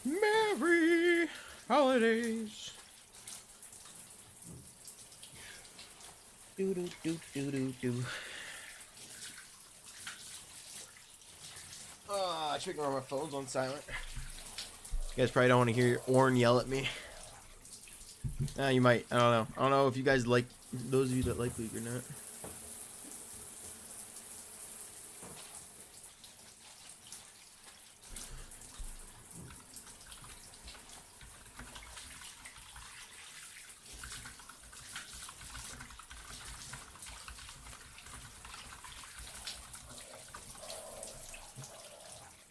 Merry holidays. Do do do do do do. I should ignore my phone's on silent. You guys probably don't want to hear Orn yell at me. You might. I don't know. I don't know if you guys like, those of you that like League or not.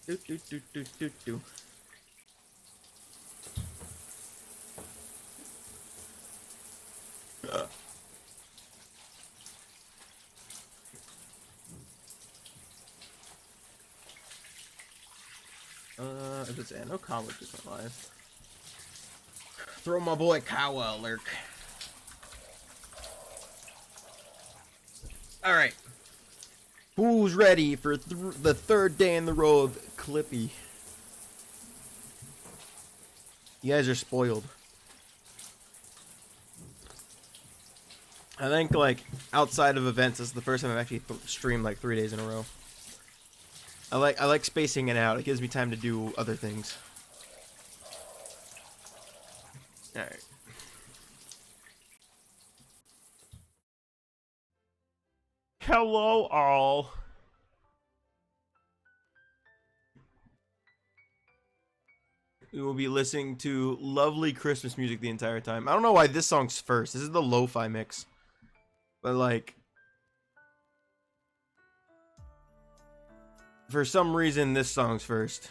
Do do do do do do. If it's no comment just went live. Throw my boy Kawa a lurk. Alright. Who's ready for the third day in the row of Clippy? You guys are spoiled. I think, like, outside of events, this is the first time I've actually streamed like 3 days in a row. I like spacing it out. It gives me time to do other things. Alright. Hello, all. We will be listening to lovely Christmas music the entire time. I don't know why this song's first. This is the lo-fi mix. But, like, for some reason, this song's first.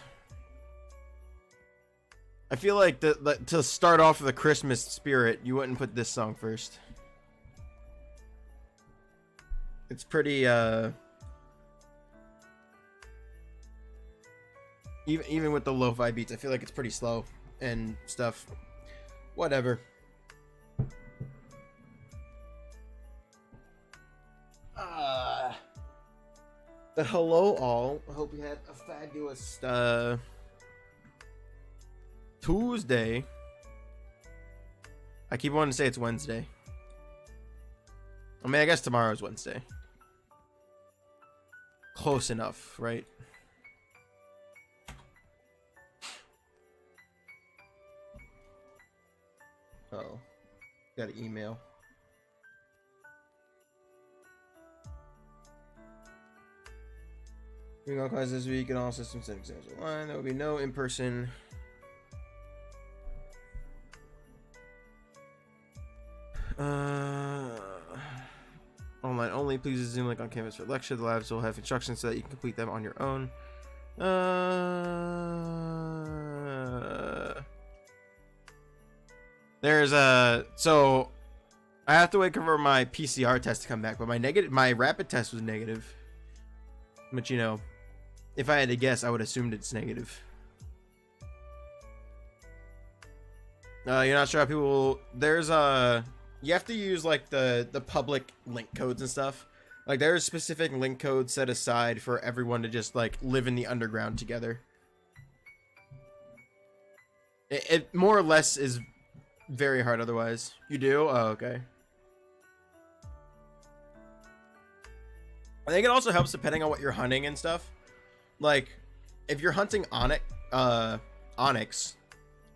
I feel like to start off with the Christmas spirit, you wouldn't put this song first. It's pretty, even with the lo-fi beats, I feel like it's pretty slow and stuff. Whatever. But hello all. I hope you had a fabulous Tuesday. I keep wanting to say it's Wednesday. I mean, I guess tomorrow's Wednesday. Close enough, right? Oh, got an email. We're going to class this week and all systems and exams online. There will be no in-person. Online only. Please use Zoom link on Canvas for lecture. The labs will have instructions so that you can complete them on your own. There's a so I have to wait for my PCR test to come back, but my rapid test was negative. But you know, if I had to guess, I would assumed it's negative. You're not sure how people. There's you have to use like the public link codes and stuff. Like there's specific link codes set aside for everyone to just like live in the underground together. It more or less is very hard otherwise. You do? Oh, okay. I think it also helps depending on what you're hunting and stuff. Like, if you're hunting Onyx,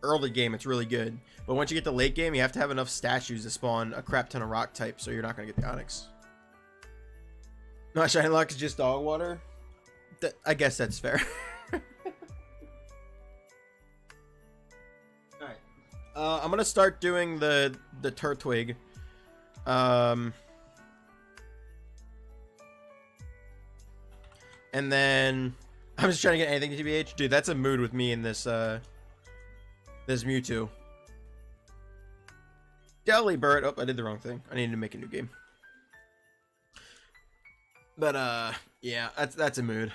early game, it's really good. But once you get to late game, you have to have enough statues to spawn a crap ton of rock types, so you're not going to get the Onyx. Not Shiny Lock is just dog water? I guess that's fair. Alright. I'm going to start doing the Turtwig. And then I'm just trying to get anything to TBH. Dude, that's a mood with me in this this Mewtwo. Delibird. Oh, I did the wrong thing. I needed to make a new game. But yeah, that's a mood.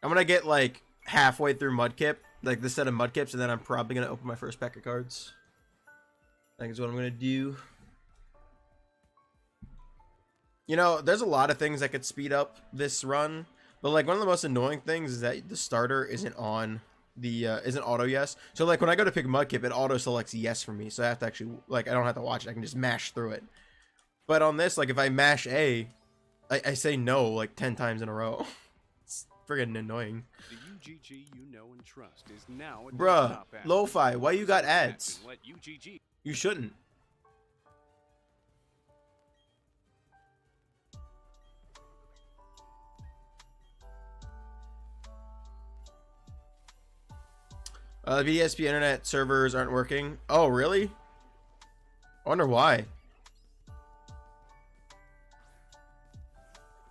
I'm gonna get like halfway through Mudkip, like this set of Mudkips, and then I'm probably gonna open my first pack of cards. I think is what I'm gonna do. You know, there's a lot of things that could speed up this run. But like one of the most annoying things is that the starter isn't on isn't auto yes. So like when I go to pick Mudkip, it auto selects yes for me. So I have to actually, like, I don't have to watch it. I can just mash through it. But on this, like if I mash A, I say no like 10 times in a row. It's friggin' annoying. The UGG you know and trust is now a Bruh, Lo-Fi, why you got ads? You shouldn't. The BSP internet servers aren't working. Oh, really? I wonder why.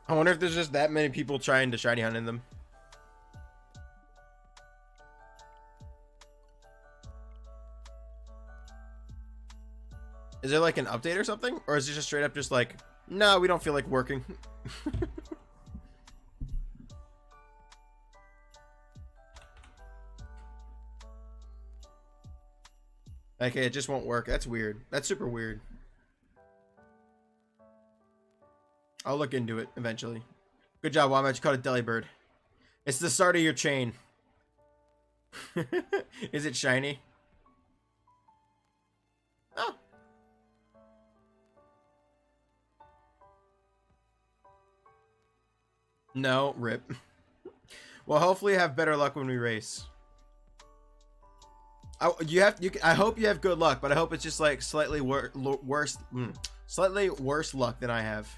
I wonder if there's just that many people trying to shiny hunt in them. Is there like an update or something? Or is it just straight up just like, no, we don't feel like working? Okay, it just won't work. That's weird. That's super weird. I'll look into it eventually. Good job, Wombat. You caught a Delibird. It's the start of your chain. Is it shiny? Oh. No, rip. Well, hopefully you have better luck when we race. I hope you have good luck, but I hope it's just like slightly worse luck than I have.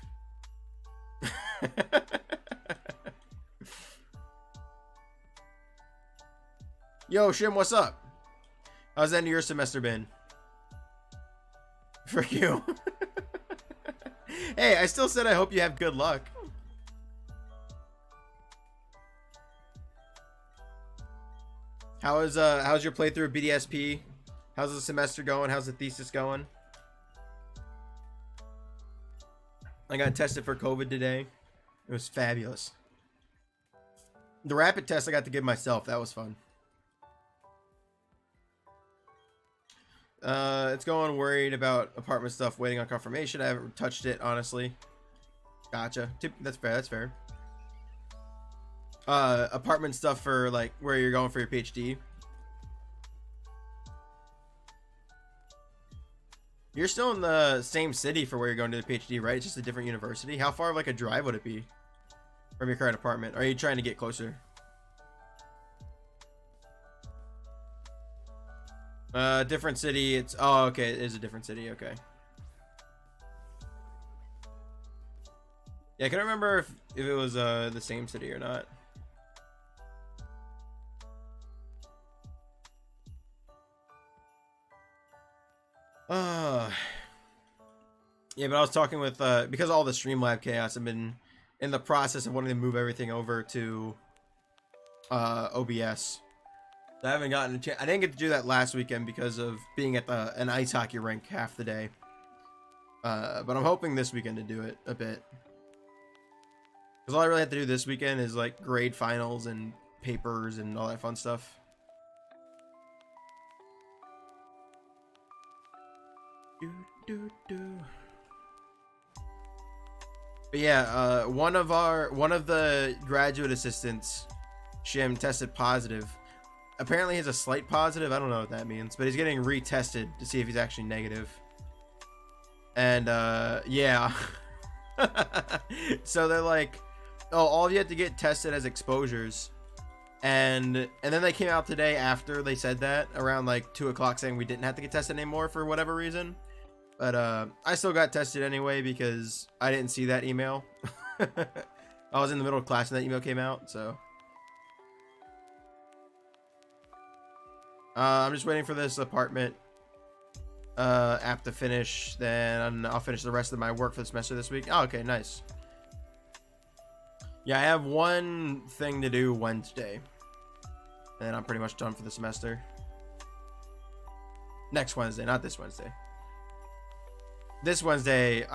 Yo, Shim, what's up? How's the end of your semester been? For you. Hey, I still said I hope you have good luck. How's your playthrough of BDSP? How's the semester going? How's the thesis going? I got tested for COVID today. It was fabulous. The rapid test I got to give myself. That was fun. It's going. Worried about apartment stuff. Waiting on confirmation. I haven't touched it, honestly. Gotcha. That's fair. That's fair. Apartment stuff for like where you're going for your PhD. You're still in the same city for where you're going to the PhD, right? It's just a different university. How far of like a drive would it be from your current apartment? Or are you trying to get closer? Different city. It's, oh, okay. It is a different city. Okay. Yeah, I can't remember if it was the same city or not. Yeah, but I was talking with because of all the Streamlab chaos, I've been in the process of wanting to move everything over to OBS. So I haven't gotten a chance. I didn't get to do that last weekend because of being at an ice hockey rink half the day. But I'm hoping this weekend to do it a bit. Because all I really have to do this weekend is like grade finals and papers and all that fun stuff. But yeah, one of the graduate assistants, Shim, tested positive. Apparently he's a slight positive. I don't know what that means, but he's getting retested to see if he's actually negative. And yeah. So they're like, oh, all you have to get tested as exposures. And then they came out today after they said that around like 2 o'clock saying we didn't have to get tested anymore for whatever reason. But I still got tested anyway because I didn't see that email. I was in the middle of class when that email came out, so. I'm just waiting for this apartment app to finish, then I'll finish the rest of my work for the semester this week. Oh, okay, nice. Yeah, I have one thing to do Wednesday, and I'm pretty much done for the semester. Next Wednesday, not this Wednesday. This Wednesday,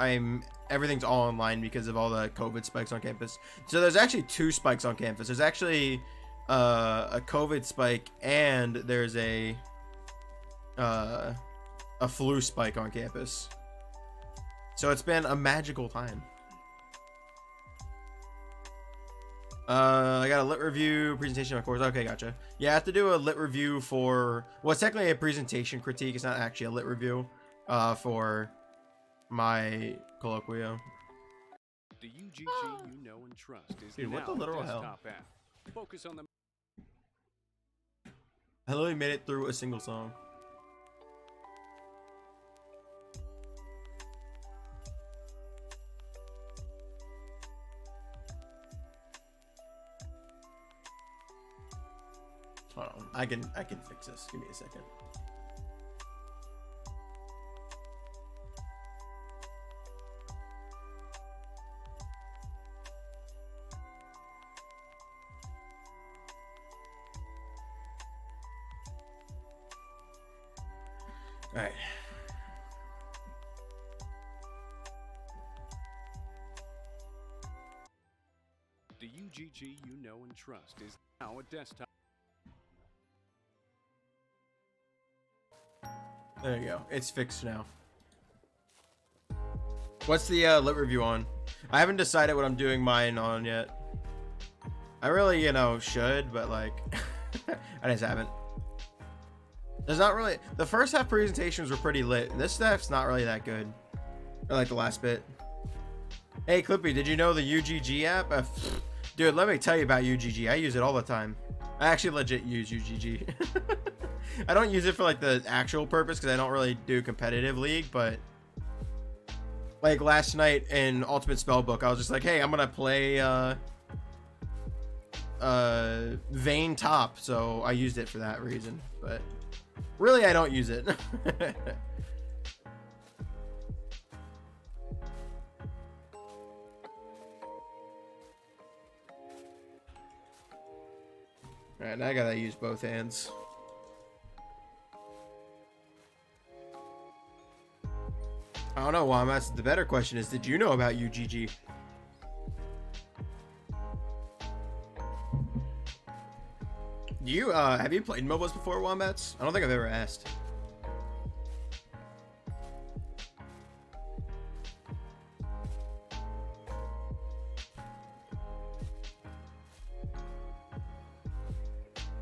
everything's all online because of all the COVID spikes on campus. So there's actually 2 spikes on campus. There's actually a COVID spike and there's a flu spike on campus. So it's been a magical time. I got a lit review presentation of my course. Okay, gotcha. Yeah, I have to do a lit review for, well, it's technically a presentation critique. It's not actually a lit review for my colloquium. The UGG you know and trust is Dude, now what the literal hell? desktop app. Focus on the I literally made it through a single song. Hold on, I can fix this. Give me a second. All right. The UGG you know and trust is now a desktop. There you go. It's fixed now. What's the lit review on? I haven't decided what I'm doing mine on yet. I really, you know, should, but like, I just haven't. There's not really, the first half presentations were pretty lit. This stuff's not really that good. Or like the last bit. Hey Clippy, did you know the UGG app? Dude, let me tell you about UGG. I use it all the time. I actually legit use UGG. I don't use it for like the actual purpose because I don't really do competitive league, but like last night in Ultimate Spellbook, I was just like, hey, I'm gonna play Vayne top, so I used it for that reason, but really I don't use it. Alright, now I gotta use both hands. I don't know, Womats. The better question is, did you know about UGG? Have you played MOBAs before, Wombats? I don't think I've ever asked.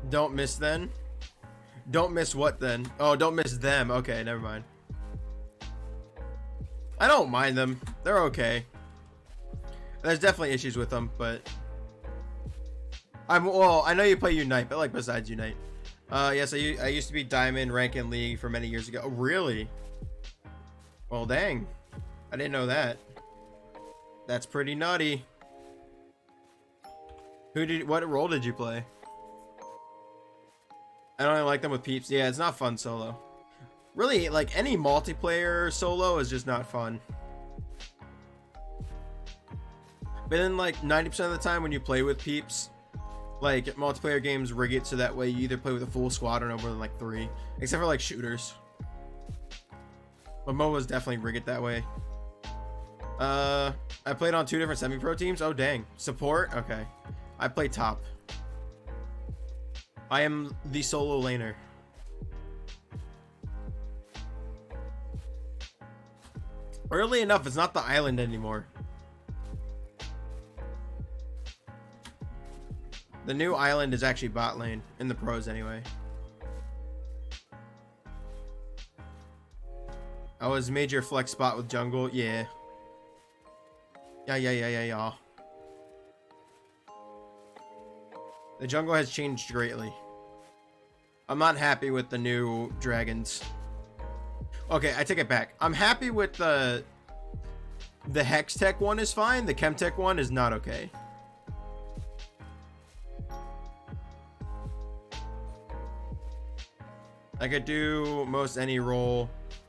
Don't miss then? Don't miss what then? Oh, don't miss them. Okay, never mind. I don't mind them. They're okay. There's definitely issues with them, but well, I know you play Unite, but like besides Unite. Yes, I used to be Diamond rank in League for many years ago. Oh, really? Well, dang. I didn't know that. That's pretty naughty. What role did you play? I don't really like them with peeps. Yeah, it's not fun solo. Really, like any multiplayer solo is just not fun. But then like 90% of the time when you play with peeps, like multiplayer games rig it so that way you either play with a full squad or no more than like 3. Except for like shooters. But MOBAs definitely rig it that way. I played on 2 different semi-pro teams. Oh dang. Support? Okay. I play top. I am the solo laner. Early enough, it's not the island anymore. The new island is actually bot lane, in the pros anyway. I was major flex spot with jungle, yeah. Yeah. The jungle has changed greatly. I'm not happy with the new dragons. Okay, I take it back. I'm happy with the Hex Tech one is fine. The Chemtech one is not okay. I could do most any role.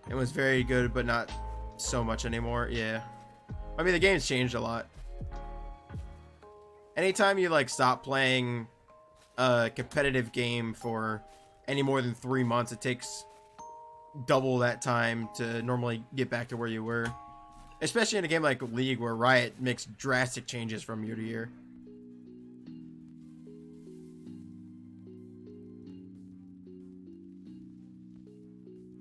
It was very good, but not so much anymore. Yeah. I mean, the game's changed a lot. Anytime you like stop playing a competitive game for any more than 3 months, it takes double that time to normally get back to where you were. Especially in a game like League where Riot makes drastic changes from year to year.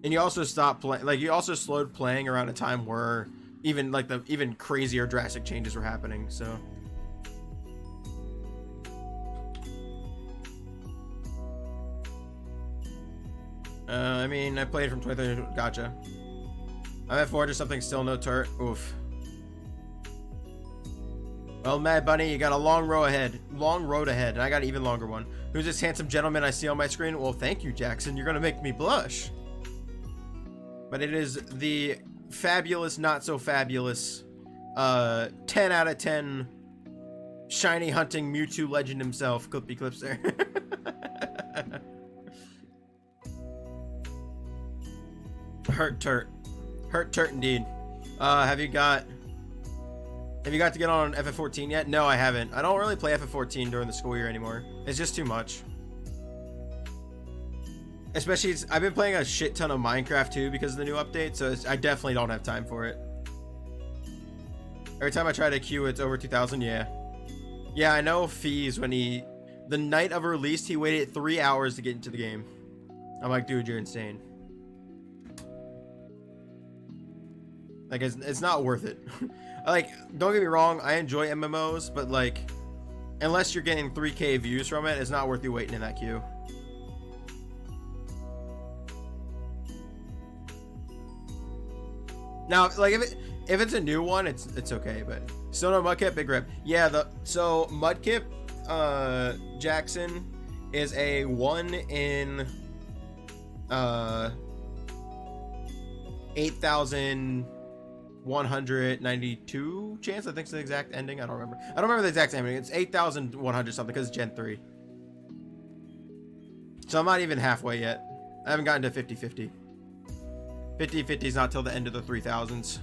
And you also stop playing, like you also slowed playing around a time where even like the even crazier drastic changes were happening, so I mean, I played from 2030. Gotcha. I'm at 400 something, still no turret. Oof. Well, Mad Bunny, you got a long road ahead, and I got an even longer one. Who's this handsome gentleman I see on my screen? Well, thank you, Jackson. You're gonna make me blush. But it is the fabulous, not so fabulous, 10 out of 10 shiny hunting Mewtwo legend himself. Clippy clips there. Hurt turt indeed. Have you got to get on FF14 yet? No, I haven't. I don't really play FF14 during the school year anymore. It's just too much. Especially, I've been playing a shit ton of Minecraft too because of the new update, so I definitely don't have time for it. Every time I try to queue, it's over 2,000. Yeah, I know Fees, when the night of release, he waited 3 hours to get into the game. I'm like, dude, you're insane. Like, it's not worth it. Like, don't get me wrong, I enjoy MMOs, but like, unless you're getting 3K views from it, it's not worth you waiting in that queue. Now, like, if it's a new one, it's okay, but still no Mudkip, big rip. Yeah, so Mudkip Jackson is a 1 in 8,192 chance. I think it's the exact ending. I don't remember the exact ending. It's 8,100 something because it's Gen 3. So I'm not even halfway yet. I haven't gotten to 50-50. 50-50 is not till the end of the 3,000s.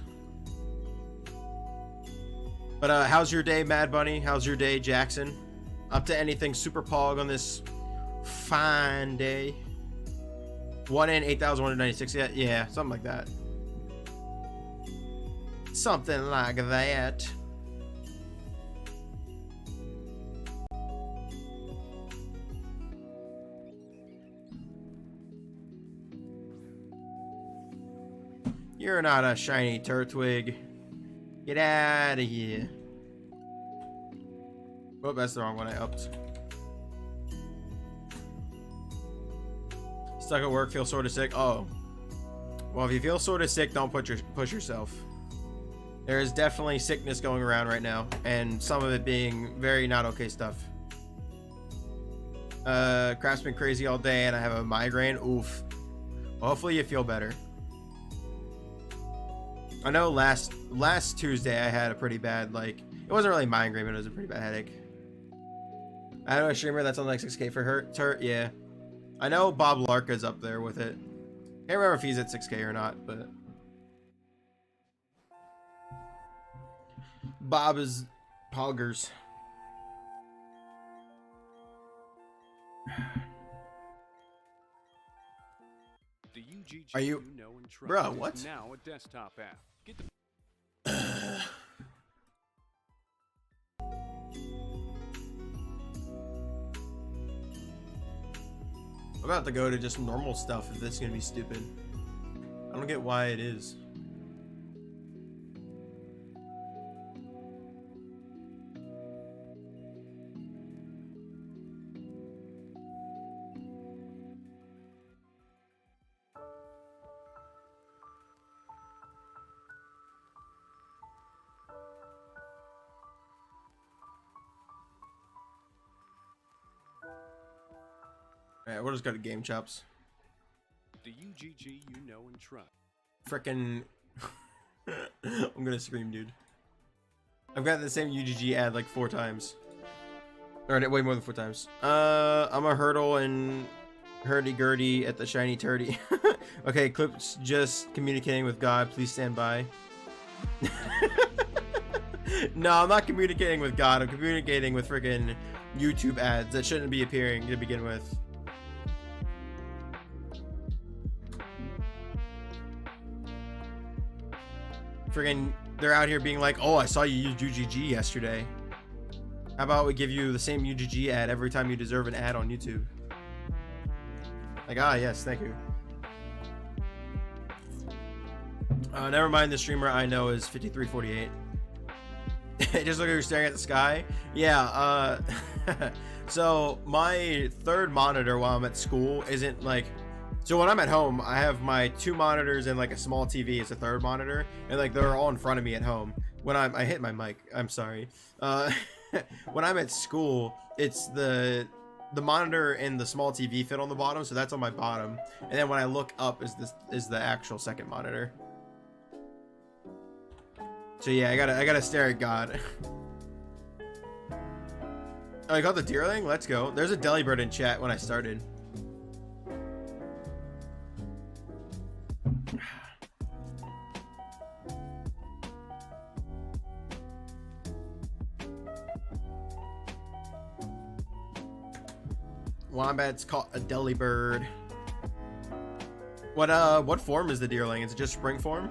But how's your day, Mad Bunny? How's your day, Jackson? Up to anything super pog on this fine day? 1 in 8,196 yet? Yeah, something like that. Something like that. You're not a shiny Turtwig. Get out of here. Oh, that's the wrong one I upped. Stuck at work, feel sort of sick. Oh. Well, if you feel sort of sick, don't push yourself. There is definitely sickness going around right now, and some of it being very not okay stuff. Craft's been crazy all day, and I have a migraine. Oof. Well, hopefully you feel better. I know last Tuesday I had a pretty bad, like, it wasn't really migraine, but it was a pretty bad headache. I know a streamer that's on like 6K for hurt. Yeah. I know Bob Larka's up there with it. Can't remember if he's at 6K or not, but Bob is poggers. The UGG Are you know and trust bro, what? is now a desktop app. Get the I'm about to go to just normal stuff if this is gonna be stupid. I don't get why it is. Alright, we'll just go to Game Chops. The UGG you know and trust. Frickin' I'm gonna scream, dude. I've gotten the same UGG ad like 4 times. Or way more than 4 times. I'm a hurdle and hurdy-gurdy at the shiny turdy. Okay, Clip's just communicating with God. Please stand by. No, I'm not communicating with God. I'm communicating with friggin' YouTube ads that shouldn't be appearing to begin with. Friggin', they're out here being like, oh, I saw you use UGG yesterday. How about we give you the same UGG ad every time you deserve an ad on YouTube? Like, ah, yes, thank you. Never mind, the streamer I know is 5348. Just look at you staring at the sky. Yeah, so my third monitor while I'm at school isn't like So when I'm at home, I have my 2 monitors and like a small TV as a 3rd monitor, and like they're all in front of me at home. When I hit my mic, I'm sorry. When I'm at school, it's the monitor and the small TV fit on the bottom, so that's on my bottom. And then when I look up is the actual 2nd monitor. So yeah, I gotta stare at God. Oh, you got the deerling? Let's go. There's a Delibird in chat when I started. Wombat's called a Delibird. What form is the deerling? Is it just spring form?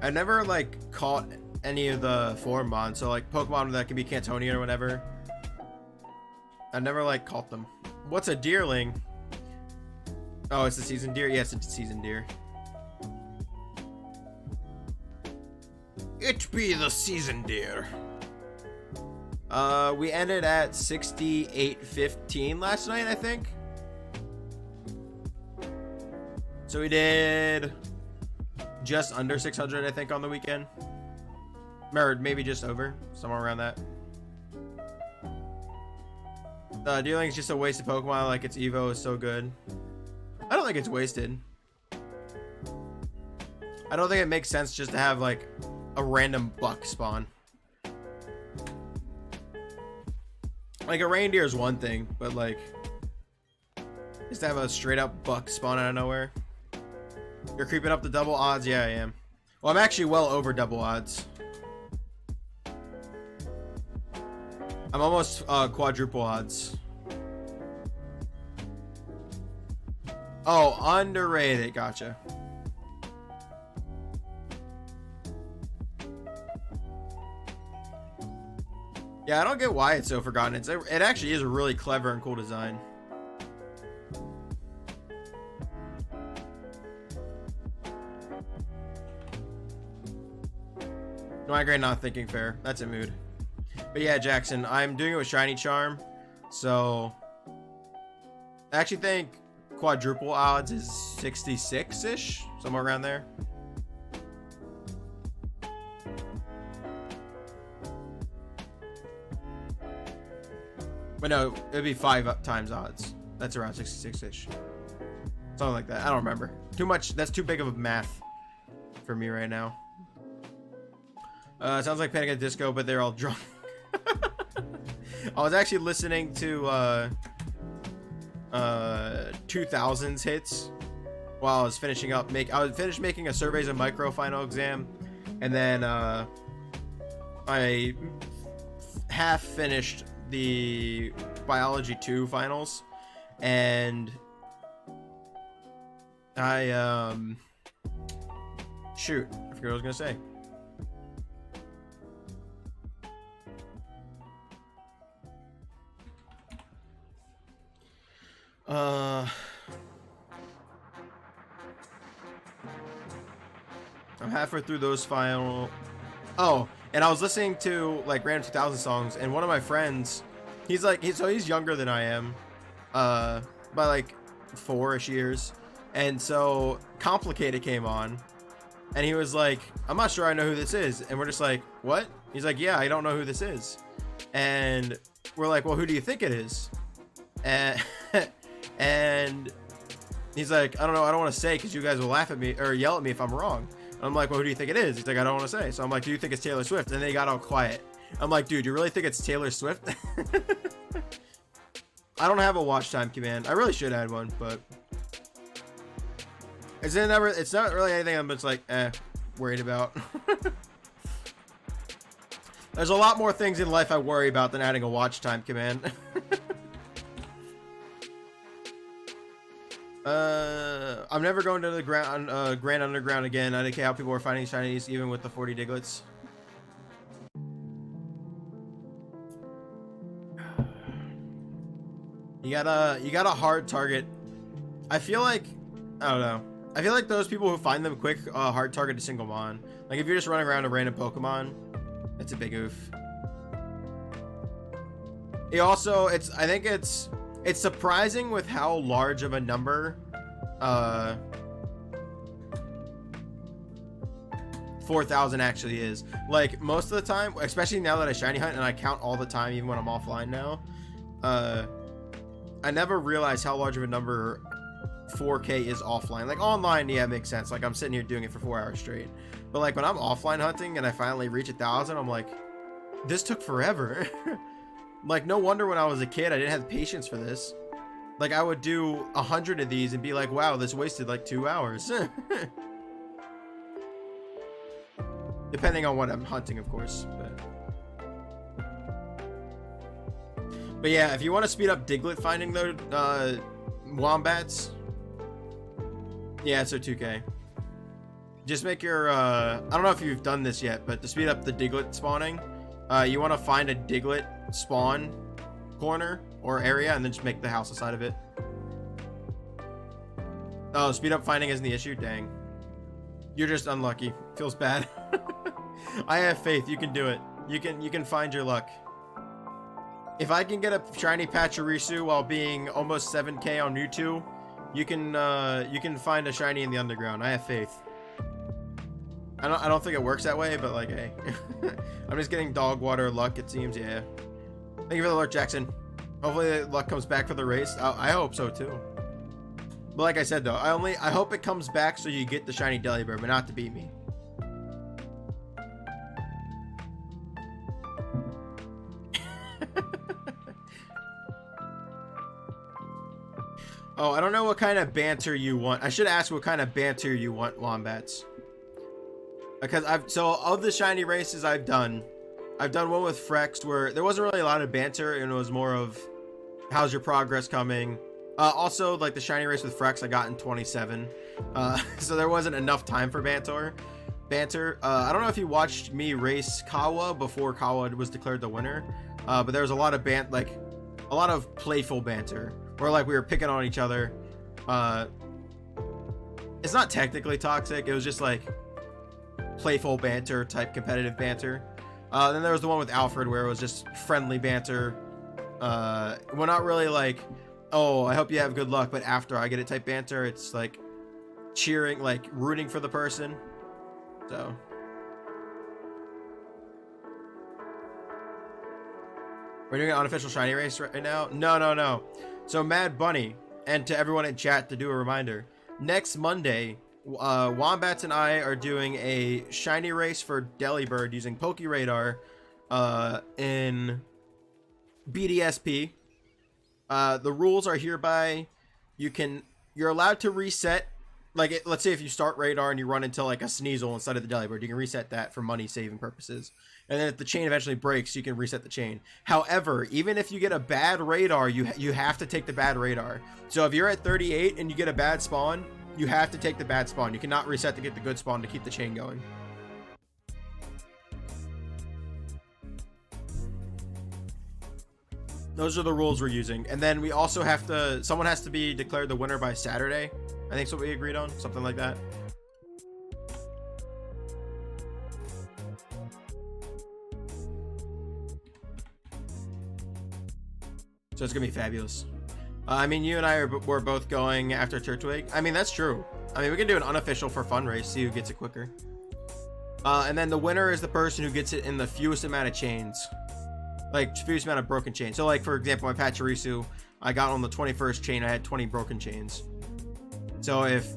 I never like caught any of the form mon, so like Pokemon that can be Cantonian or whatever. I never like caught them. What's a deerling? Oh, it's the season deer? Yes, it's a season deer. It be the season deer. We ended at 68.15 last night, I think. So we did just under 600, I think, on the weekend. Or maybe just over, somewhere around that. Deerling's just a wasted Pokemon, like its Evo is so good. I don't think it's wasted. I don't think it makes sense just to have like a random buck spawn. Like a reindeer is one thing, but like just to have a straight up buck spawn out of nowhere. You're creeping up the double odds? Yeah, I am. Well, I'm actually well over double odds. I'm almost quadruple odds. Oh, underrated. Gotcha. Yeah, I don't get why it's so forgotten. It actually is a really clever and cool design. Migraine not thinking fair. That's a mood. But yeah, Jackson, I'm doing it with Shiny Charm. So I actually think quadruple odds is 66-ish. Somewhere around there. But no, it'd be 5 times odds. That's around 66-ish. Something like that. I don't remember. Too much. That's too big of a math for me right now. Sounds like Panic at the Disco, but they're all drunk. I was actually listening to 2000s hits while I was finishing up. I was finished making a Surveys and Micro final exam, and then I half finished the Biology 2 finals, and I shoot, I forgot what I was gonna say. I'm halfway through those final. Oh, and I was listening to like random 2000 songs, and one of my friends, he's younger than I am, by like 4-ish years, and so Complicated came on, and he was like, I'm not sure I know who this is, and we're just like, what? He's like, yeah, I don't know who this is, and we're like, well, who do you think it is? And and he's like, I don't know, I don't want to say because you guys will laugh at me or yell at me if I'm wrong. I'm like, well, who do you think it is? He's like, I don't want to say. So I'm like, do you think it's Taylor Swift? And they got all quiet. I'm like, dude, you really think it's Taylor Swift? I don't have a watch time command. I really should add one, but it's not really anything I'm just like, worried about. There's a lot more things in life I worry about than adding a watch time command. I'm never going to the Grand Underground again. I don't care how people are finding shinies, even with the 40 Diglets. You gotta hard target. I feel like, I don't know. I feel like those people who find them quick hard target a single mon. Like if you're just running around a random Pokemon, it's a big oof. It also, I think it's It's surprising with how large of a number 4,000 actually is. Like, most of the time, especially now that I shiny hunt and I count all the time, even when I'm offline now, I never realized how large of a number 4K is offline. Like, online, yeah, it makes sense. Like, I'm sitting here doing it for 4 hours straight. But, like, when I'm offline hunting and I finally reach 1,000, I'm like, this took forever. Like, no wonder when I was a kid, I didn't have patience for this. Like, I would do 100 of these and be like, wow, this wasted like 2 hours. Depending on what I'm hunting, of course. But yeah, if you want to speed up Diglett finding the wombats, yeah, it's a 2K. Just make your, I don't know if you've done this yet, but to speed up the Diglett spawning, you want to find a Diglett spawn corner or area and then just make the house aside of it. Oh, speed up finding isn't the issue? Dang. You're just unlucky. Feels bad. I have faith. You can do it. You can find your luck. If I can get a shiny Pachirisu while being almost 7K on Mewtwo, you can find a shiny in the underground. I have faith. I don't think it works that way, but like, hey. I'm just getting dog water luck, it seems. Yeah. Thank you for the alert, Jackson. Hopefully the luck comes back for the race. I hope so too. But like I said though, I hope it comes back so you get the shiny Delibird, but not to beat me. Oh, I don't know what kind of banter you want. I should ask what kind of banter you want, Wombats. Because so of the shiny races I've done one with Frex where there wasn't really a lot of banter and it was more of how's your progress coming. Also, like the shiny race with Frex I got in 27. So there wasn't enough time for banter. I don't know if you watched me race Kawa before Kawa was declared the winner. But there was a lot of a lot of playful banter. Or like we were picking on each other. It's not technically toxic. It was just like playful banter type competitive banter. Then there was the one with Alfred where it was just friendly banter. Well, not really like, oh, I hope you have good luck, but after I get it type banter. It's like cheering, like rooting for the person. So. We're doing an unofficial shiny race right now? No. So Mad Bunny, and to everyone in chat to do a reminder, next Monday, Wombats and I are doing a shiny race for Delibird using Pokeradar in BDSP. The rules are hereby, you're allowed to reset, like let's say if you start Radar and you run into like a Sneasel inside of the Delibird, you can reset that for money saving purposes. And then if the chain eventually breaks, you can reset the chain. However, even if you get a bad Radar, you have to take the bad Radar. So if you're at 38 and you get a bad spawn, you have to take the bad spawn. You cannot reset to get the good spawn to keep the chain going. Those are the rules we're using. And then we also have to, someone has to be declared the winner by Saturday. I think that's what we agreed on, something like that. So it's gonna be fabulous. I mean, you and I were both going after Turtwig. I mean, that's true. I mean, we can do an unofficial for fun race, see who gets it quicker. And then the winner is the person who gets it in the fewest amount of chains. Like, fewest amount of broken chains. So, like, for example, my Pachirisu, I got on the 21st chain, I had 20 broken chains. So if,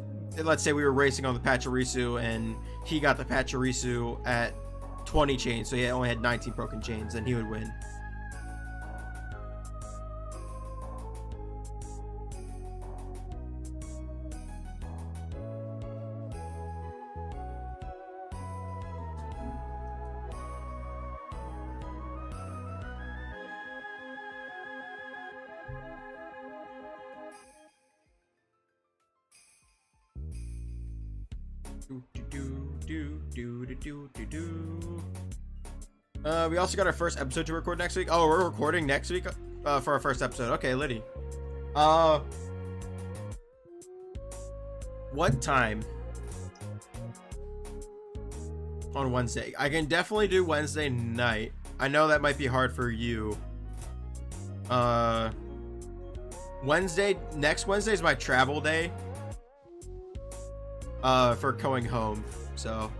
let's say we were racing on the Pachirisu and he got the Pachirisu at 20 chains, so he only had 19 broken chains, then he would win. We also got our first episode to record next week. Oh, we're recording next week for our first episode. Okay, Liddy. What time? On Wednesday. I can definitely do Wednesday night. I know that might be hard for you. Next Wednesday is my travel day. For going home. So.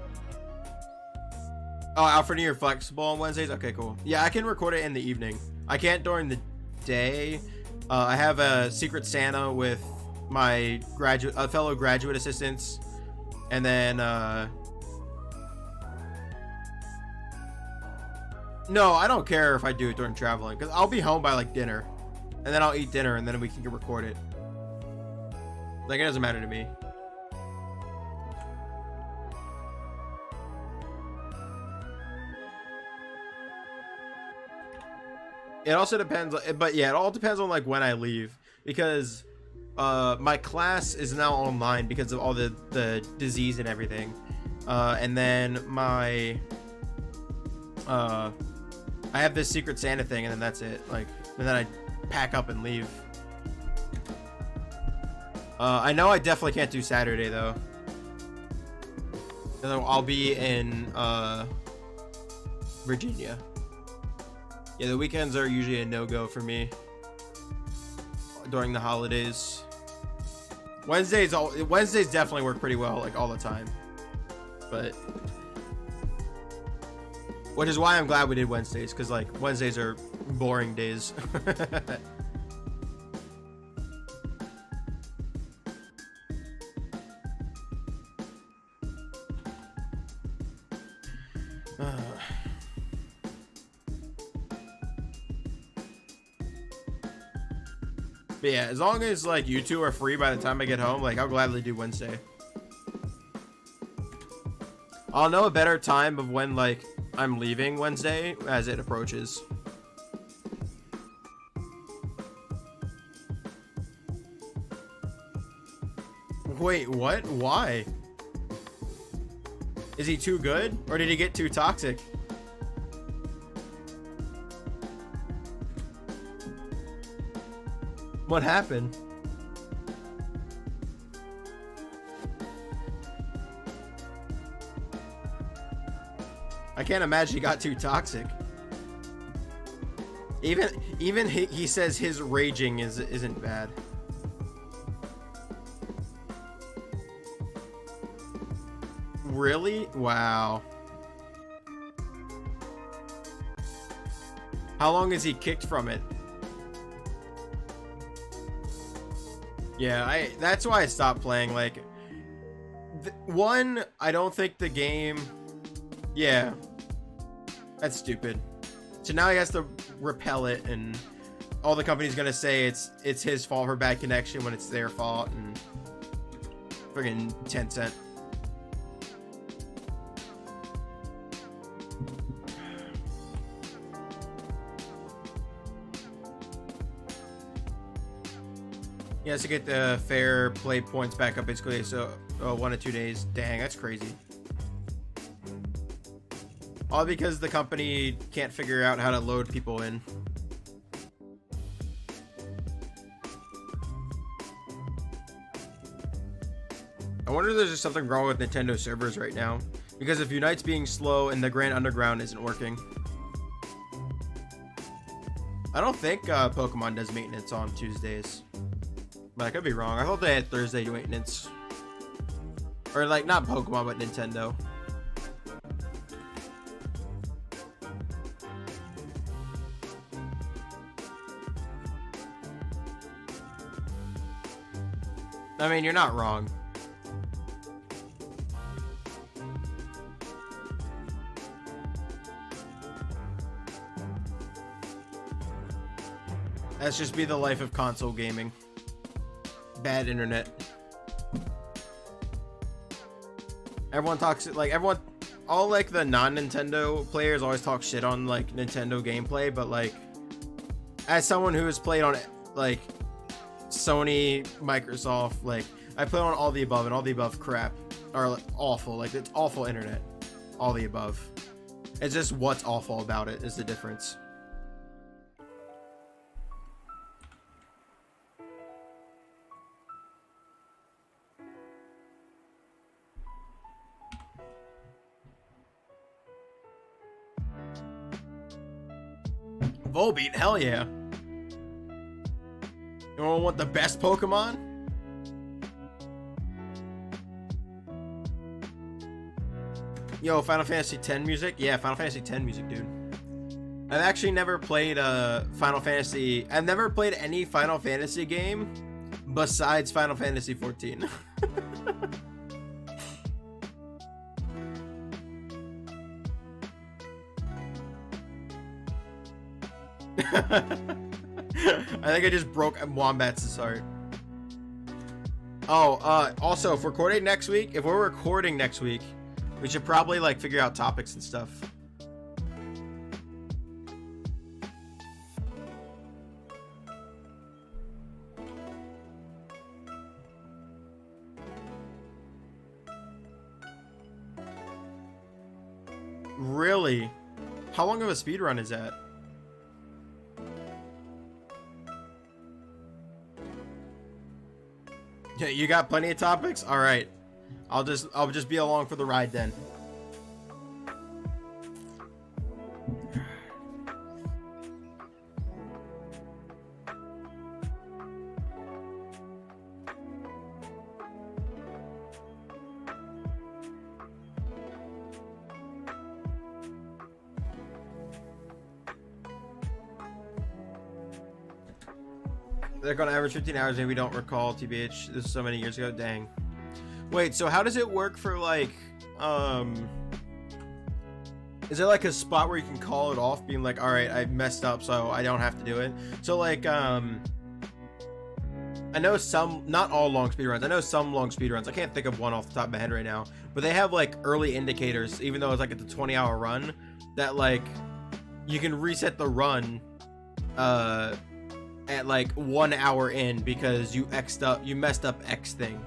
Oh, Alfred, you're flexible on Wednesdays? Okay, cool. Yeah, I can record it in the evening. I can't during the day. I have a Secret Santa with my fellow graduate assistants. And then, no, I don't care if I do it during traveling, because I'll be home by like dinner. And then I'll eat dinner and then we can record it. Like, it doesn't matter to me. It also depends, but yeah, it all depends on like when I leave, because my class is now online because of all the disease and everything, and then my I have this Secret Santa thing, and then that's it. Like, and then I pack up and leave. I know I definitely can't do Saturday though. I'll be in Virginia. Yeah, the weekends are usually a no-go for me during the holidays. Wednesdays definitely work pretty well, like all the time. But which is why I'm glad we did Wednesdays, because like Wednesdays are boring days. But yeah, as long as like you two are free by the time I get home, like I'll gladly do Wednesday. I'll know a better time of when like I'm leaving Wednesday as it approaches. Wait, what? Why? Is he too good? Or did he get too toxic? What happened? I can't imagine he got too toxic. Even he says his raging isn't bad. Really? Wow. How long is he kicked from it? Yeah, that's why I stopped playing. Like, one, I don't think the game. Yeah, that's stupid. So now he has to repel it, and all the company's gonna say it's his fault for bad connection when it's their fault, and friggin' Tencent. He has to get the fair play points back up basically, so 1 to 2 days. Dang, that's crazy. All because the company can't figure out how to load people in. I wonder if there's just something wrong with Nintendo servers right now, because if Unite's being slow and the Grand Underground isn't working. I don't think Pokemon does maintenance on Tuesdays. But I could be wrong. I thought they had Thursday maintenance. Or like, not Pokemon, but Nintendo. I mean, you're not wrong. That's just be the life of console gaming. Bad internet. Everyone talks like all like the non-Nintendo players always talk shit on like Nintendo gameplay, but like as someone who has played on like Sony, Microsoft, like I play on all the above, and all the above crap are like, awful. Like, it's awful internet. All the above. It's just what's awful about it is the difference. Volbeat, hell yeah. Anyone want the best Pokemon? Yo, Final Fantasy X music? Yeah, Final Fantasy X music, dude. I've actually never played Final Fantasy. I've never played any Final Fantasy game besides Final Fantasy 14. I think I just broke Wombat's heart. Oh, also, if we're recording next week, we should probably like figure out topics and stuff. Really? How long of a speedrun is that? Yeah, you got plenty of topics? All right. I'll just be along for the ride then. They're gonna average 15 hours and we don't recall, TBH. This is so many years ago. Dang. Wait, so how does it work for like is there like a spot where you can call it off being like, all right, I messed up so I don't have to do it? So like I know some, not all long speedruns, I know some long speedruns, I can't think of one off the top of my head right now, but they have like early indicators, even though it's like it's a 20-hour run, that like you can reset the run at like 1 hour in because you messed up X thing.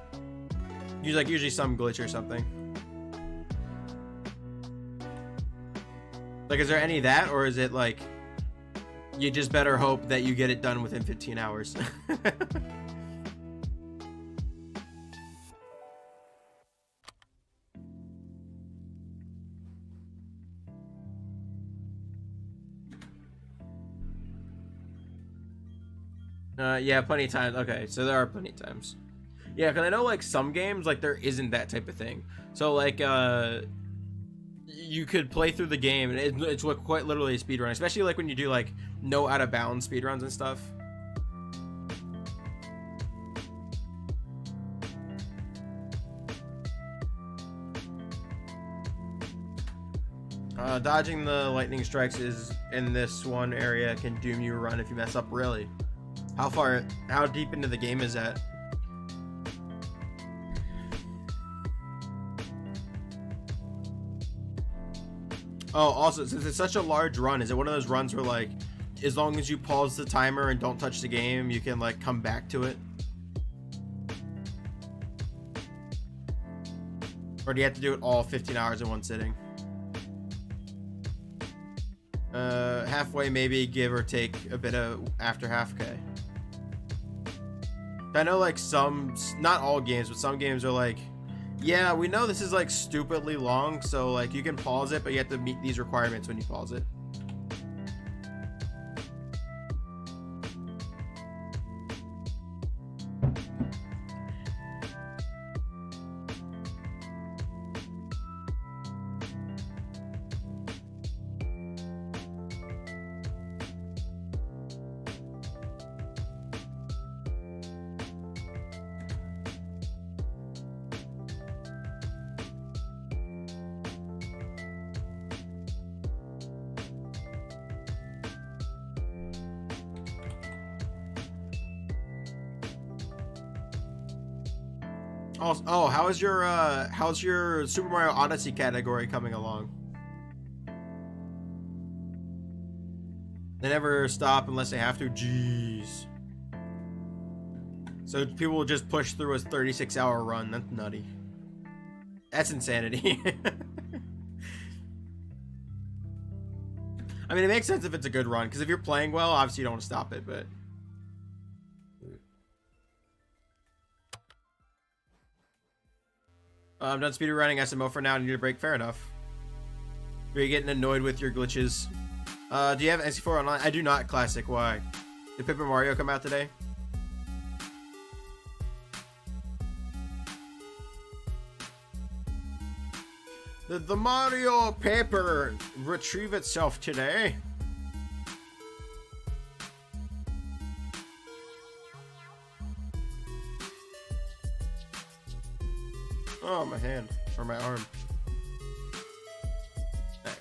Usually some glitch or something. Like, is there any of that, or is it like you just better hope that you get it done within 15 hours? Yeah, plenty of times. Okay, so there are plenty of times. Yeah, because I know like some games, like there isn't that type of thing. So like you could play through the game and it's quite literally a speedrun, especially like when you do like no out of bounds speedruns and stuff. Dodging the lightning strikes is in this one area can doom you run if you mess up. Really? How deep into the game is that? Oh, also, since it's such a large run, is it one of those runs where like as long as you pause the timer and don't touch the game, you can like come back to it? Or do you have to do it all 15 hours in one sitting? Halfway maybe, give or take a bit of after half K. I know like some, not all games, but some games are like, yeah, we know this is like stupidly long, so like you can pause it, but you have to meet these requirements when you pause it. Oh, how's your Super Mario Odyssey category coming along? They never stop unless they have to. Jeez. So people will just push through a 36-hour run. That's nutty. That's insanity. I mean, it makes sense if it's a good run, because if you're playing well, obviously you don't want to stop it, but... I'm done speedrunning SMO for now. I need a break. Fair enough. Are you getting annoyed with your glitches? Do you have NC4 online? I do not. Classic. Why? Did Paper Mario come out today? Did the Mario paper retrieve itself today? Oh, my hand. Or my arm. Right.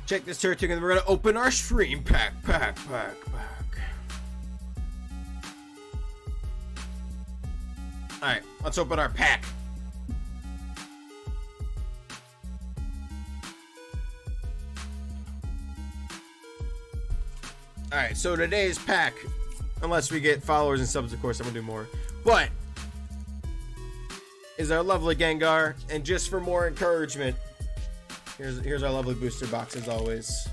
Check this Turtwig and we're gonna open our stream pack. Alright, let's open our pack. Alright, so today's pack, unless we get followers and subs, of course, I'm gonna do more. But is our lovely Gengar, and just for more encouragement, here's our lovely booster box as always.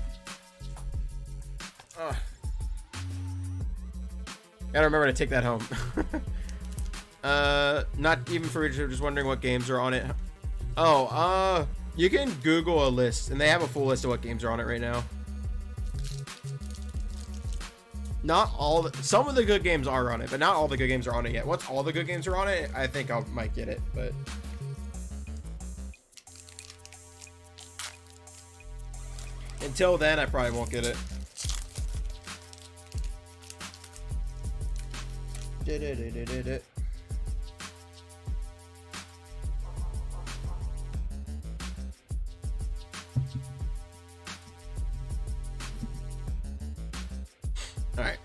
Gotta remember to take that home. Not even for just wondering what games are on it. Oh, you can Google a list, and they have a full list of what games are on it right now. Not all, some of the good games are on it, but not all the good games are on it yet. Once all the good games are on it, I think I might get it, but until then, I probably won't get it. All right.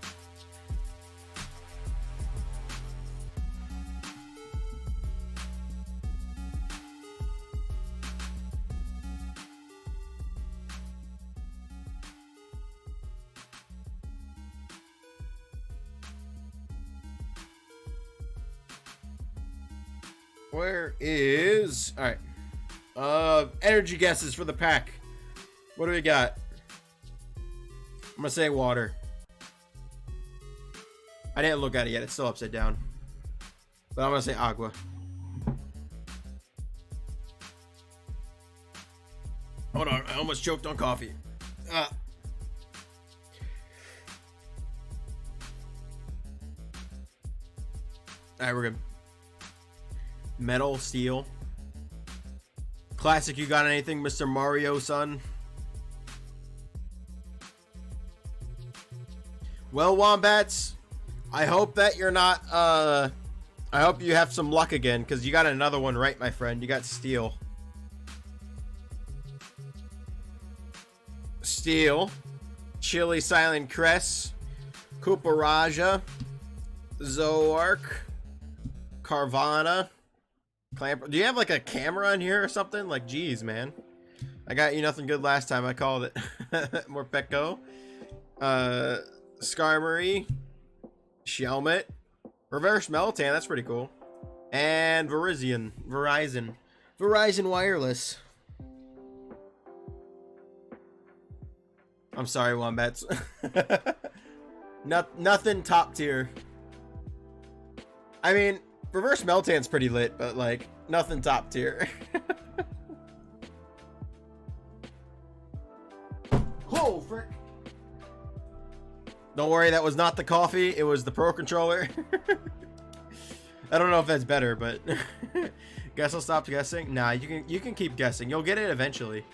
Where is... All right. Energy guesses for the pack. What do we got? I'm gonna say water. I didn't look at it yet. It's still upside down. But I'm gonna say agua. Hold on. I almost choked on coffee. Alright, we're good. Metal, steel. Classic, you got anything, Mr. Mario, son? Well, Wombats, I hope that you're not, I hope you have some luck again, because you got another one right, my friend. You got steel. Steel. Chili Silent Crest. Kuparaja. Zoark. Carvana. Clamper. Do you have like a camera in here or something? Like, geez, man. I got you nothing good last time. I called it. Morpeko. Skarmory. Shelmet. Reverse Meltan. That's pretty cool. And Verizon. Verizon Wireless. I'm sorry, Wombats. Nothing top tier. I mean, Reverse Meltan's pretty lit, but like, nothing top tier. Oh, frick. Don't worry, that was not the coffee. It was the Pro Controller. I don't know if that's better, but guess I'll stop guessing. Nah, you can keep guessing. You'll get it eventually.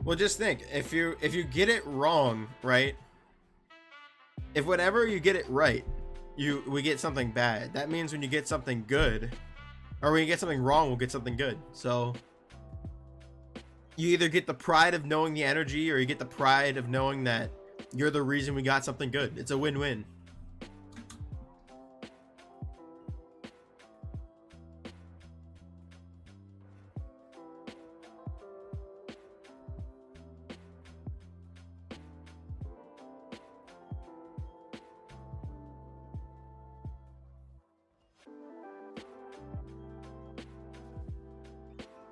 Well, just think, if you get it wrong, right? If whenever you get it right, we get something bad. That means when you get something good, or when you get something wrong, we'll get something good. So you either get the pride of knowing the energy, or you get the pride of knowing that you're the reason we got something good. It's a win-win.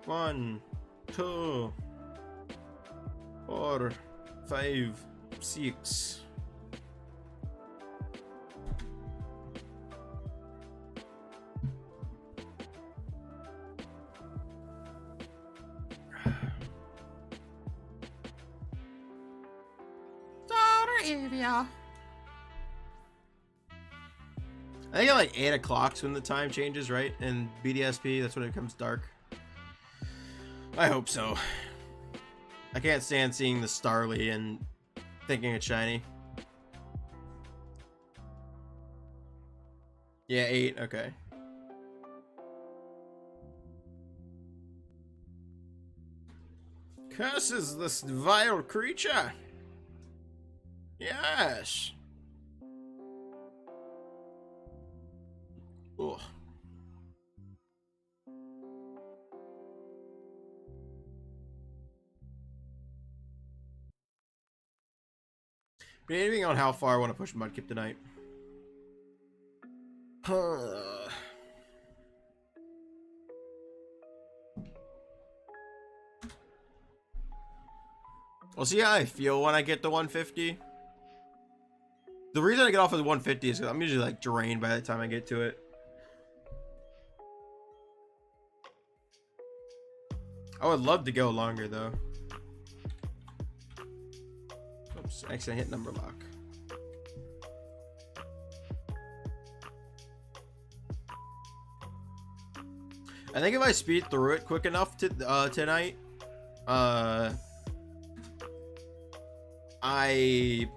One, 2, 4, 5, 6. I think at like 8 o'clock's when the time changes, right? In BDSP, that's when it becomes dark. I hope so. I can't stand seeing the Starly and thinking it's shiny. Yeah, 8, okay. Curses this vile creature. Yes. Ugh. Anything on how far I want to push Mudkip tonight? We'll see how I feel when I get to 150. The reason I get off of the 150 is because I'm usually like drained by the time I get to it. I would love to go longer though. Oops, accidentally hit number lock. I think if I speed through it quick enough to tonight, I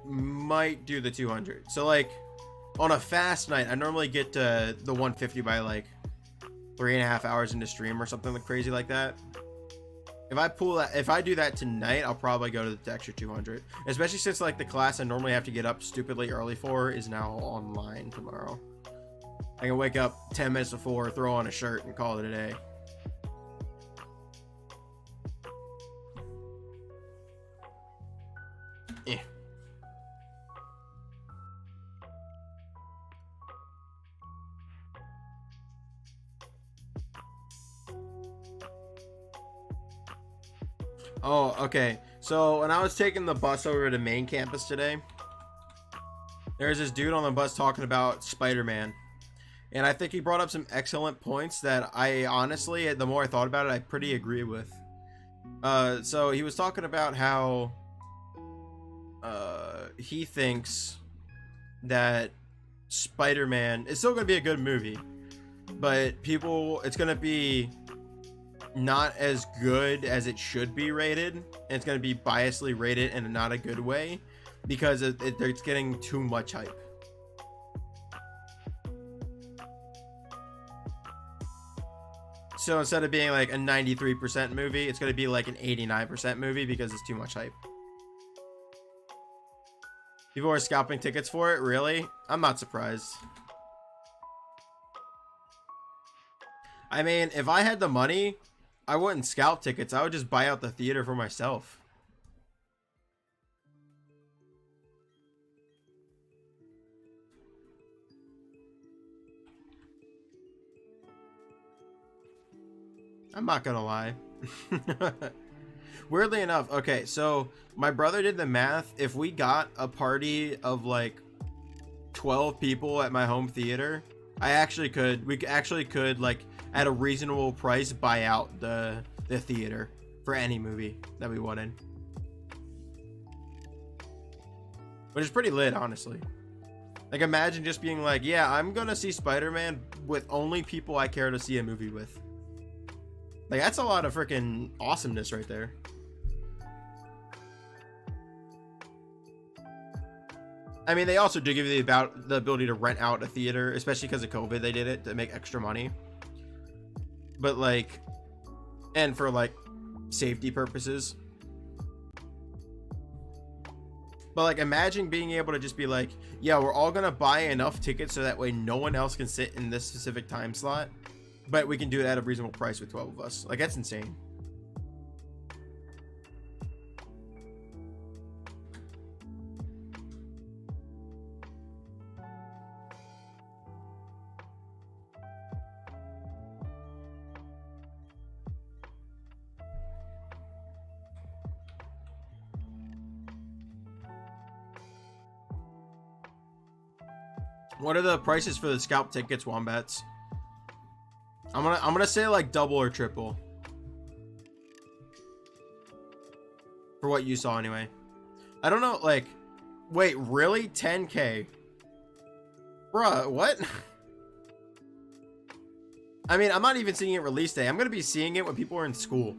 might do the 200. So like on a fast night, I normally get to the 150 by like 3.5 hours into stream or something like crazy like that. If I do that tonight, I'll probably go to the extra 200, especially since like the class I normally have to get up stupidly early for is now online tomorrow. I can wake up 10 minutes before, throw on a shirt, and call it a day. Eh. Oh, okay. So when I was taking the bus over to main campus today, there's this dude on the bus talking about Spider-Man. And I think he brought up some excellent points that I honestly, the more I thought about it, I pretty agree with. So he was talking about how he thinks that Spider-Man is still going to be a good movie, but it's going to be not as good as it should be rated, and it's going to be biasly rated in not a good way because it's getting too much hype. So instead of being like a 93% movie, it's going to be like an 89% movie because it's too much hype. People are scalping tickets for it, really? I'm not surprised. I mean, if I had the money, I wouldn't scalp tickets. I would just buy out the theater for myself. I'm not gonna lie. Weirdly enough, okay, so my brother did the math. If we got a party of like 12 people at my home theater, we actually could like at a reasonable price buy out the theater for any movie that we wanted, which is pretty lit, honestly. Like imagine just being like, yeah, I'm gonna see Spider-Man with only people I care to see a movie with. Like that's a lot of freaking awesomeness right there. I mean, they also do give you the ability to rent out a theater, especially because of COVID. They did it to make extra money. But like, and for like safety purposes. But like, imagine being able to just be like, yeah, we're all gonna buy enough tickets so that way no one else can sit in this specific time slot, but we can do it at a reasonable price with 12 of us. Like that's insane. What are the prices for the scalp tickets, Wombats? I'm gonna say like double or triple. For what you saw anyway. I don't know, like, wait, really? 10K? Bruh, what? I mean, I'm not even seeing it release day. I'm going to be seeing it when people are in school.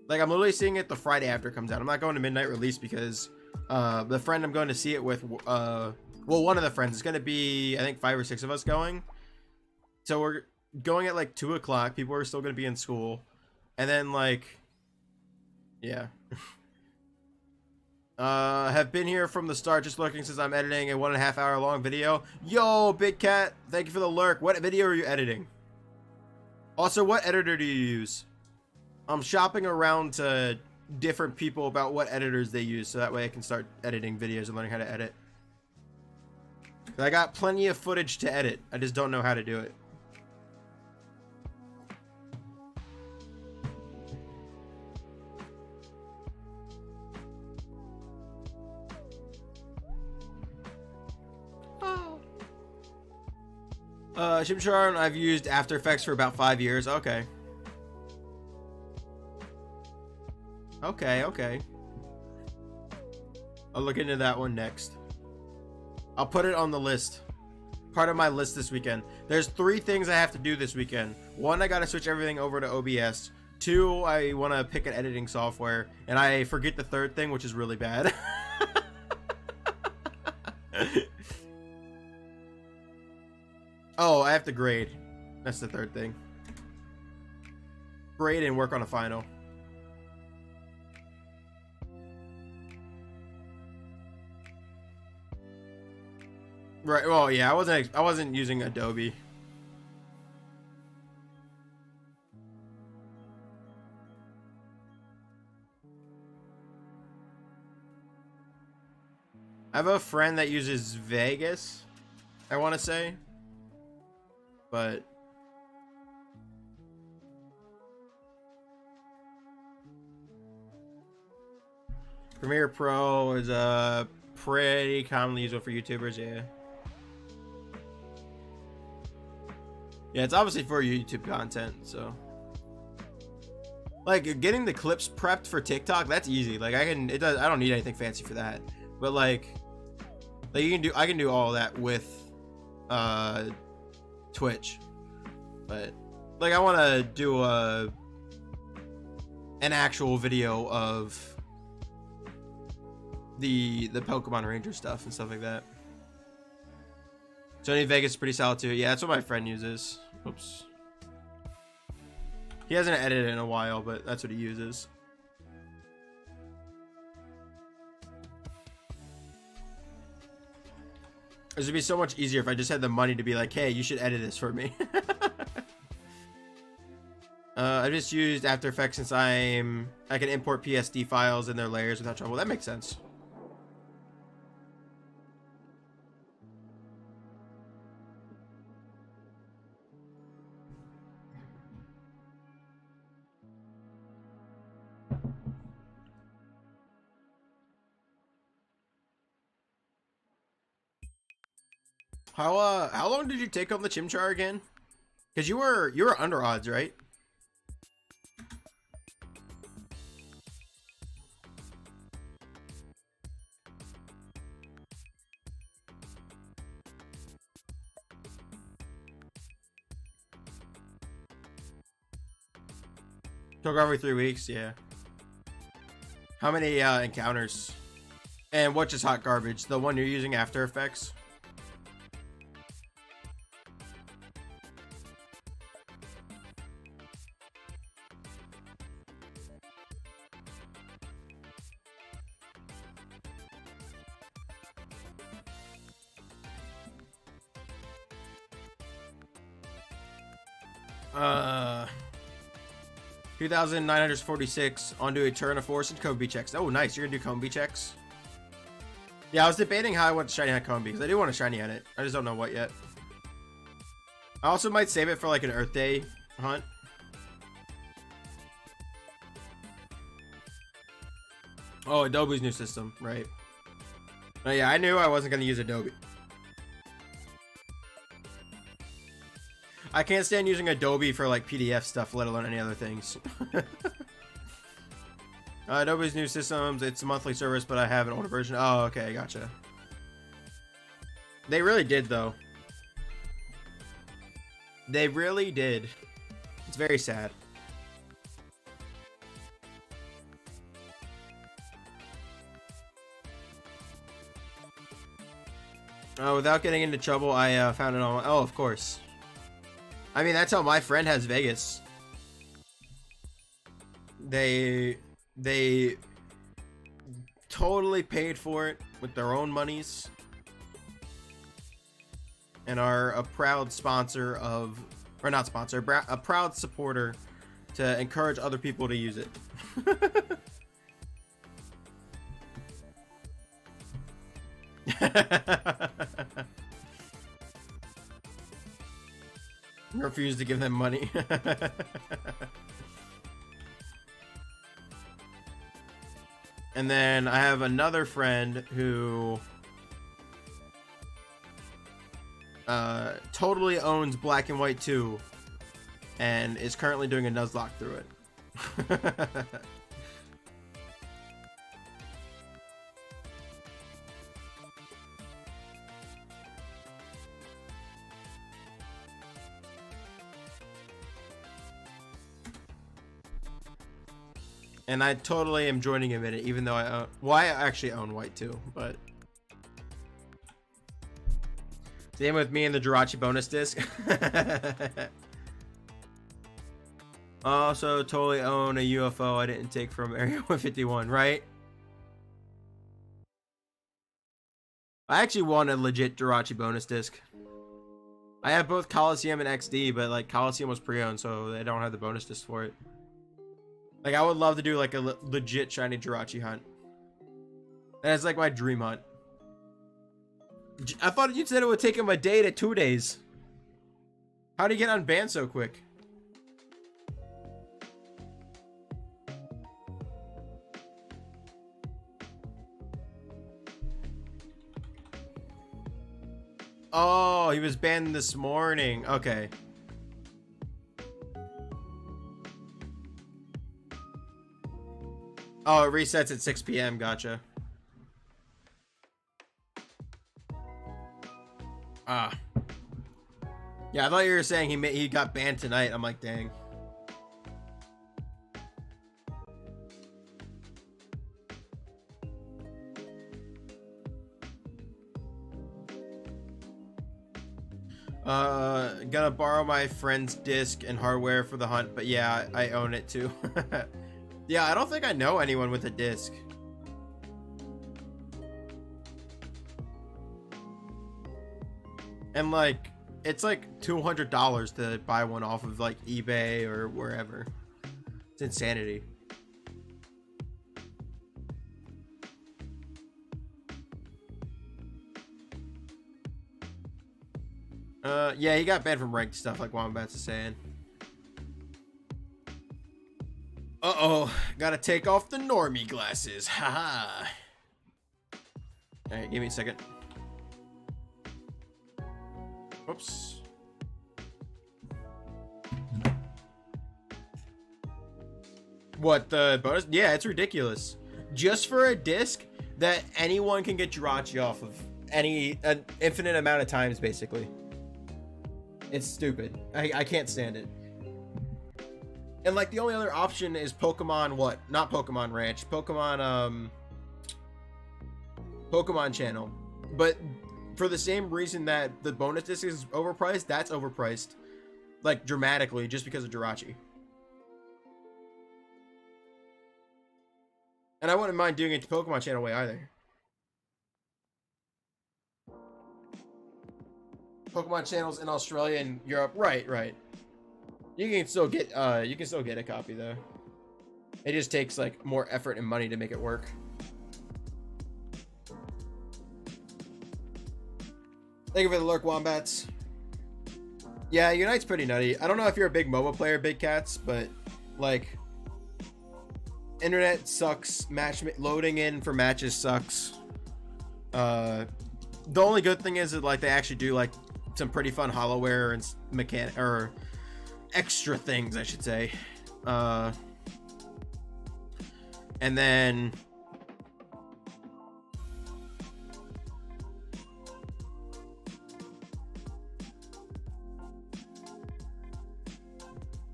Like, I'm literally seeing it the Friday after it comes out. I'm not going to midnight release because the friend I'm going to see it with, well, one of the friends is going to be, I think, 5 or 6 of us going. So we're going at like 2 o'clock. People are still going to be in school. And then, like, yeah. Have been here from the start, just lurking since I'm editing a 1.5 hour long video. Yo, Big Cat, thank you for the lurk. What video are you editing? Also, what editor do you use? I'm shopping around to different people about what editors they use, so that way I can start editing videos and learning how to edit. I got plenty of footage to edit. I just don't know how to do it. Chimchar, I've used After Effects for about 5 years. Okay. Okay. I'll look into that one next. I'll put it on the list. Part of my list this weekend. There's 3 things I have to do this weekend. 1, I gotta switch everything over to OBS. 2, I want to pick an editing software. And I forget the 3rd thing, which is really bad. Oh, I have to grade. That's the 3rd thing. Grade and work on a final. Right. Well, yeah, I wasn't using Adobe. I have a friend that uses Vegas, I want to say. But Premiere Pro is a pretty commonly used one for YouTubers, yeah. Yeah, it's obviously for YouTube content, so. Like, getting the clips prepped for TikTok, that's easy. Like, I don't need anything fancy for that. But like I can do all that with Twitch. But like, I want to do an actual video of the Pokemon Ranger stuff and stuff like that. Sony Vegas is pretty solid too. Yeah, that's what my friend uses. Oops. He hasn't edited in a while, but that's what he uses. This would be so much easier if I just had the money to be like, hey, you should edit this for me. I just used After Effects since I can import PSD files in their layers without trouble. That makes sense. How long did you take on the Chimchar again? Because you were under odds, right? Took every 3 weeks, yeah. How many encounters? And what's just hot garbage? The one you're using After Effects? Uh, 2,946 onto a turn of force and Combi checks. Oh, nice. You're gonna do Combi checks? Yeah, I was debating how I want shiny on Combi because I do want a shiny on it. I just don't know what yet. I also might save it for like an Earth Day hunt. Oh, Adobe's new system, right? Oh yeah, I knew I wasn't gonna use Adobe. I can't stand using Adobe for like PDF stuff, let alone any other things. Adobe's new systems, it's a monthly service, but I have an older version. Oh, okay, gotcha. They really did, though. They really did. It's very sad. Without getting into trouble, I found it on. Oh, of course. I mean, that's how my friend has Vegas. They totally paid for it with their own monies, and are a proud sponsor of, or not sponsor, a proud supporter to encourage other people to use it. Refuse to give them money. And then I have another friend who totally owns Black and White 2 and is currently doing a Nuzlocke through it. And I totally am joining him in it, even though I own, well, I actually own White too, but same with me and the Jirachi bonus disc. Also totally own a UFO I didn't take from Area 151, right? I actually want a legit Jirachi bonus disc. I have both Coliseum and XD, but like Coliseum was pre-owned, so they don't have the bonus disc for it. Like, I would love to do like a legit shiny Jirachi hunt. That's like my dream hunt. I thought you said it would take him a day to 2 days. How do you get unbanned so quick? Oh, he was banned this morning. Okay. Oh, it resets at 6 p.m. Gotcha. Ah. Yeah, I thought you were saying he got banned tonight. I'm like, dang. Gonna borrow my friend's disc and hardware for the hunt, but yeah, I own it too. Yeah, I don't think I know anyone with a disc. And like, it's like $200 to buy one off of like eBay or wherever. It's insanity. Yeah, he got banned from ranked stuff like Wombat's is saying. Uh-oh, gotta take off the normie glasses. Haha. Alright, give me a second. Oops. What, the bonus? Yeah, it's ridiculous. Just for a disc that anyone can get Jirachi off of an infinite amount of times, basically. It's stupid. I can't stand it. And like the only other option is Pokemon what? Not Pokemon Ranch. Pokemon Channel. But for the same reason that the bonus disc is overpriced, that's overpriced. Like dramatically just because of Jirachi. And I wouldn't mind doing it to Pokemon Channel way either. Pokemon channels in Australia and Europe. Right. You can still get a copy though. It just takes like more effort and money to make it work. Thank you for the lurk, Wombats. Yeah, Unite's pretty nutty. I don't know if you're a big MOBA player, Big Cats, but like internet sucks. Loading in for matches sucks. The only good thing is that like they actually do like some pretty fun hollowware and mechanic or extra things, I should say. And then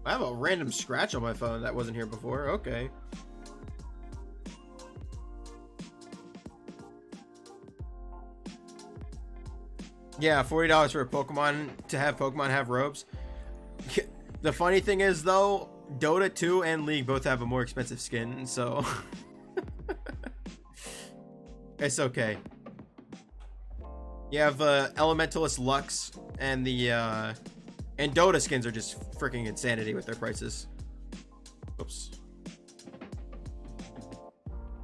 I have a random scratch on my phone that wasn't here before. Okay. Yeah, $40 for a Pokemon to have Pokemon have robes. The funny thing is though, Dota 2 and League both have a more expensive skin, so it's okay. You have Elementalist Lux and the and Dota skins are just freaking insanity with their prices. Oops.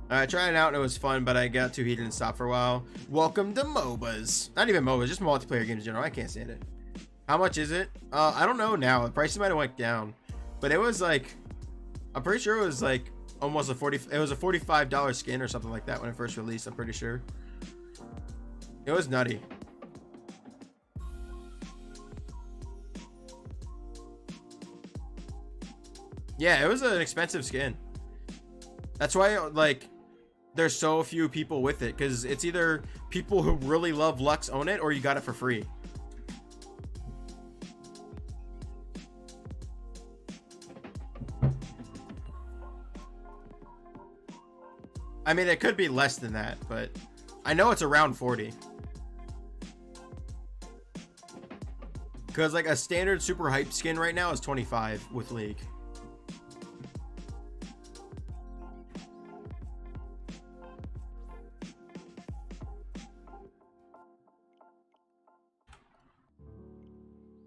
I tried it out and it was fun, but I got too heated and stopped for a while. Welcome to MOBAs. Not even MOBAs, just multiplayer games in general. I can't stand it. How much is it? I don't know now. The prices might have went down, but it was like, I'm pretty sure it was like almost a $45 skin or something like that when it first released. I'm pretty sure. It was nutty. Yeah, it was an expensive skin. That's why, like, there's so few people with it, because it's either people who really love Lux own it, or you got it for free. I mean, it could be less than that, but I know it's around 40. Because, like, a standard super hype skin right now is 25 with League.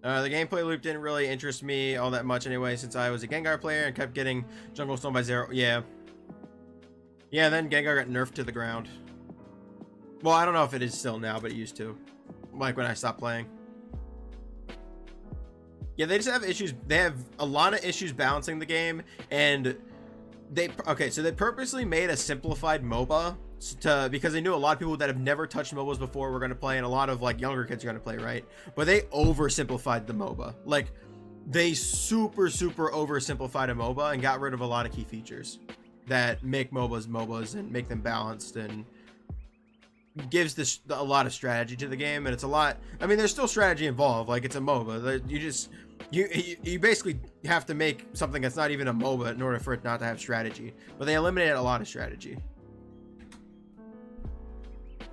The gameplay loop didn't really interest me all that much anyway, since I was a Gengar player and kept getting Jungle Stone by 0. Yeah. Yeah, then Gengar got nerfed to the ground. Well, I don't know if it is still now, but it used to. Like when I stopped playing. Yeah, they just have issues. They have a lot of issues balancing the game, and they purposely made a simplified MOBA because they knew a lot of people that have never touched MOBAs before were going to play, and a lot of like younger kids are going to play, right? But they oversimplified the MOBA. Like, they super oversimplified a MOBA and got rid of a lot of key features that make MOBAs and make them balanced, and gives this a lot of strategy to the game. And it's a lot, I mean, there's still strategy involved. Like, it's a MOBA. You basically have to make something that's not even a MOBA in order for it not to have strategy. But they eliminated a lot of strategy.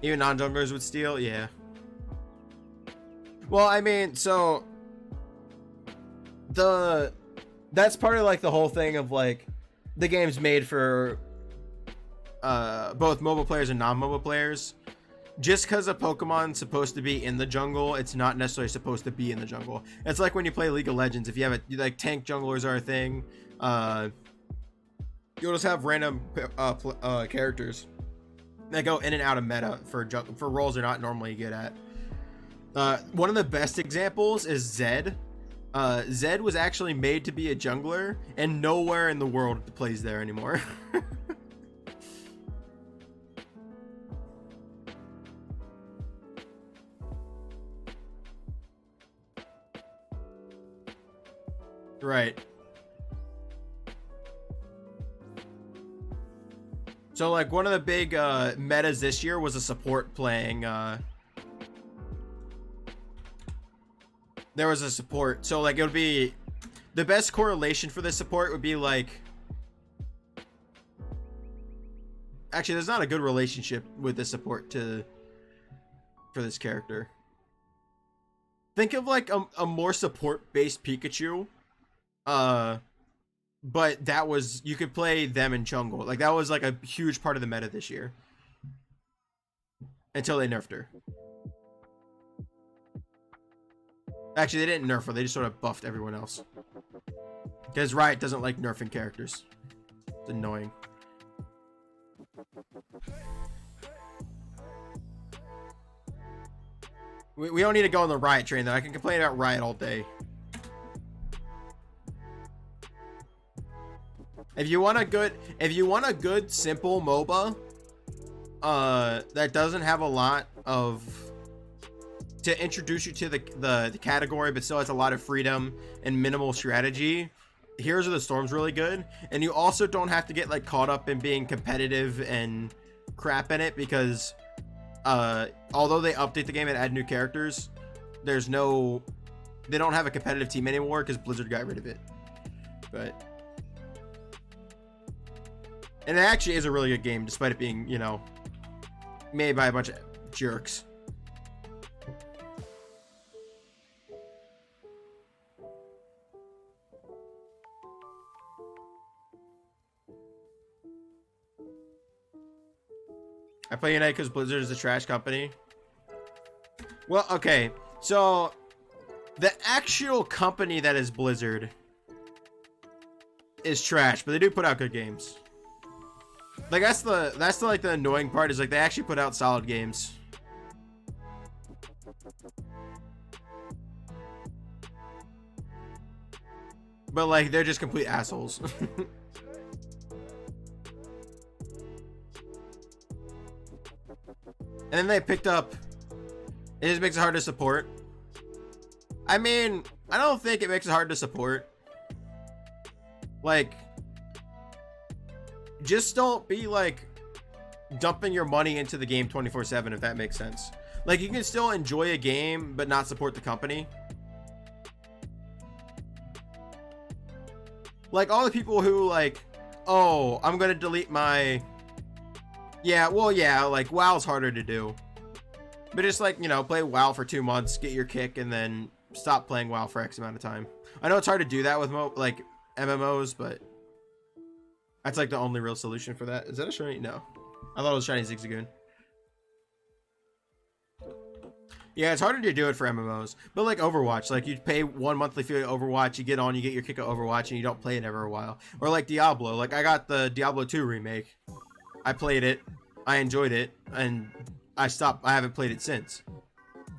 Even non-junglers would steal, yeah. Well, I mean, so that's part of like the whole thing of like the game's made for both mobile players and non-mobile players. Just because a Pokemon's supposed to be in the jungle, it's not necessarily supposed to be in the jungle. It's like when you play League of Legends. If you have like tank junglers are a thing, you'll just have random characters that go in and out of meta for roles they're not normally good at. One of the best examples is Zed. Zed was actually made to be a jungler, and nowhere in the world plays there anymore. Right. So like one of the big metas this year was a support playing there was a support, so like it would be the best correlation for this support would be like, actually there's not a good relationship with the support for this character. Think of like a more support based Pikachu, but that was, you could play them in jungle. Like that was like a huge part of the meta this year until they nerfed her. Actually, they didn't nerf her, they just sort of buffed everyone else, because Riot doesn't like nerfing characters. It's annoying. We don't need to go on the Riot train though. I can complain about Riot all day. If you want a good simple MOBA that doesn't have a lot of to introduce you to the category, but still has a lot of freedom and minimal strategy, Heroes of the Storm's really good. And you also don't have to get like caught up in being competitive and crap in it, because although they update the game and add new characters, they don't have a competitive team anymore because Blizzard got rid of it. but and it actually is a really good game, despite it being, you know, made by a bunch of jerks. I play Unite because Blizzard is a trash company. Well, okay, so the actual company that is Blizzard is trash, but they do put out good games. Like that's the like the annoying part, is like they actually put out solid games. But like they're just complete assholes. And then they picked up, it just makes it hard to support. I mean, I don't think it makes it hard to support. Like, just don't be like dumping your money into the game 24/7, if that makes sense. Like, you can still enjoy a game but not support the company. Like all the people who like, oh, I'm gonna delete my, yeah, well, yeah, like WoW's harder to do, but just like, you know, play WoW for 2 months, get your kick, and then stop playing WoW for X amount of time. I know it's hard to do that with like MMOs, but that's like the only real solution for that. Is that a shiny? No, I thought it was shiny Zigzagoon. Yeah, it's harder to do it for MMOs, but like Overwatch, like you pay 1 monthly fee to Overwatch, you get on, you get your kick of Overwatch, and you don't play it ever a while. Or like Diablo, like I got the Diablo 2 remake, I played it, I enjoyed it, and I haven't played it since.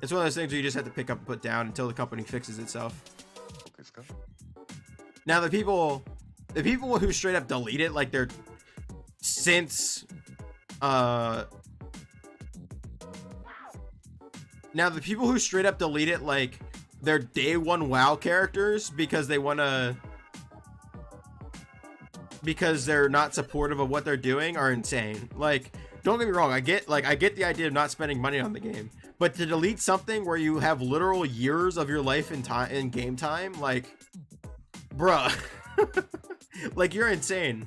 It's one of those things where you just have to pick up and put down until the company fixes itself. Let's go. Now the people who straight up delete it, like they're since now the people who straight up delete it like they're day one WoW characters because they wanna, because they're not supportive of what they're doing, are insane. Like, don't get me wrong, I get the idea of not spending money on the game, but to delete something where you have literal years of your life in game time, like, bruh. Like, you're insane.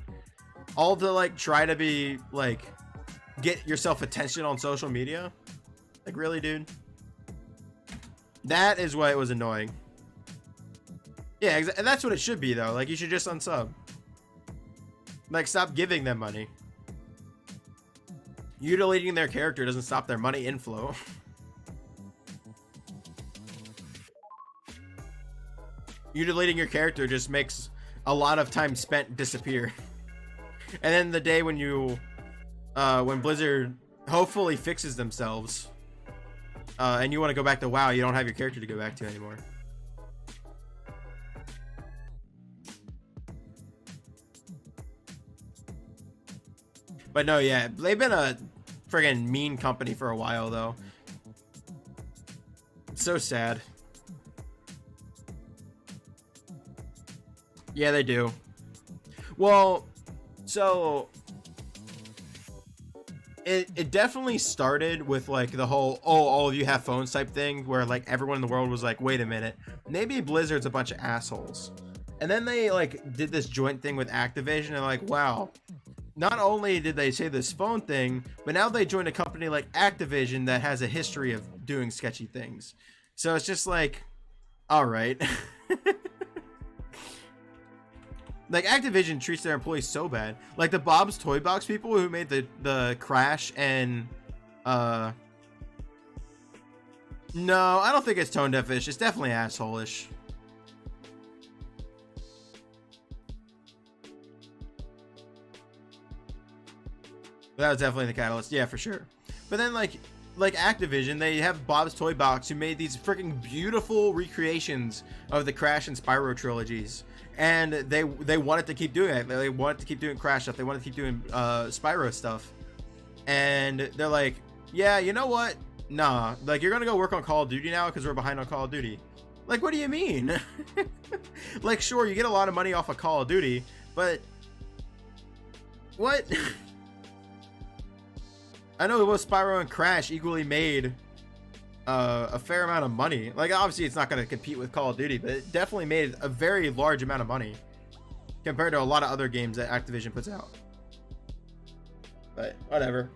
All to like try to be like get yourself attention on social media. Like, really, dude? That is why it was annoying. Yeah, and that's what it should be though. Like, you should just unsub. Like, stop giving them money. You deleting their character doesn't stop their money inflow. You deleting your character just makes a lot of time spent disappear. And then the day when you when Blizzard hopefully fixes themselves, and you want to go back to WoW, you don't have your character to go back to anymore. But no, yeah, they've been a friggin' mean company for a while though. It's so sad. Yeah, they do. Well, so it definitely started with like the whole, oh, all of you have phones type thing, where like everyone in the world was like, wait a minute, maybe Blizzard's a bunch of assholes. And then they like did this joint thing with Activision, and like, wow, not only did they say this phone thing, but now they joined a company like Activision that has a history of doing sketchy things. So it's just like, all right. Like, Activision treats their employees so bad. Like the Bob's Toy Box people who made the Crash and no, I don't think it's tone deaf-ish. It's definitely asshole-ish. That was definitely the catalyst. Yeah, for sure. But then like Activision, they have Bob's Toy Box who made these freaking beautiful recreations of the Crash and Spyro trilogies. And they wanted to keep doing it. They wanted to keep doing Crash stuff. They wanted to keep doing Spyro stuff. And they're like, yeah, you know what? Nah, like, you're gonna go work on Call of Duty now because we're behind on Call of Duty. Like, what do you mean? Like, sure, you get a lot of money off of Call of Duty, but what? I know both Spyro and Crash equally made a fair amount of money. Like, obviously it's not going to compete with Call of Duty, but it definitely made a very large amount of money. compared to a lot of other games that Activision puts out. But whatever.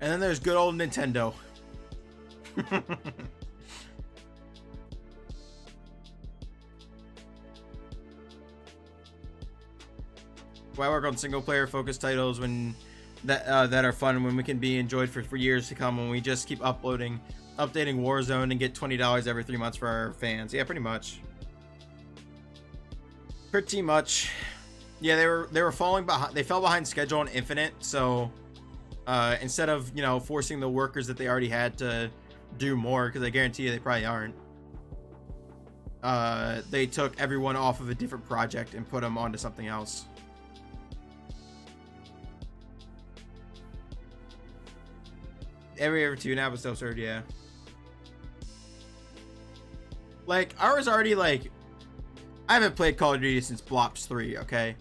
And then there's good old Nintendo. Why work on single player focused titles when that are fun, when we can be enjoyed for years to come, when we just keep updating Warzone and get $20 every 3 months for our fans? Yeah, pretty much. Pretty much. Yeah, they were falling behind. They fell behind schedule on Infinite, so instead of, you know, forcing the workers that they already had to do more, because I guarantee you they probably aren't, they took everyone off of a different project and put them onto something else. Every 2 now, but still served, yeah. Like, ours already, like, I haven't played Call of Duty since Blops 3, okay?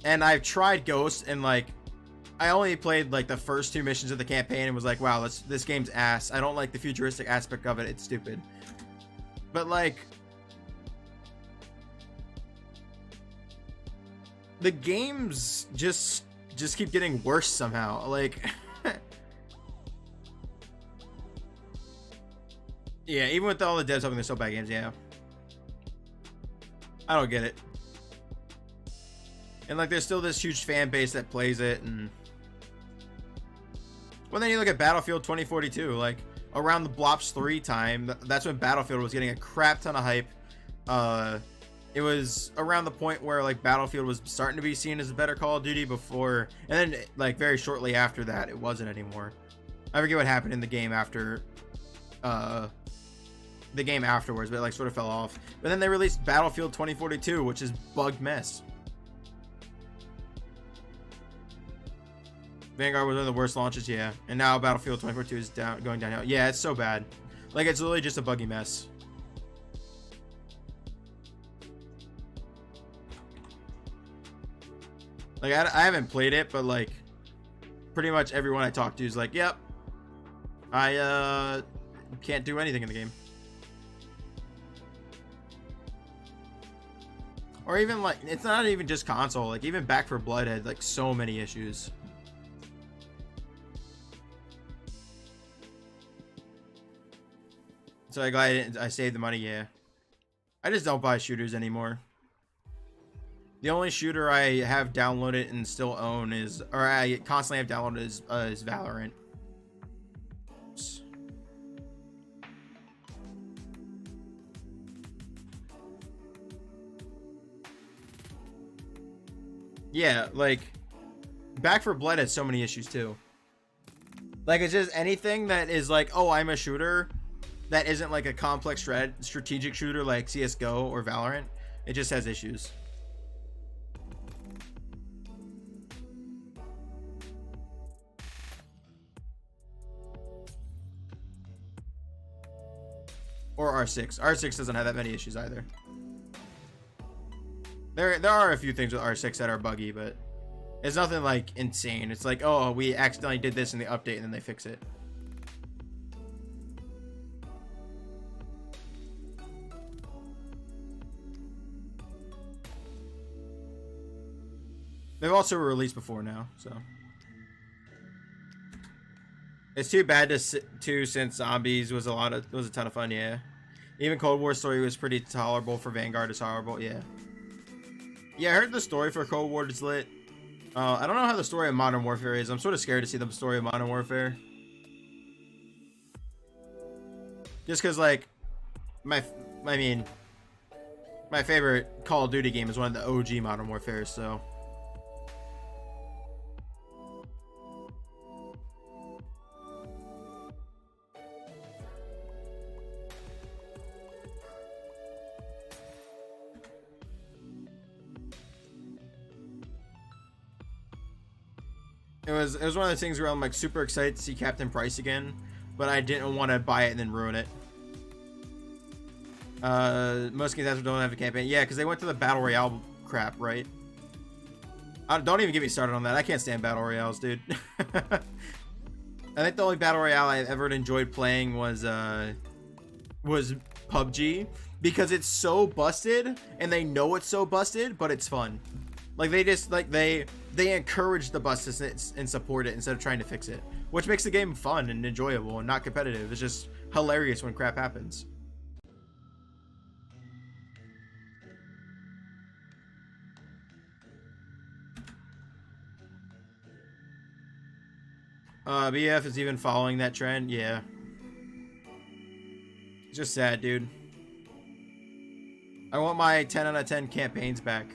And I've tried Ghost, and, like, I only played, like, the first 2 missions of the campaign and was like, wow, this game's ass. I don't like the futuristic aspect of it. It's stupid. But, like, the games just keep getting worse somehow. Like... Yeah, even with all the devs hoping they're so bad games, yeah. I don't get it. And like, there's still this huge fan base that plays it, and... Well, then you look at Battlefield 2042, like, around the Blops 3 time, that's when Battlefield was getting a crap ton of hype. It was around the point where, like, Battlefield was starting to be seen as a better Call of Duty before, and then, like, very shortly after that, it wasn't anymore. I forget what happened in the game after, the game afterwards, but it, like, sort of fell off. But then they released Battlefield 2042, which is bugged mess. Vanguard was one of the worst launches, yeah. And now Battlefield 2042 is going downhill. Yeah, it's so bad. Like, it's literally just a buggy mess. Like, I haven't played it, but, like, pretty much everyone I talk to is like, yep, I can't do anything in the game. Or even, like, it's not even just console. Like, even Back 4 Blood had, like, so many issues. So I'm glad I saved the money, yeah. I just don't buy shooters anymore. The only shooter I have downloaded and still own is, or I constantly have downloaded is Valorant. Yeah, like, Back 4 Blood has so many issues too. Like, it's just anything that is like, oh, I'm a shooter that isn't like a complex strategic shooter like CSGO or Valorant. It just has issues. Or R6. R6 doesn't have that many issues either. There are a few things with R6 that are buggy, but it's nothing like insane. It's like, oh, we accidentally did this in the update and then they fix it. They've also released before now, so it's too bad to since Zombies was a ton of fun, yeah. Even Cold War story was pretty tolerable. For Vanguard is tolerable, yeah. Yeah, I heard the story for Cold War is lit. I don't know how the story of Modern Warfare is. I'm sort of scared to see the story of Modern Warfare. Just because, like, my favorite Call of Duty game is one of the OG Modern Warfare, so... It was one of those things where I'm like super excited to see Captain Price again, but I didn't want to buy it and then ruin it. Most games don't have a campaign. Yeah, because they went to the Battle Royale crap, right? Don't even get me started on that. I can't stand battle royales, dude. I think the only battle royale I ever enjoyed playing was PUBG, because it's so busted and they know it's so busted, but it's fun. Like they just like they encourage the bustedness and support it instead of trying to fix it, which makes the game fun and enjoyable and not competitive. It's just hilarious when crap happens. BF is even following that trend. Yeah. It's just sad, dude. I want my 10 out of 10 campaigns back.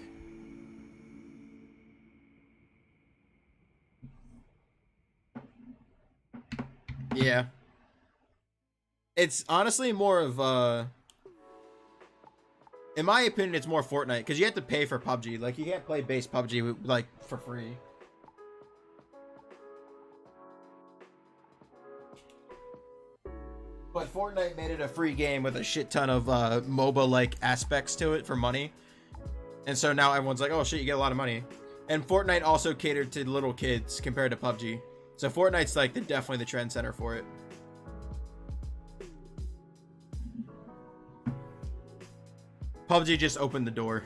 Yeah. It's honestly more of, in my opinion, it's more Fortnite, because you have to pay for PUBG. Like, you can't play base PUBG, like, for free. But Fortnite made it a free game with a shit ton of MOBA-like aspects to it for money. And so now everyone's like, oh shit, you get a lot of money. And Fortnite also catered to little kids compared to PUBG. So Fortnite's like definitely the trend center for it. PUBG just opened the door.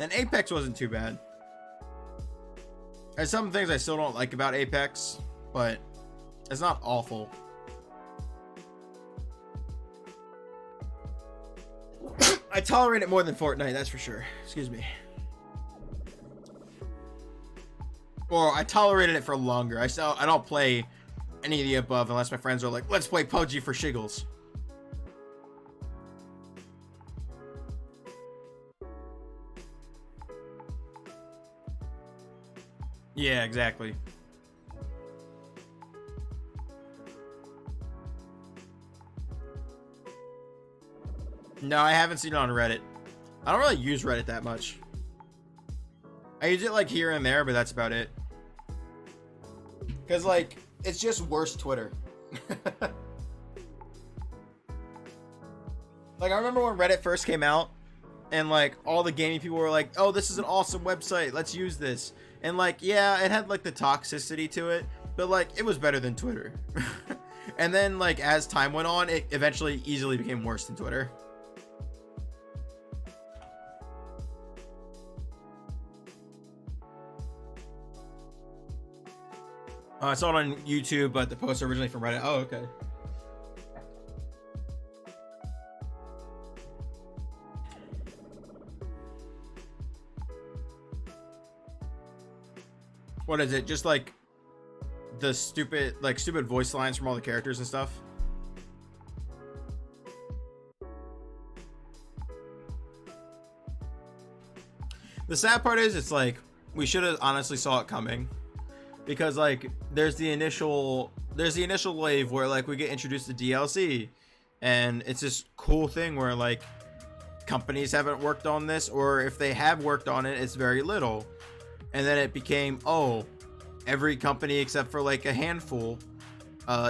And Apex wasn't too bad. There's some things I still don't like about Apex, but it's not awful. I tolerate it more than Fortnite, that's for sure. Excuse me. Or I tolerated it for longer. I don't play any of the above unless my friends are like, let's play PUBG for shiggles. Yeah, exactly. No, I haven't seen it on Reddit. I don't really use Reddit that much. I use it like here and there, but that's about it. Because like, it's just worse Twitter. Like, I remember when Reddit first came out, and like all the gaming people were like, oh, this is an awesome website, let's use this. And like, yeah, it had like the toxicity to it, but like it was better than Twitter. And then like as time went on, it eventually easily became worse than Twitter. I saw it on YouTube, but the post originally from Reddit. Oh, okay. What is it? Just like the stupid voice lines from all the characters and stuff? The sad part is, it's like we should have honestly saw it coming, because like there's the initial wave where like we get introduced to DLC, and it's this cool thing where like companies haven't worked on this, or if they have worked on it, it's very little. And then it became, oh, every company except for like a handful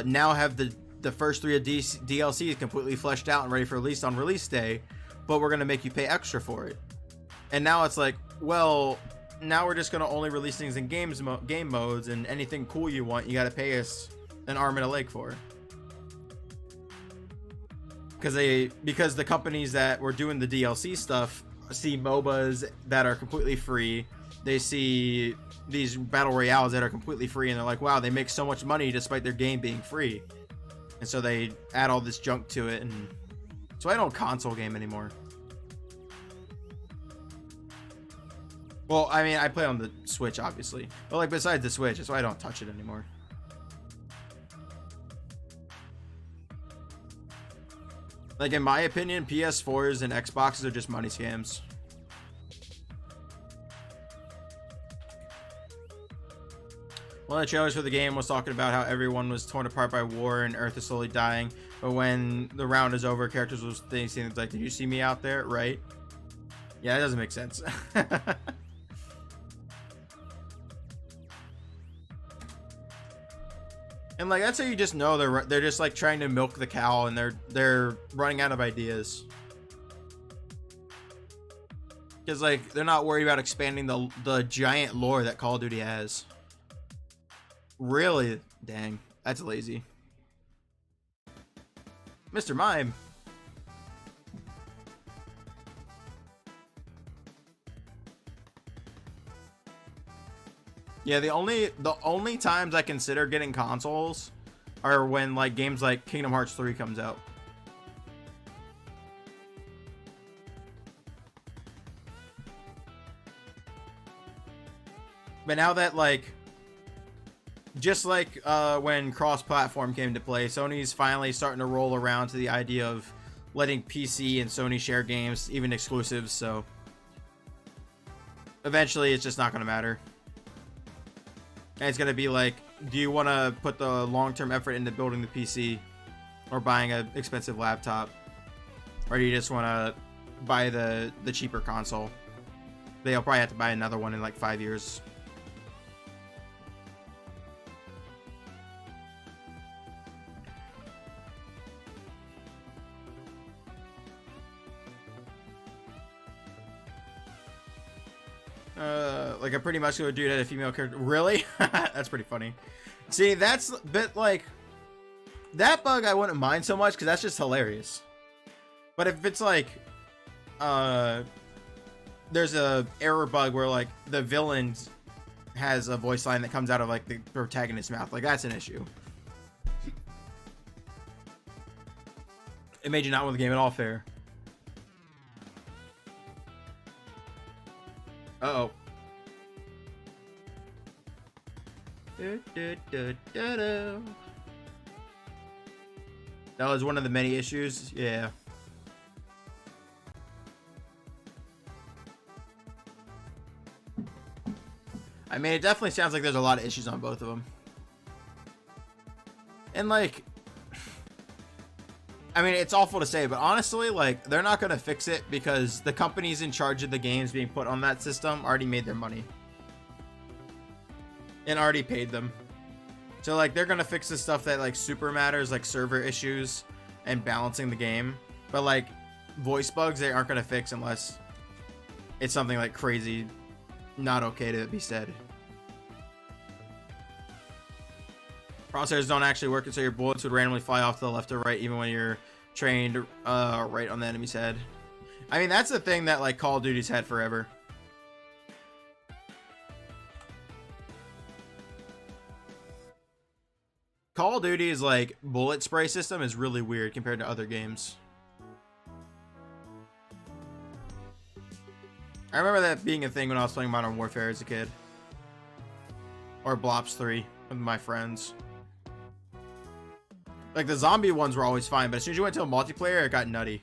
now have the first 3 of DLCs completely fleshed out and ready for release on release day, but we're gonna make you pay extra for it. And now it's like, well, now we're just gonna only release things in game modes, and anything cool you want, you gotta pay us an arm and a leg for. Because the companies that were doing the DLC stuff see MOBAs that are completely free. They see these battle royales that are completely free, and they're like, wow, they make so much money despite their game being free. And so they add all this junk to it, and so I don't console game anymore. Well, I mean, I play on the Switch, obviously, but like besides the Switch, that's why I don't touch it anymore. Like, in my opinion, PS4s and Xboxes are just money scams. One of the trailers for the game was talking about how everyone was torn apart by war and Earth is slowly dying. But when the round is over, characters will say things like, "Did you see me out there?" Right? Yeah, that doesn't make sense. And like that's how you just know they're just like trying to milk the cow and they're running out of ideas. Because like they're not worried about expanding the giant lore that Call of Duty has. Really? Dang, that's lazy. Mr. Mime. Yeah, the only times I consider getting consoles are when like games like Kingdom Hearts 3 comes out. But now that like just like when cross-platform came to play, Sony's finally starting to roll around to the idea of letting PC and Sony share games, even exclusives, so eventually it's just not going to matter. And it's going to be like, do you want to put the long-term effort into building the PC or buying an expensive laptop? Or do you just want to buy the cheaper console? They'll probably have to buy another one in like 5 years. Like a pretty muscular dude had a female character. Really? That's pretty funny. See, that's a bit like that bug I wouldn't mind so much because that's just hilarious. But if it's like there's a error bug where like the villain has a voice line that comes out of like the protagonist's mouth, like that's an issue. It made you not want the game at all fair. Uh-oh. That was one of the many issues. Yeah. I mean, it definitely sounds like there's a lot of issues on both of them. And like, I mean, it's awful to say, but honestly, like, they're not going to fix it because the companies in charge of the games being put on that system already made their money. And already paid them. So like they're gonna fix the stuff that like super matters, like server issues and balancing the game, but like voice bugs they aren't gonna fix unless it's something like crazy not okay to be said. Crosshairs don't actually work, and so your bullets would randomly fly off to the left or right even when you're trained right on the enemy's head. I mean, that's the thing that like Call of Duty's had forever. Call of Duty's like bullet spray system is really weird compared to other games. I remember that being a thing when I was playing Modern Warfare as a kid. Or Blops 3 with my friends. Like the zombie ones were always fine, but as soon as you went to a multiplayer, it got nutty.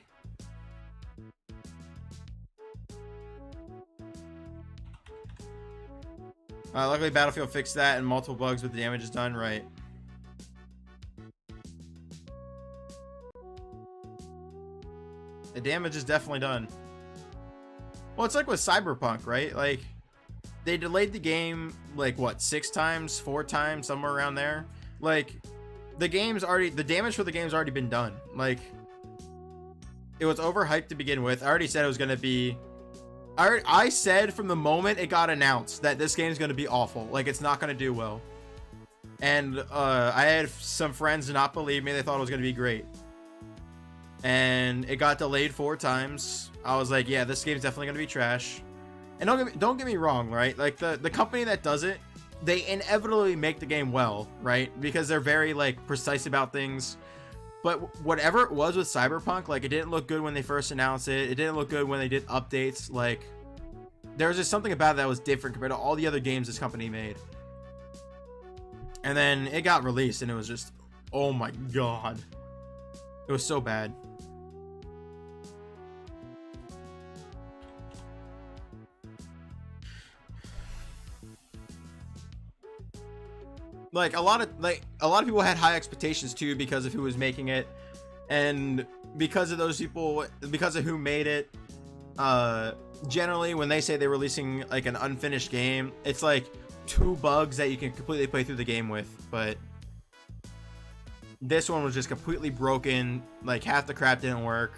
Luckily Battlefield fixed that and multiple bugs, but the damage is done right. The damage is definitely done. Well, it's like with Cyberpunk, right? Like, they delayed the game, like, what, 6 times? 4 times? Somewhere around there? Like, the damage for the game's already been done. Like, it was overhyped to begin with. I already said it was going to be... I said from the moment it got announced that this game's going to be awful. Like, it's not going to do well. And, I had some friends not believe me. They thought it was going to be great. And it got delayed 4 times. I was like, yeah, this game's definitely gonna be trash. And don't get me wrong, right? Like the company that does it, they inevitably make the game well, right? Because they're very like precise about things. But whatever it was with Cyberpunk, like it didn't look good when they first announced it. It didn't look good when they did updates. Like there was just something about it that was different compared to all the other games this company made. And then it got released and it was just, oh my god. It was so bad. like a lot of people had high expectations too because of who was making it, and because of those people, because of who made it. Generally when they say they're releasing like an unfinished game, it's like 2 bugs that you can completely play through the game with, but this one was just completely broken. Like half the crap didn't work.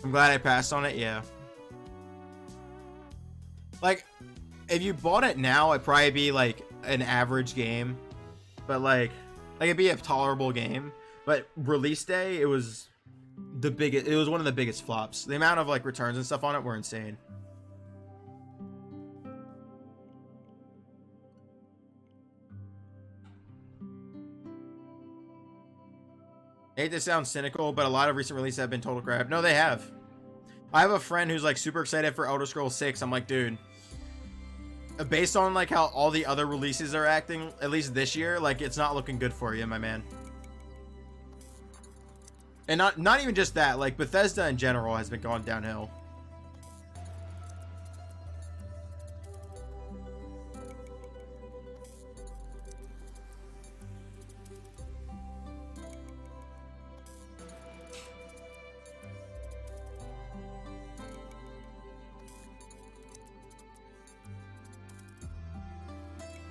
I'm glad I passed on it. Yeah, like if you bought it now, it'd probably be like an average game, but like it'd be a tolerable game. But release day, it was one of the biggest flops. The amount of like returns and stuff on it were insane. I hate to sound cynical, but a lot of recent releases have been total crap. No, they have. I have a friend who's like super excited for Elder Scrolls 6. I'm like, dude, based on like how all the other releases are acting, at least this year, like it's not looking good for you, my man. And not even just that, like Bethesda in general has been going downhill.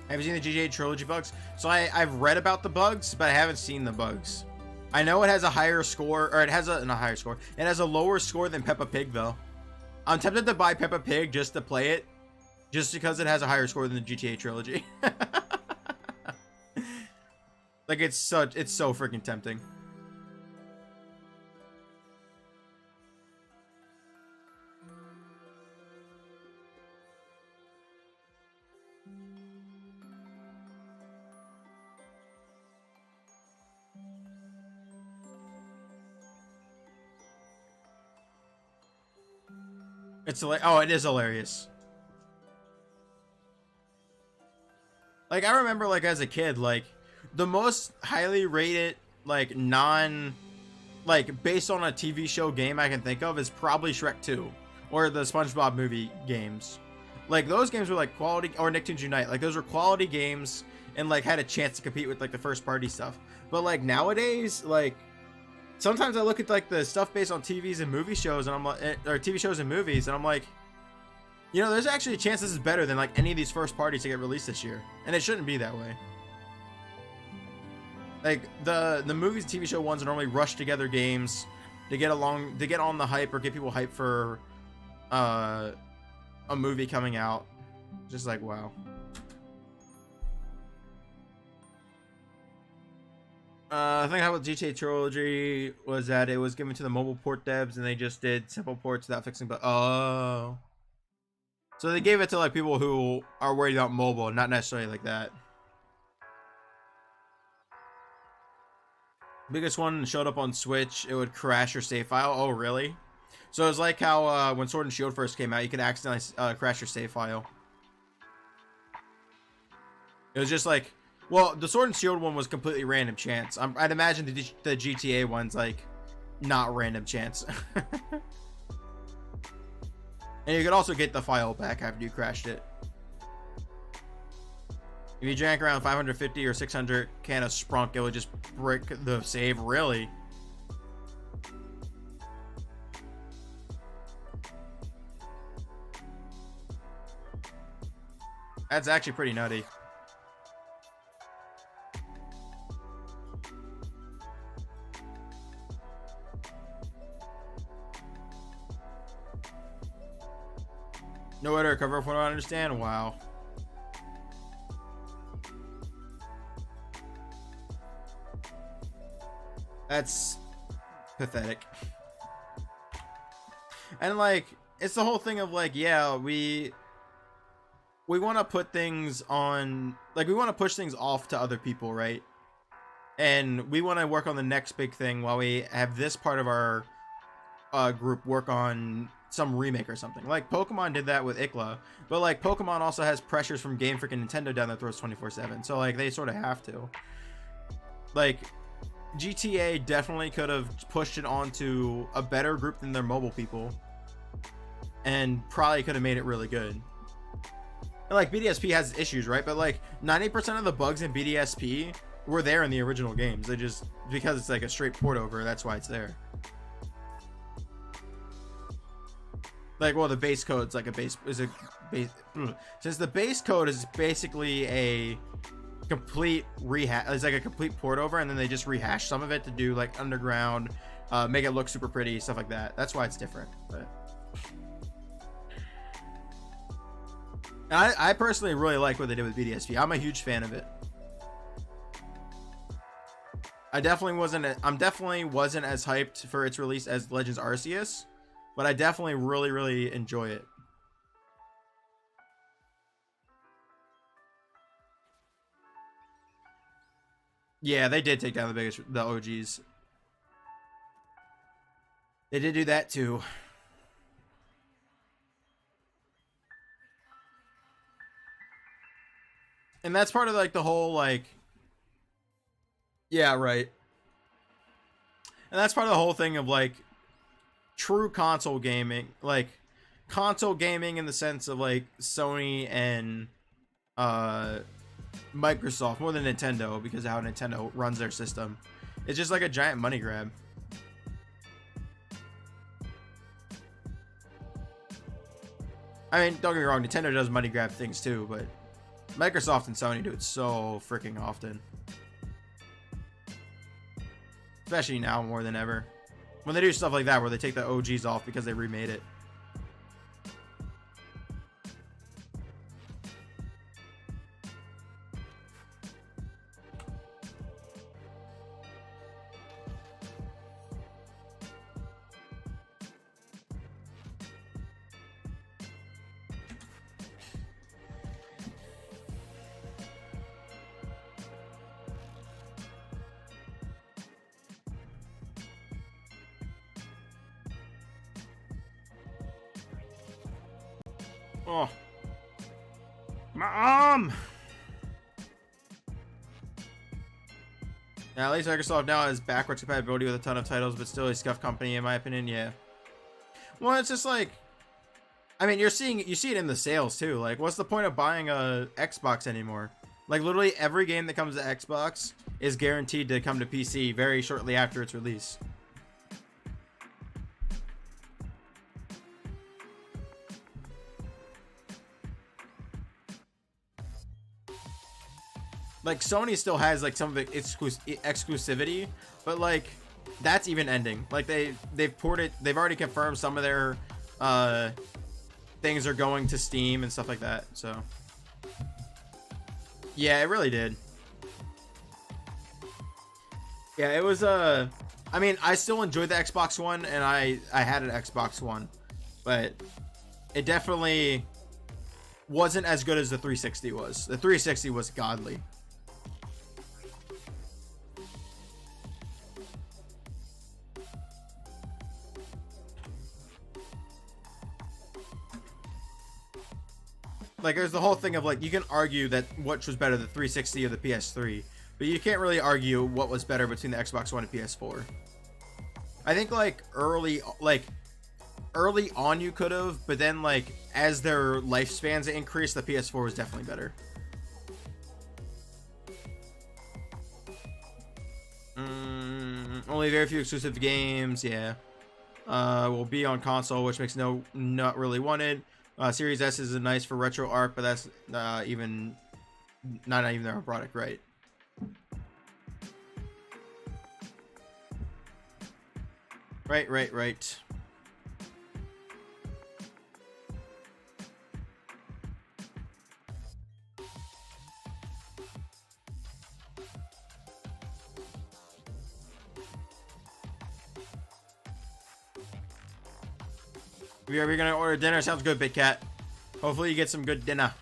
Have you seen the GTA Trilogy bugs? So I've read about the bugs, but I haven't seen the bugs. I know it has a higher score, or it has a, not higher score. It has a lower score than Peppa Pig, though. I'm tempted to buy Peppa Pig just to play it, just because it has a higher score than the GTA Trilogy. Like it's so freaking tempting. It's oh, it is hilarious. Like I remember, like as a kid, like the most highly rated, like like based on a TV show game I can think of is probably Shrek 2 or the SpongeBob movie games. Like those games were like quality, or Nicktoons Unite. Like those were quality games and like had a chance to compete with like the first party stuff. But like nowadays, like sometimes I look at like the stuff based on TVs and movie shows, and I'm like, or TV shows and movies, and I'm like, you know, there's actually a chance this is better than like any of these first parties to get released this year, and it shouldn't be that way. Like the movies and TV show ones are normally rushed together games to get on the hype or get people hyped for a movie coming out. Just like, wow. I think how with GTA Trilogy was that it was given to the mobile port devs and they just did simple ports without fixing, but oh, so they gave it to like people who are worried about mobile, not necessarily like that. Biggest one showed up on Switch, it would crash your save file. Oh really? So it was like how when Sword and Shield first came out, you could accidentally crash your save file. It was just like, well, the Sword and Shield one was completely random chance. I'd imagine the GTA one's like not random chance. And you could also get the file back after you crashed it. If you drank around 550 or 600 can of Sprunk, it would just brick the save. Really? That's actually pretty nutty. No way to recover from what I understand. Wow. That's pathetic. And like, it's the whole thing of like, yeah, we want to put things on, like we want to push things off to other people, right? And we want to work on the next big thing while we have this part of our group work on some remake or something. Like Pokemon did that with ICLA, but like Pokemon also has pressures from Game Freaking Nintendo down their throats 24/7, so like they sort of have to. Like GTA definitely could have pushed it onto a better group than their mobile people, and probably could have made it really good. And like BDSP has issues, right? But like 90% of the bugs in BDSP were there in the original games. They just, because it's like a straight port over, that's why it's there. Like, well, the base code's like a base, since the base code is basically a complete rehash, it's like a complete port over, and then they just rehash some of it to do like underground, make it look super pretty, stuff like that. That's why it's different. But I personally really like what they did with BDSP. I'm a huge fan of it. I definitely wasn't as hyped for its release as Legends Arceus, but I definitely really enjoy it. Yeah, they did take down the OGs. They did do that too. And that's part of like the whole like, yeah, right. And that's part of the whole thing of like true console gaming, like console gaming in the sense of like Sony and Microsoft more than Nintendo, because of how Nintendo runs their system. It's just like a giant money grab. I mean, don't get me wrong, Nintendo does money grab things too, but Microsoft and Sony do it so freaking often. Especially now more than ever. When they do stuff like that where they take the OGs off because they remade it. Oh, my arm. Yeah, at least Microsoft now has backwards compatibility with a ton of titles, but still a scuff company in my opinion. Yeah. Well, it's just like, I mean, you see it in the sales too. Like, what's the point of buying a Xbox anymore? Like, literally every game that comes to Xbox is guaranteed to come to PC very shortly after its release. Like, Sony still has like some of the exclusivity, but like that's even ending. Like they've ported, they've already confirmed some of their things are going to Steam and stuff like that. So yeah, it really did. Yeah, it was I mean, I still enjoyed the Xbox One, and I had an Xbox One, but it definitely wasn't as good as the 360 was. The 360 was godly. Like, there's the whole thing of like, you can argue that which was better, the 360 or the PS3, but you can't really argue what was better between the Xbox One and PS4. I think like early on you could have, but then like as their lifespans increased, the PS4 was definitely better. Only very few exclusive games, yeah. Will be on console, which makes not really wanted. Series S is nice for retro art, but that's not even their product, right? Right. We're gonna order dinner. Sounds good, Big Cat. Hopefully you get some good dinner.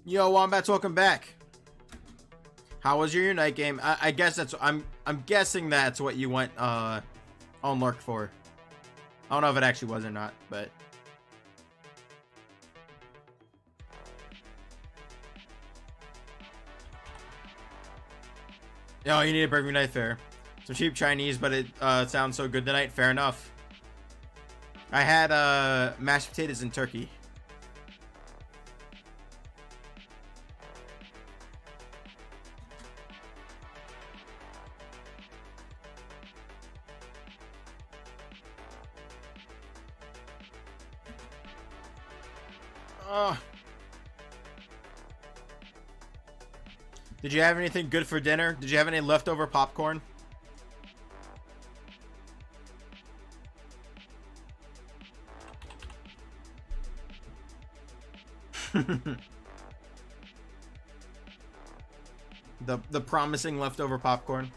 Yo, Wombat, welcome back. How was your Unite game? I guess that's I'm guessing that's what you went on Lurk for. I don't know if it actually was or not, but Oh, you need a burger night fair. Some cheap Chinese, but it sounds so good tonight. Fair enough. I had mashed potatoes and turkey. Did you have anything good for dinner? Did you have any leftover popcorn? the promising leftover popcorn.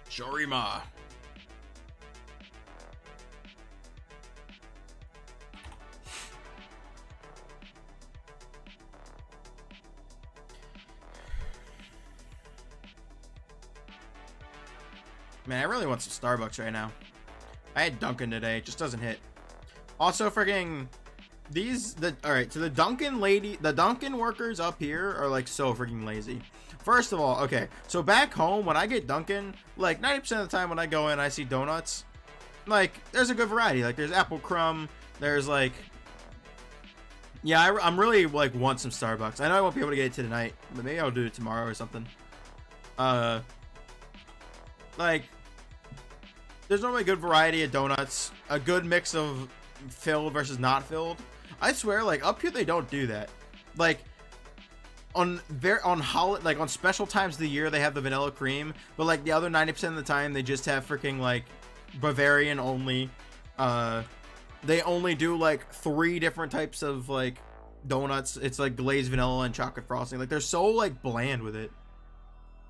Shorima. Man, I really want some Starbucks right now. I had Dunkin' today. It just doesn't hit. Also, freaking alright, so the Dunkin' workers up here are like so freaking lazy. First of all, okay, so back home when I get Dunkin', like 90% of the time when I go in, I see donuts. Like, there's a good variety. Like, there's apple crumb. There's like, yeah, I'm really like want some Starbucks. I know I won't be able to get it tonight, but maybe I'll do it tomorrow or something. Like, there's normally a good variety of donuts, a good mix of filled versus not filled. I swear, like up here they don't do that. Like on special times of the year they have the vanilla cream, but like the other 90% of the time they just have freaking like Bavarian only. They only do like 3 different types of like donuts. It's like glazed vanilla and chocolate frosting. Like they're so like bland with it.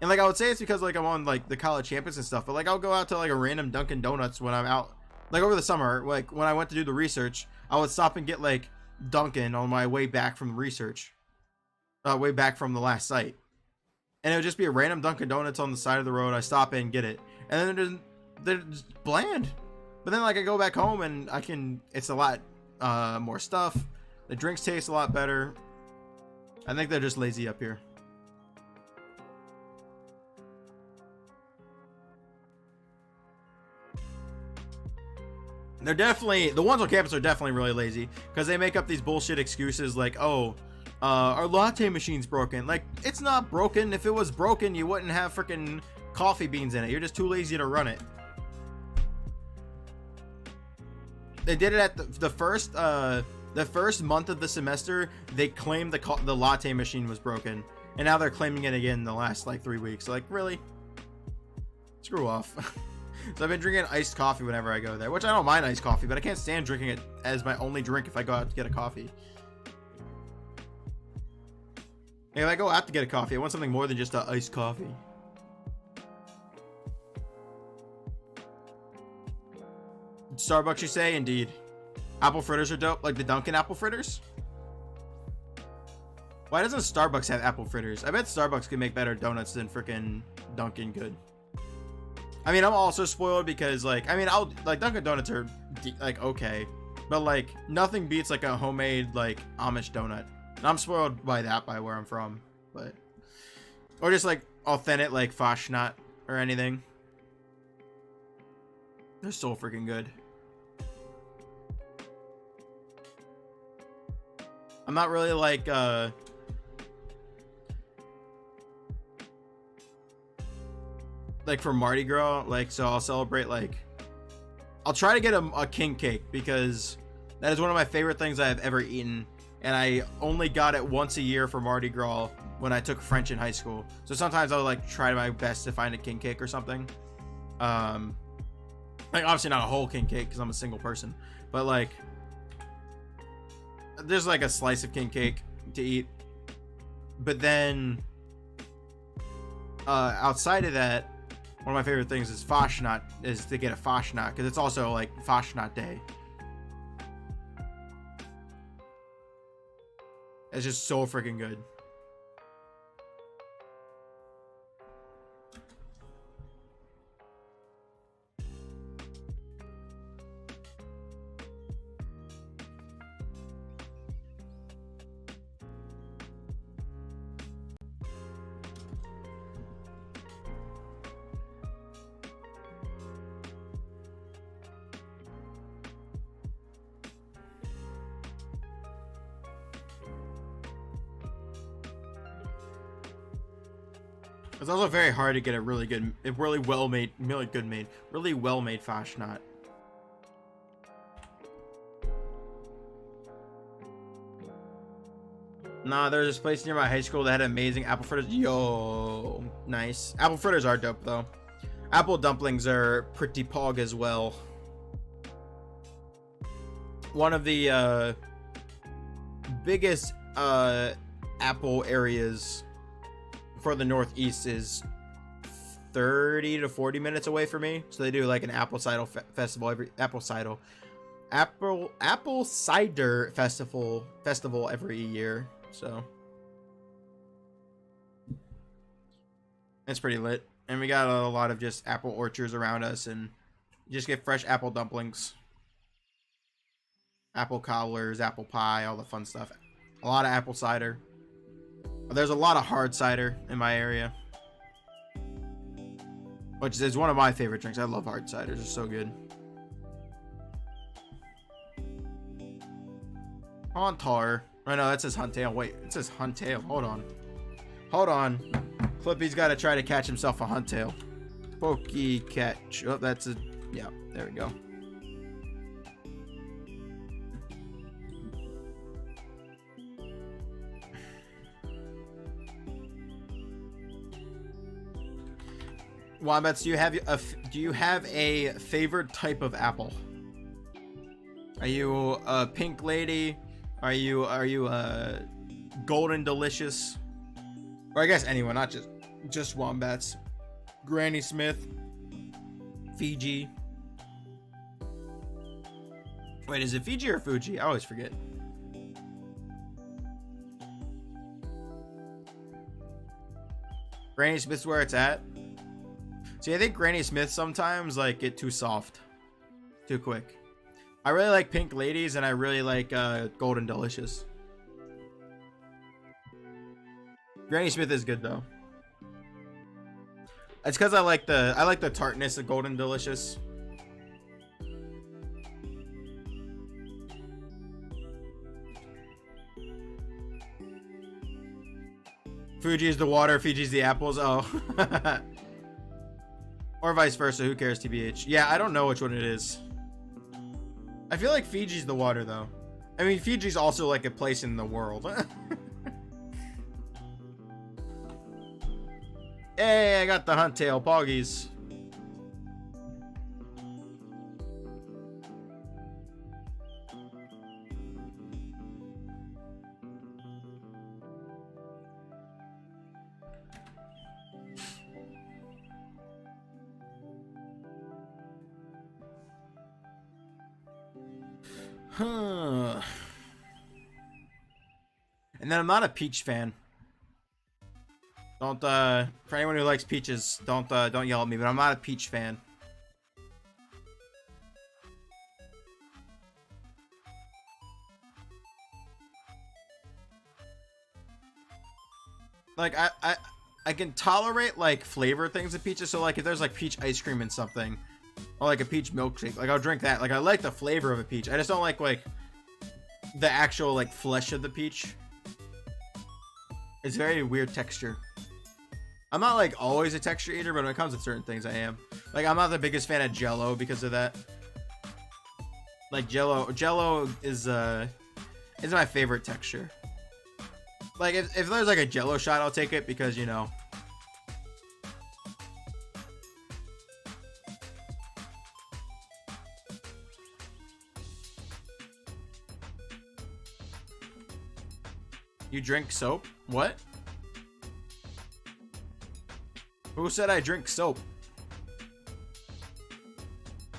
And like I would say it's because like I'm on like the college campus and stuff, but like I'll go out to like a random Dunkin' Donuts when I'm out, like over the summer. Like when I went to do the research, I would stop and get like Dunkin' on my way back from research, way back from the last site, and it would just be a random Dunkin' Donuts on the side of the road. I stop in and get it, and then they're just bland. But then like I go back home and it's a lot more stuff. The drinks taste a lot better. I think they're just lazy up here. They're definitely, the ones on campus are definitely really lazy because they make up these bullshit excuses like, oh, our latte machine's broken. Like, it's not broken. If it was broken, you wouldn't have freaking coffee beans in it. You're just too lazy to run it. They did it at the first month of the semester. They claimed the latte machine was broken, and now they're claiming it again in the last like 3 weeks. Like, really? Screw off. So I've been drinking iced coffee whenever I go there, which I don't mind iced coffee, but I can't stand drinking it as my only drink if I go out to get a coffee. If I go out to get a coffee, I want something more than just a iced coffee. Starbucks, you say? Indeed. Apple fritters are dope, like the Dunkin' apple fritters. Why doesn't Starbucks have apple fritters? I bet Starbucks could make better donuts than freaking Dunkin' could. I mean, I'm also spoiled because, like, I mean, Dunkin' Donuts are, like, okay. But, like, nothing beats, like, a homemade, like, Amish donut. And I'm spoiled by that, by where I'm from. But, or just, like, authentic, like, Fashionat or anything. They're so freaking good. I'm not really, like, for Mardi Gras, like, so I'll celebrate, like, I'll try to get a king cake because that is one of my favorite things I have ever eaten, and I only got it once a year for Mardi Gras when I took French in high school. So sometimes I'll like try my best to find a king cake or something. Like obviously not a whole king cake because I'm a single person, but like there's like a slice of king cake to eat. But then outside of that, one of my favorite things is Fashnot, is to get a Fashnot, because it's also like Fashnot Day. It's just so freaking good. It's also very hard to get a really well made Fashnot. Nah, there's this place near my high school that had amazing apple fritters. Yo, nice. Apple fritters are dope though. Apple dumplings are pretty pog as well. One of the biggest apple areas for the Northeast is 30 to 40 minutes away from me, so they do like an apple cider festival apple cider festival every year, so it's pretty lit. And we got a lot of just apple orchards around us, and you just get fresh apple dumplings, apple cobblers, apple pie, all the fun stuff. A lot of apple cider. There's a lot of hard cider in my area, which is one of my favorite drinks. I love hard ciders. They're so good. Hauntar. Oh no, that says Huntail. Wait, it says Huntail. Hold on. Flippy's got to try to catch himself a Huntail. Pokey catch. Oh, that's a... Yeah, there we go. Wombats, do you have a favorite type of apple? Are you a pink lady? Are you a golden delicious? Or I guess anyone, not just wombats. Granny Smith, Fiji. Wait, is it Fiji or Fuji? I always forget. Granny Smith's where it's at. See, I think Granny Smith sometimes like get too soft, too quick. I really like pink ladies, and I really like golden delicious. Granny Smith is good though. It's because I like the tartness of golden delicious. Fuji is the water, Fiji's the apples. Oh. Or vice versa, who cares, TBH? Yeah, I don't know which one it is. I feel like Fiji's the water, though. I mean, Fiji's also like a place in the world. Hey, I got the Huntail Poggies. Huh. And then I'm not a peach fan. Don't for anyone who likes peaches, don't yell at me, but I'm not a peach fan. Like I can tolerate like flavor things of peaches, so like if there's like peach ice cream in something, or like a peach milkshake, like I'll drink that. Like I like the flavor of a peach. I just don't like the actual like flesh of the peach. It's very weird texture. I'm not like always a texture eater, but when it comes to certain things I am. Like I'm not the biggest fan of Jello because of that. Like Jello is my favorite texture. Like if there's like a Jello shot, I'll take it because, you know. You drink soap? What? Who said I drink soap?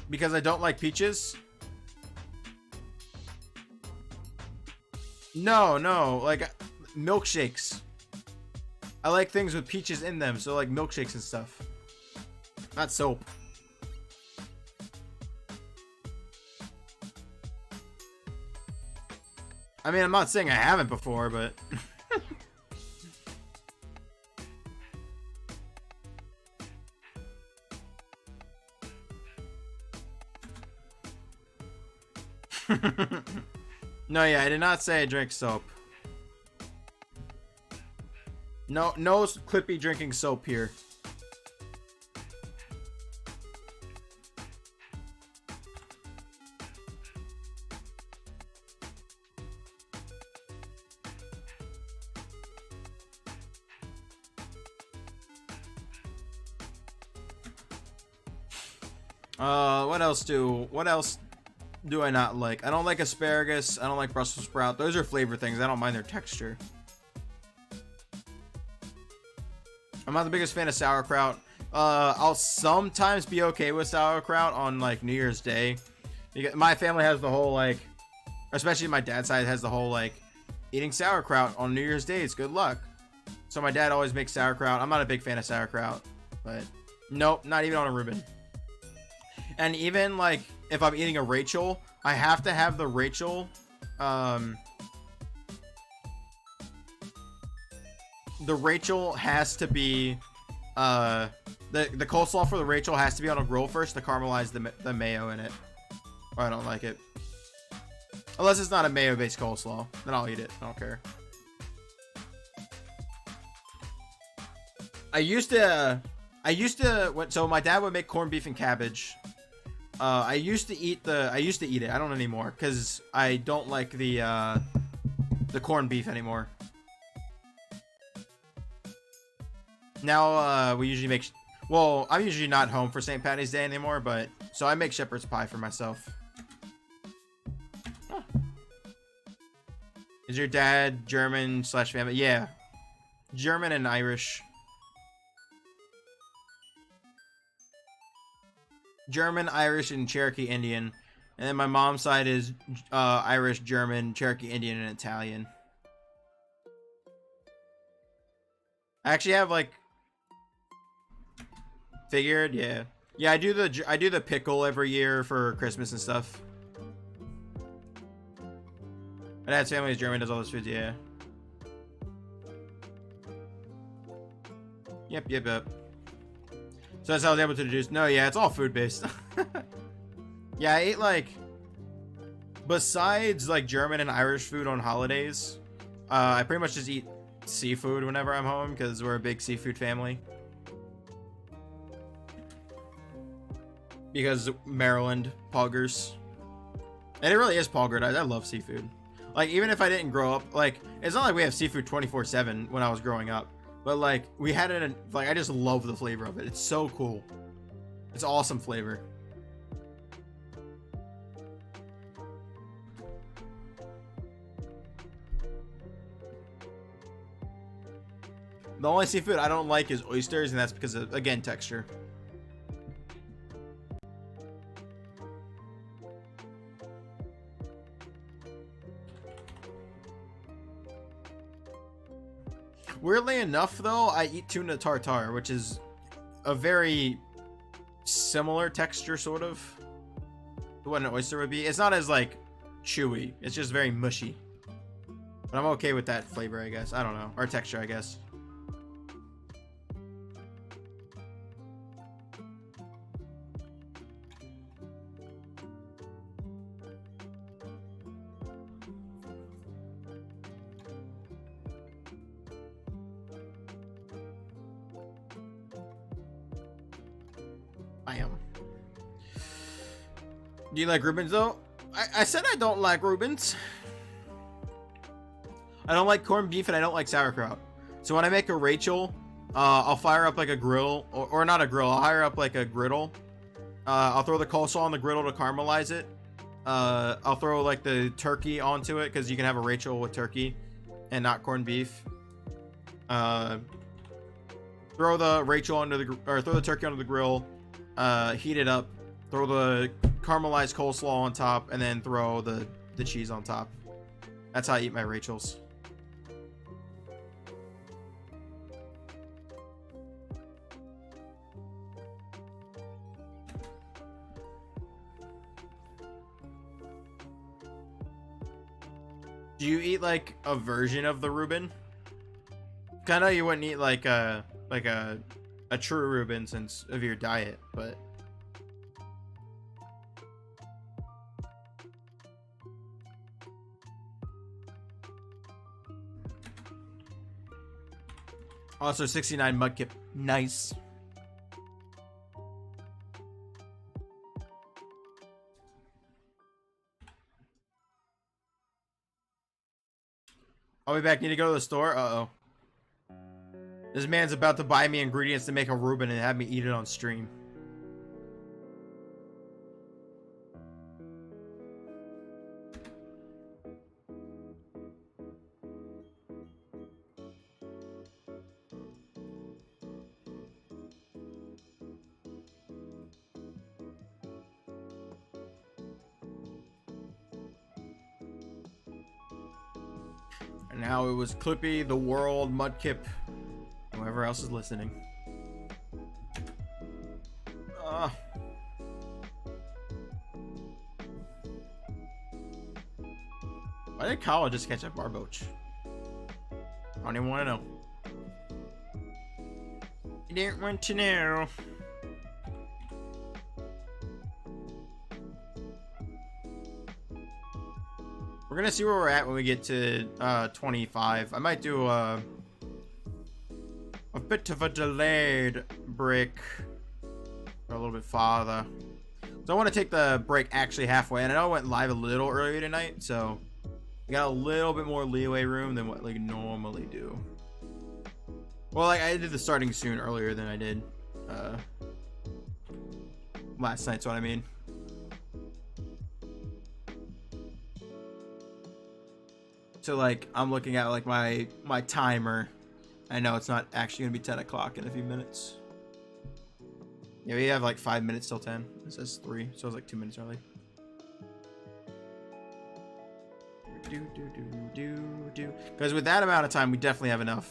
Because I don't like peaches? No, no, like milkshakes. I like things with peaches in them, so like milkshakes and stuff. Not soap. I mean, I'm not saying I haven't before, but... No, yeah, I did not say I drink soap. No, no Clippy drinking soap here. What else do I not like? I don't like asparagus. I don't like Brussels sprout. Those are flavor things. I don't mind their texture. I'm not the biggest fan of sauerkraut. I'll sometimes be okay with sauerkraut on like New Year's Day. My family has the whole like, especially my dad's side has the whole like, eating sauerkraut on New Year's Day is good luck. So my dad always makes sauerkraut. I'm not a big fan of sauerkraut, but nope, not even on a Reuben. And even like if I'm eating a Rachel, I have to have the Rachel. The Rachel has to be the coleslaw for the Rachel has to be on a grill first to caramelize the mayo in it. Or I don't like it. Unless it's not a mayo based coleslaw, then I'll eat it. I don't care. I used to so my dad would make corned beef and cabbage. I used to eat it. I don't anymore because I don't like the corned beef anymore. Now we usually make. Well, I'm usually not home for St. Patty's Day anymore, but so I make shepherd's pie for myself. Huh. Is your dad German / family? Yeah, German and Irish. German, Irish, and Cherokee Indian. And then my mom's side is Irish, German, Cherokee Indian, and Italian. I actually have like figured, yeah. Yeah, I do the pickle every year for Christmas and stuff. My dad's family is German, does all those foods, yeah. Yep. So that's how I was able to deduce. No, yeah, it's all food based. Yeah, I ate like, besides like German and Irish food on holidays, I pretty much just eat seafood whenever I'm home because we're a big seafood family. Because Maryland, poggers. And it really is poggered. I love seafood. Like, even if I didn't grow up, like, it's not like we have seafood 24/7 when I was growing up. But like we had it in, like I just love the flavor of it. It's so cool. It's awesome flavor. The only seafood I don't like is oysters, and that's because of, again, texture. Weirdly enough, though, I eat tuna tartare, which is a very similar texture, sort of, to what an oyster would be. It's not as, like, chewy. It's just very mushy. But I'm okay with that flavor, I guess. I don't know. Or texture, I guess. I am. Do you like Reubens though? I said I don't like Reubens. I don't like corned beef and I don't like sauerkraut. So when I make a Rachel, I'll fire up like a grill, or not a grill. I'll fire up like a griddle. I'll throw the coleslaw on the griddle to caramelize it. I'll throw like the turkey onto it because you can have a Rachel with turkey and not corned beef. throw the Rachel under the or throw the turkey under the grill, heat it up, throw the caramelized coleslaw on top, and then throw the cheese on top. That's how I eat my Rachels. Do you eat like a version of the Reuben? Kinda, you wouldn't eat like a true Reuben since of your diet, but also 69 Mudkip. Nice. I'll be back. Need to go to the store. Uh-oh. This man's about to buy me ingredients to make a Reuben and have me eat it on stream. And now it was Clippy, the world, Mudkip, whoever else is listening. Why did Kyle just catch a Barboach? I don't even want to know. You don't want to know. We're gonna see where we're at when we get to 25. I might do a bit of a delayed break or a little bit farther. So I want to take the break actually halfway, and I know I went live a little earlier tonight, so we got a little bit more leeway room than what like normally do. Well, like I did the starting soon earlier than I did last night's what I mean. So like I'm looking at like my timer. I know it's not actually gonna be 10 o'clock in a few minutes. Yeah, we have like 5 minutes till 10. It says 3, so it's like 2 minutes early. Because with that amount of time, we definitely have enough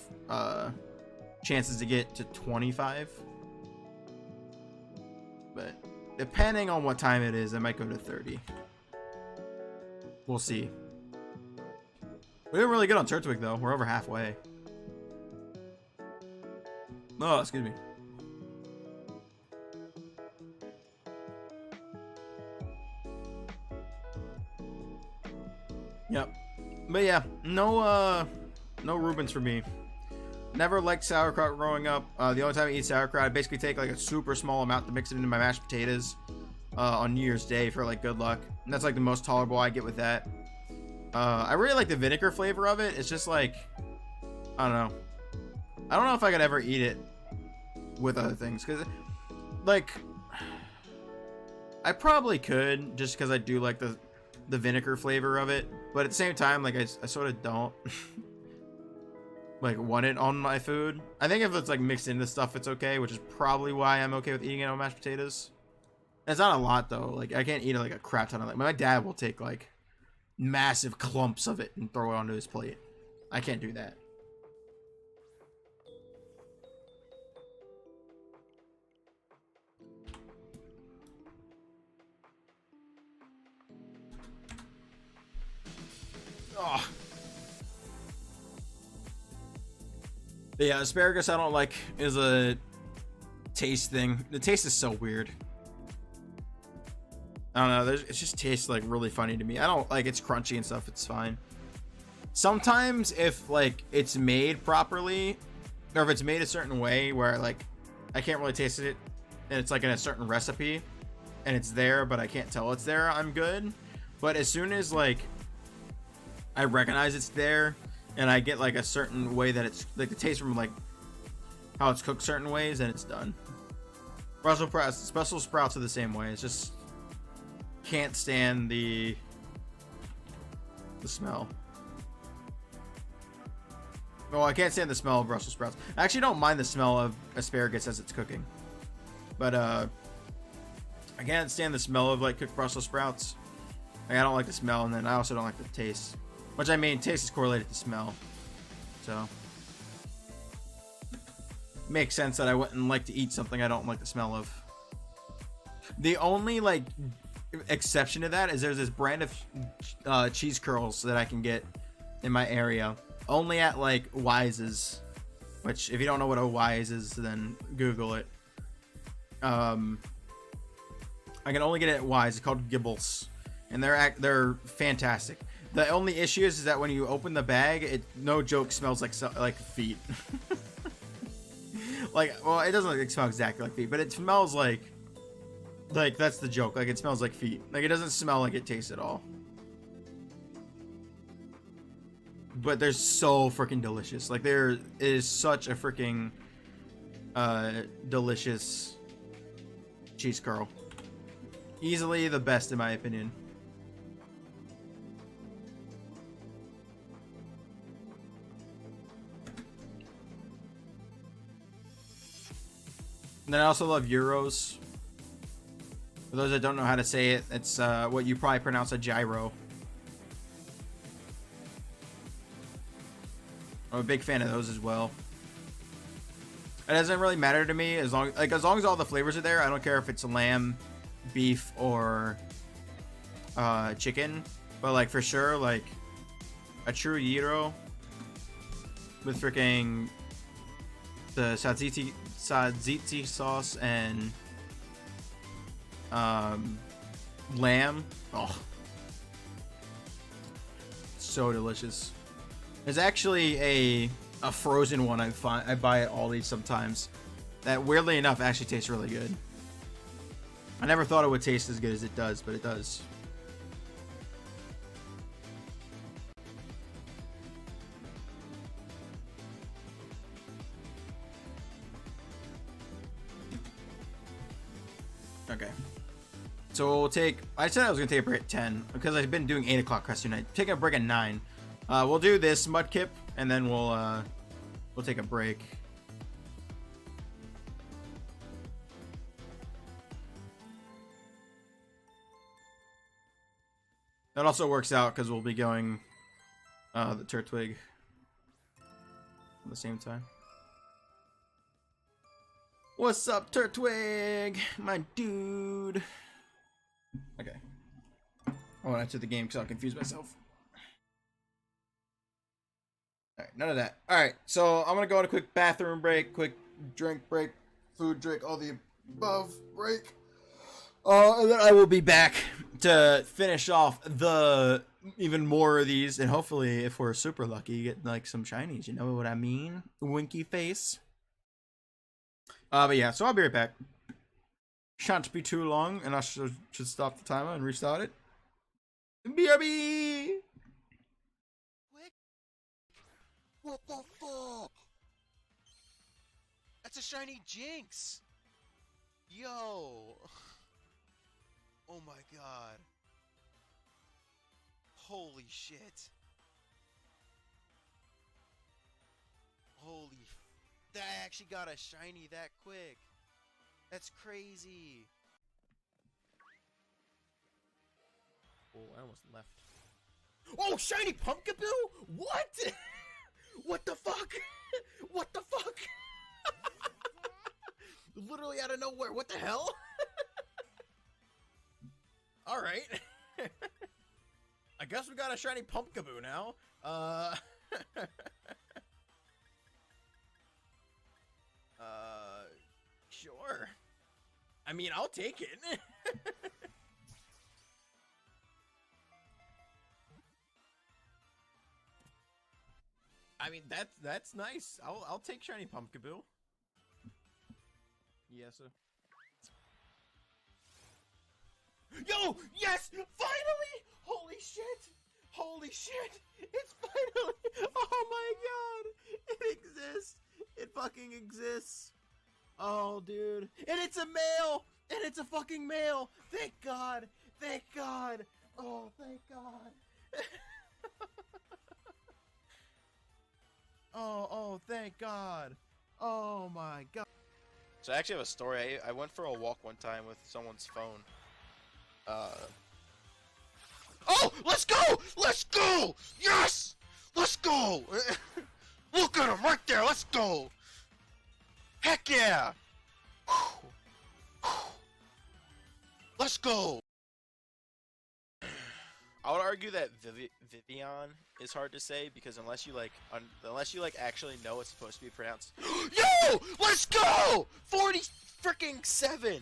chances to get to 25. But depending on what time it is, I might go to 30. We'll see. We're doing really good on Turtwig though. We're over halfway. Oh, excuse me. Yep. But yeah, no Reubens for me. Never liked sauerkraut growing up. The only time I eat sauerkraut, I basically take like a super small amount to mix it into my mashed potatoes on New Year's Day for like good luck. And that's like the most tolerable I get with that. I really like the vinegar flavor of it. It's just like, I don't know. I don't know if I could ever eat it with other things. Because, like, I probably could just because I do like the vinegar flavor of it. But at the same time, like, I sort of don't, like, want it on my food. I think if it's, like, mixed into stuff, it's okay. Which is probably why I'm okay with eating it on mashed potatoes. It's not a lot, though. Like, I can't eat, like, a crap ton of it. My dad will take, like, massive clumps of it and throw it onto his plate. I can't do that. Oh. Yeah, asparagus I don't like is a taste thing. The taste is so weird. I don't know. It just tastes like really funny to me. I don't like it's crunchy and stuff. It's fine. Sometimes if like it's made properly, or if it's made a certain way where like I can't really taste it, and it's like in a certain recipe, and it's there, but I can't tell it's there, I'm good. But as soon as like I recognize it's there, and I get like a certain way that it's like the taste from like how it's cooked certain ways, and it's done. Brussels sprouts are the same way. It's just can't stand the smell. Well, I can't stand the smell of Brussels sprouts. I actually don't mind the smell of asparagus as it's cooking. But, I can't stand the smell of, like, cooked Brussels sprouts. Like, I don't like the smell, and then I also don't like the taste. Which, I mean, taste is correlated to smell. So, makes sense that I wouldn't like to eat something I don't like the smell of. The only, like, exception to that is there's this brand of cheese curls that I can get in my area. Only at, like, Wise's. Which, if you don't know what a Wise is, then Google it. I can only get it at Wise. It's called Gibbles. And they're fantastic. The only issue is that when you open the bag, it, no joke, smells like feet. Like, well, it doesn't like, smell exactly like feet, but it smells like that's the joke. Like, it smells like feet. Like, it doesn't smell like it tastes at all. But they're so freaking delicious. Like, there is such a freaking delicious cheese curl. Easily the best in my opinion. And then I also love Euros. For those that don't know how to say it, it's what you probably pronounce a gyro. I'm a big fan of those as well. It doesn't really matter to me as long as all the flavors are there. I don't care if it's lamb, beef, or chicken. But like for sure, like a true gyro with freaking the tzatziki sauce and lamb. Oh, so delicious. There's actually a frozen one I buy at Aldi sometimes that weirdly enough actually tastes really good. I never thought it would taste as good as it does, but it does. Okay. So we'll take, I said I was going to take a break at 10 because I've been doing 8 o'clock question night. Taking a break at 9. We'll do this Mudkip and then we'll take a break. That also works out because we'll be going the Turtwig at the same time. What's up, Turtwig? My dude. Okay. I went into the game because I'll confuse myself. Alright, none of that. Alright, so I'm gonna go on a quick bathroom break, quick drink break, food drink, all the above break. And then I will be back to finish off the even more of these, and hopefully, if we're super lucky, get like some shinies. You know what I mean? Winky face. But yeah, so I'll be right back. Shan't be too long, and I should stop the timer and restart it. BRB! What the fuck? That's a shiny Jinx! Yo! Oh my god. Holy shit. Holy f- That actually got a shiny that quick. That's crazy. Oh, I almost left. Oh, shiny Pumpkaboo? What? What the fuck? What the fuck? Literally out of nowhere. What the hell? Alright. I guess we got a shiny Pumpkaboo now. Sure. I mean, I'll take it. I mean, that's nice. I'll take shiny Pumpkaboo. Yes, sir. Yo, yes, finally! Holy shit! Holy shit! It's finally! Oh my god! It exists! It fucking exists! Oh, dude. And it's a male! And it's a fucking male! Thank God! Thank God! Oh, thank God! Oh, thank God. Oh my God. So I actually have a story. I went for a walk one time with someone's phone. Oh, let's go! Let's go! Yes! Let's go! Look at him right there. Let's go! Heck yeah! Let's go! I would argue that Vivian is hard to say because unless you like actually know it's supposed to be pronounced. Yo! Let's go! 40 freaking 7!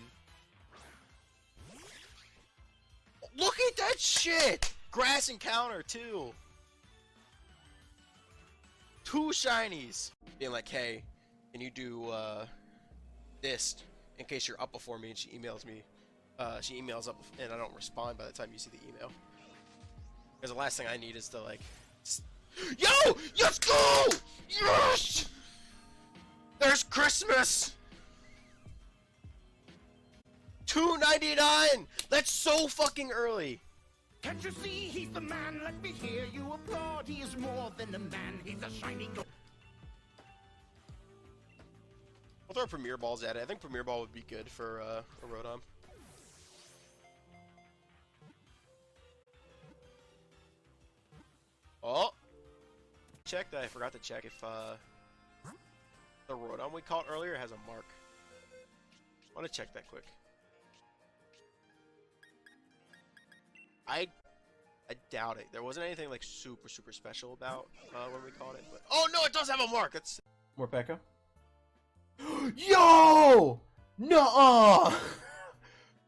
Look at that shit! Grass encounter too. 2 shinies. Being like, hey, can you do this in case you're up before me? And she emails me. She emails up and I don't respond by the time you see the email. Because the last thing I need is to like, yo, let's go! Yes! There's Christmas. $2.99. That's so fucking early. Can't you see he's the man? Let me hear you applaud. He is more than a man. He's a shining. We'll throw Premier Balls at it. I think Premier Ball would be good for a Rotom. Oh! Check that. I forgot to check if the Rotom we caught earlier has a mark. I want to check that quick. I doubt it. There wasn't anything like super special about when we caught it. But oh no, it does have a mark. That's More Pekka. Yo! Nuh-uh!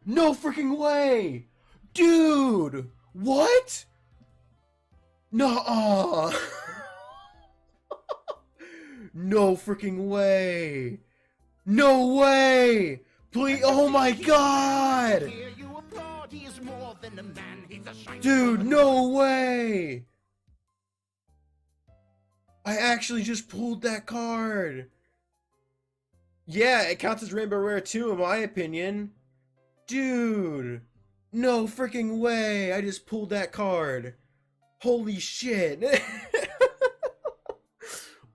No freaking way! Dude! What? Nuh-uh! No freaking way! No way! Please, oh my God! Hear you applaud. He is more than a man. He's a shining. Dude, no way! I actually just pulled that card. Yeah, it counts as Rainbow Rare too, in my opinion. Dude, no freaking way! I just pulled that card. Holy shit!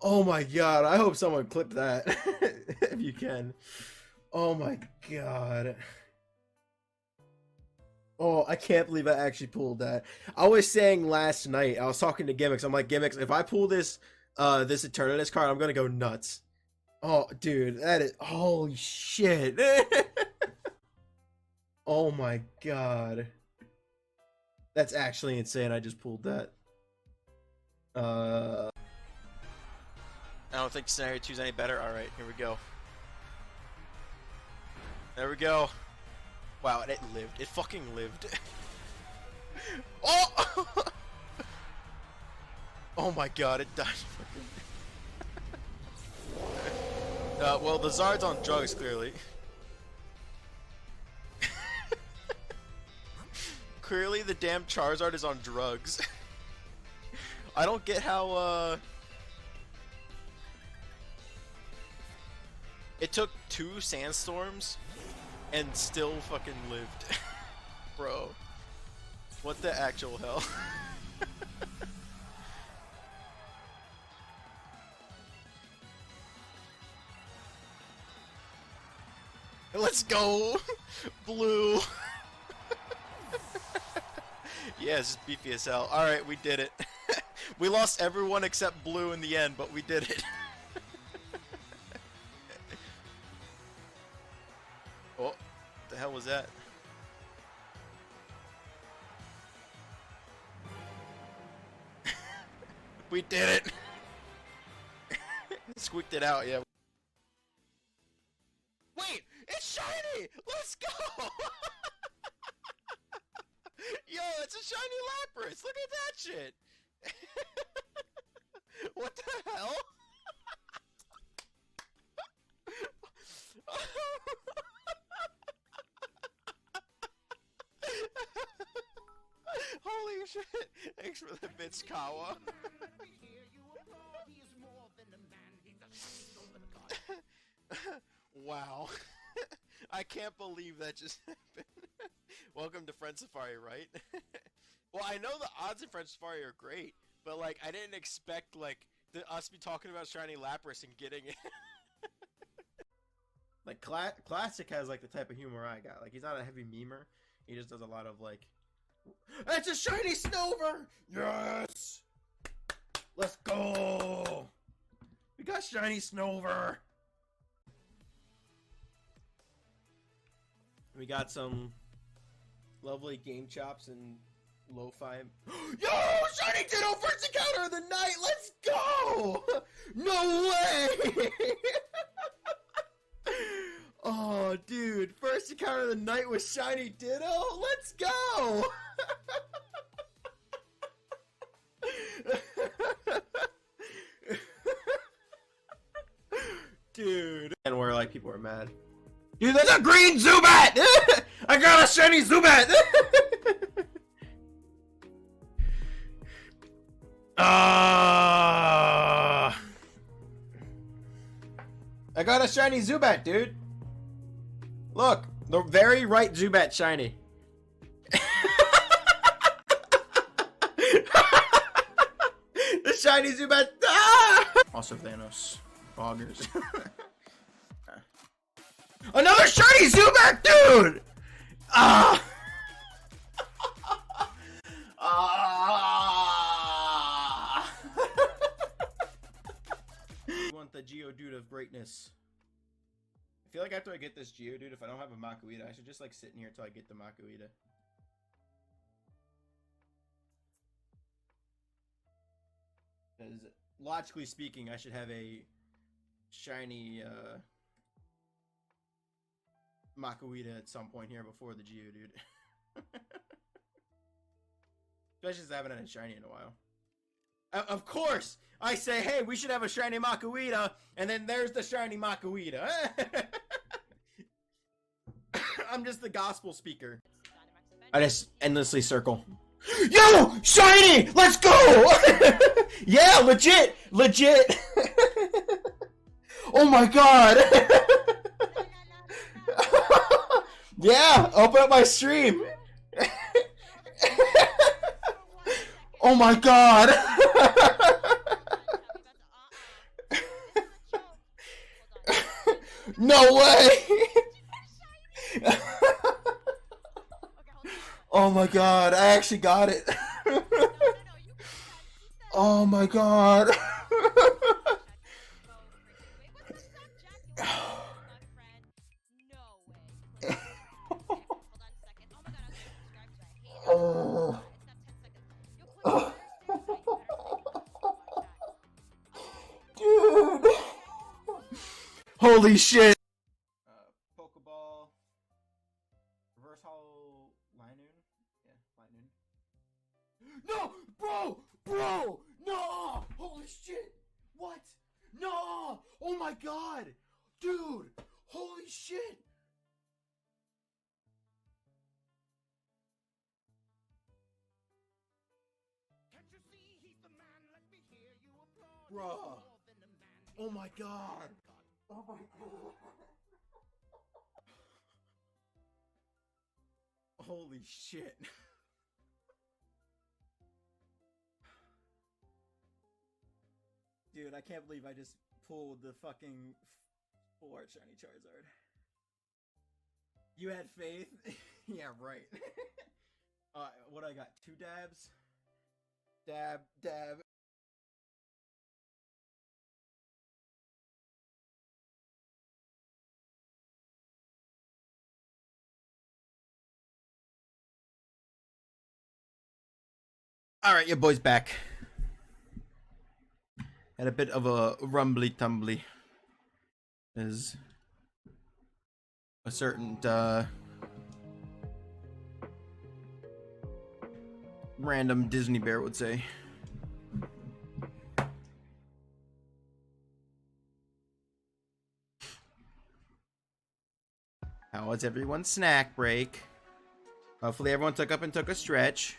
Oh my God! I hope someone clipped that if you can. Oh my God! Oh, I can't believe I actually pulled that. I was saying last night, I was talking to Gimmicks. I'm like, Gimmicks, if I pull this this Eternatus card, I'm gonna go nuts. Oh, dude, that is holy shit. Oh my God. That's actually insane. I just pulled that. I don't think Scenario 2 is any better. Alright, here we go. There we go. Wow, it lived. It fucking lived. Oh! Oh my God, it died. Well, the Zard's on drugs, clearly. Clearly, the damn Charizard is on drugs. I don't get how, it took 2 sandstorms and still fucking lived. Bro. What the actual hell? Let's go! Blue! Yeah, it's just beefy as hell. Alright, we did it. We lost everyone except Blue in the end, but we did it. Oh, what the hell was that? We did it! Squeaked it out, yeah. Wait! It's shiny! Let's go! Yo, it's a shiny Lapras! Look at that shit! What the hell? Holy shit! Thanks for the bits, Kawa. Wow. I can't believe that just happened. Welcome to Friend Safari, right? Well, I know the odds in Friend Safari are great, but like I didn't expect like us be talking about shiny Lapras and getting it. Like Classic has like the type of humor I got. Like he's not a heavy memer. He just does a lot of like, it's a shiny Snover! Yes! Let's go! We got shiny Snover! We got some lovely game chops and lo-fi. Yo! Shiny Ditto first encounter of the night! Let's go! No way! Oh, dude. First encounter of the night with shiny Ditto? Let's go! Dude. And where like people are mad. Dude, there's a green Zubat! I got a shiny Zubat! I got a shiny Zubat, dude. Look, the very right Zubat shiny. The shiny Zubat. Ah! Also Thanos. Boggers. Another shiny Zubat, dude! Ah! Ah! You want the Geodude of greatness. I feel like after I get this Geodude, if I don't have a Makuhita, I should just like sit in here till I get the Makuhita. Because logically speaking, I should have a shiny Makuhita at some point here before the Geodude. Especially since I haven't had a shiny in a while. Of course, I say, hey, we should have a shiny Makuhita, and then there's the shiny Makuhita. I'm just the gospel speaker. I just endlessly circle. Yo, shiny! Let's go! Yeah, legit, legit. Oh my god. Yeah, open up my stream. Oh my god. No way. Oh my god, I actually got it. Oh my god. Dude. Holy shit. Pokeball. Reverse Hollow Linoon? Yeah, Linoon. No! Bro! No! Holy shit! What? No! Oh my god! Dude! Holy shit! Bruh. Oh my god. Oh my god. Holy shit. Dude, I can't believe I just pulled the fucking full art shiny Charizard. You had faith? Yeah, right. What I got? 2 dabs? Dab. Alright, your boy's back. Had a bit of a rumbly tumbly. As a certain random Disney bear would say. How was everyone's snack break? Hopefully everyone took a stretch.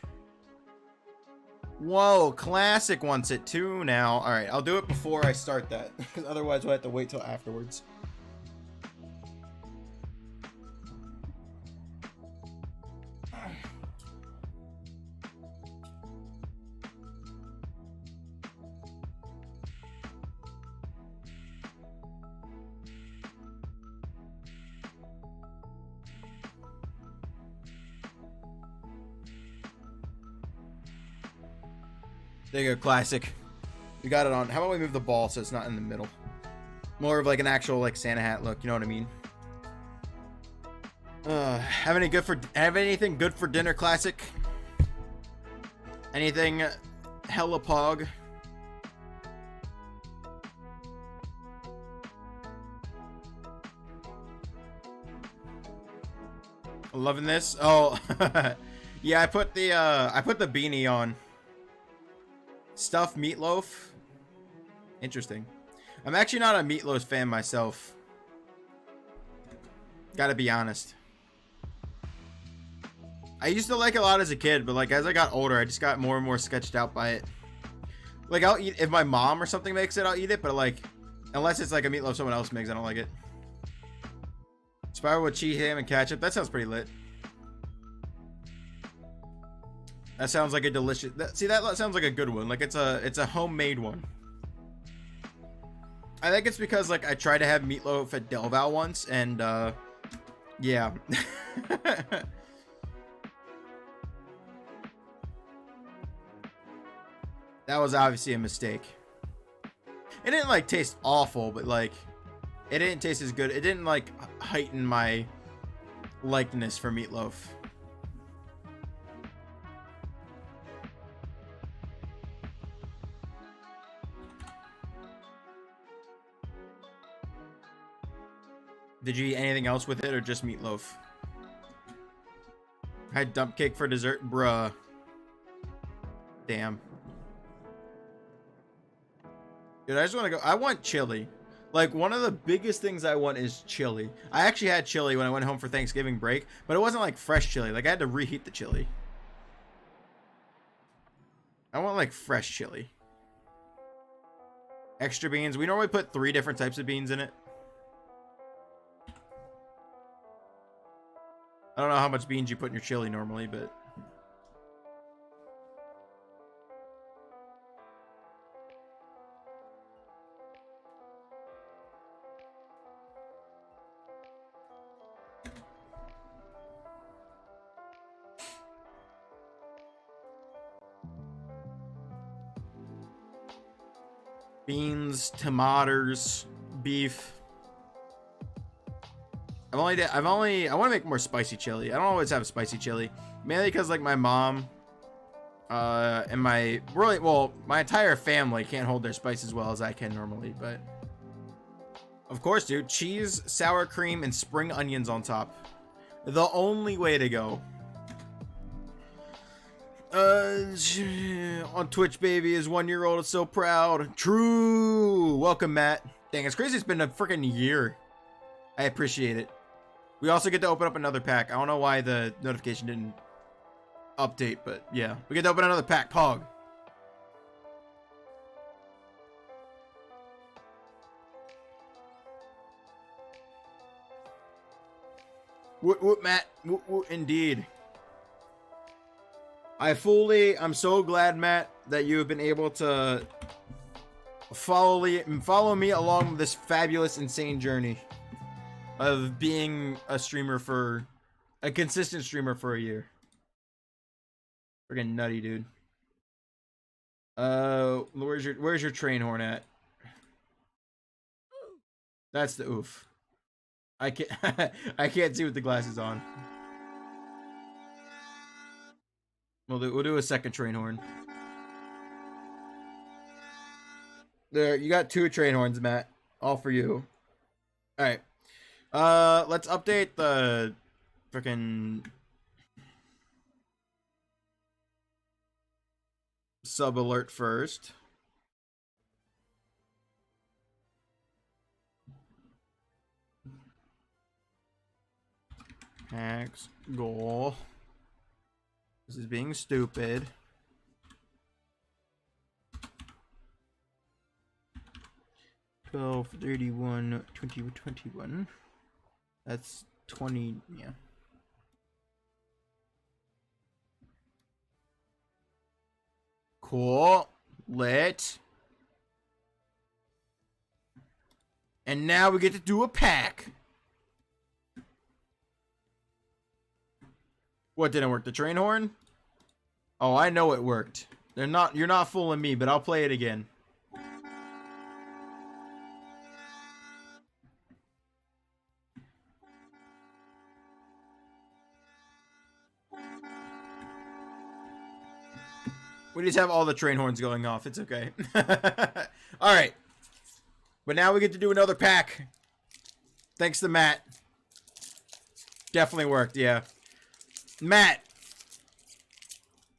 Whoa, Classic wants it too now. Alright, I'll do it before I start that. Because otherwise we'll have to wait till afterwards. There you go, classic. We got it on. How about we move the ball so it's not in the middle? More of like an actual like Santa hat look, you know what I mean? Have anything good for dinner, classic? Anything hella pog? Loving this. Oh, yeah. I put the beanie on. Stuffed meatloaf. Interesting. I'm actually not a meatloaf fan myself. Gotta be honest. I used to like it a lot as a kid, but like as I got older, I just got more and more sketched out by it. Like I'll eat if my mom or something makes it, I'll eat it, but like unless it's like a meatloaf someone else makes, I don't like it. Spiral with cheese, ham, and ketchup. That sounds pretty lit. That sounds like a delicious. See, that sounds like a good one. Like it's a homemade one. I think it's because like I tried to have meatloaf at Del Val once, and yeah. That was obviously a mistake. It didn't like taste awful, but like it didn't taste as good. It didn't like heighten my likeness for meatloaf. Did you eat anything else with it or just meatloaf? I had dump cake for dessert, bruh. Damn. Dude, I just want to go. I want chili. Like, one of the biggest things I want is chili. I actually had chili when I went home for Thanksgiving break, but it wasn't like fresh chili. Like, I had to reheat the chili. I want like fresh chili. Extra beans. We normally put 3 different types of beans in it. I don't know how much beans you put in your chili normally, but... beans, tomatoes, beef. I want to make more spicy chili. I don't always have spicy chili, mainly because like my mom, and my entire family can't hold their spice as well as I can normally. But of course, dude, cheese, sour cream, and spring onions on top. The only way to go. On Twitch, baby is 1-year-old. It's so proud. True. Welcome, Matt. Dang, it's crazy. It's been a freaking year. I appreciate it. We also get to open up another pack. I don't know why the notification didn't update, but yeah. We get to open another pack. Pog. Woot woot, Matt. Woot woot, indeed. I'm so glad, Matt, that you have been able to follow me along this fabulous, insane journey of being a consistent streamer for a year. Friggin' nutty, dude. Where's your train horn at? That's the oof. I can't I can't see with the glasses on. We'll do a second train horn. There, you got 2 train horns, Matt. All for you. All right. Let's update the freaking sub alert first. Packs goal. This is being stupid. $12.31, 2021. That's 20. Yeah. Cool. Lit. And now we get to do a pack. What didn't work? The train horn? Oh, I know it worked. You're not fooling me, but I'll play it again. We just have all the train horns going off. It's okay. All right. But now we get to do another pack. Thanks to Matt. Definitely worked, yeah. Matt,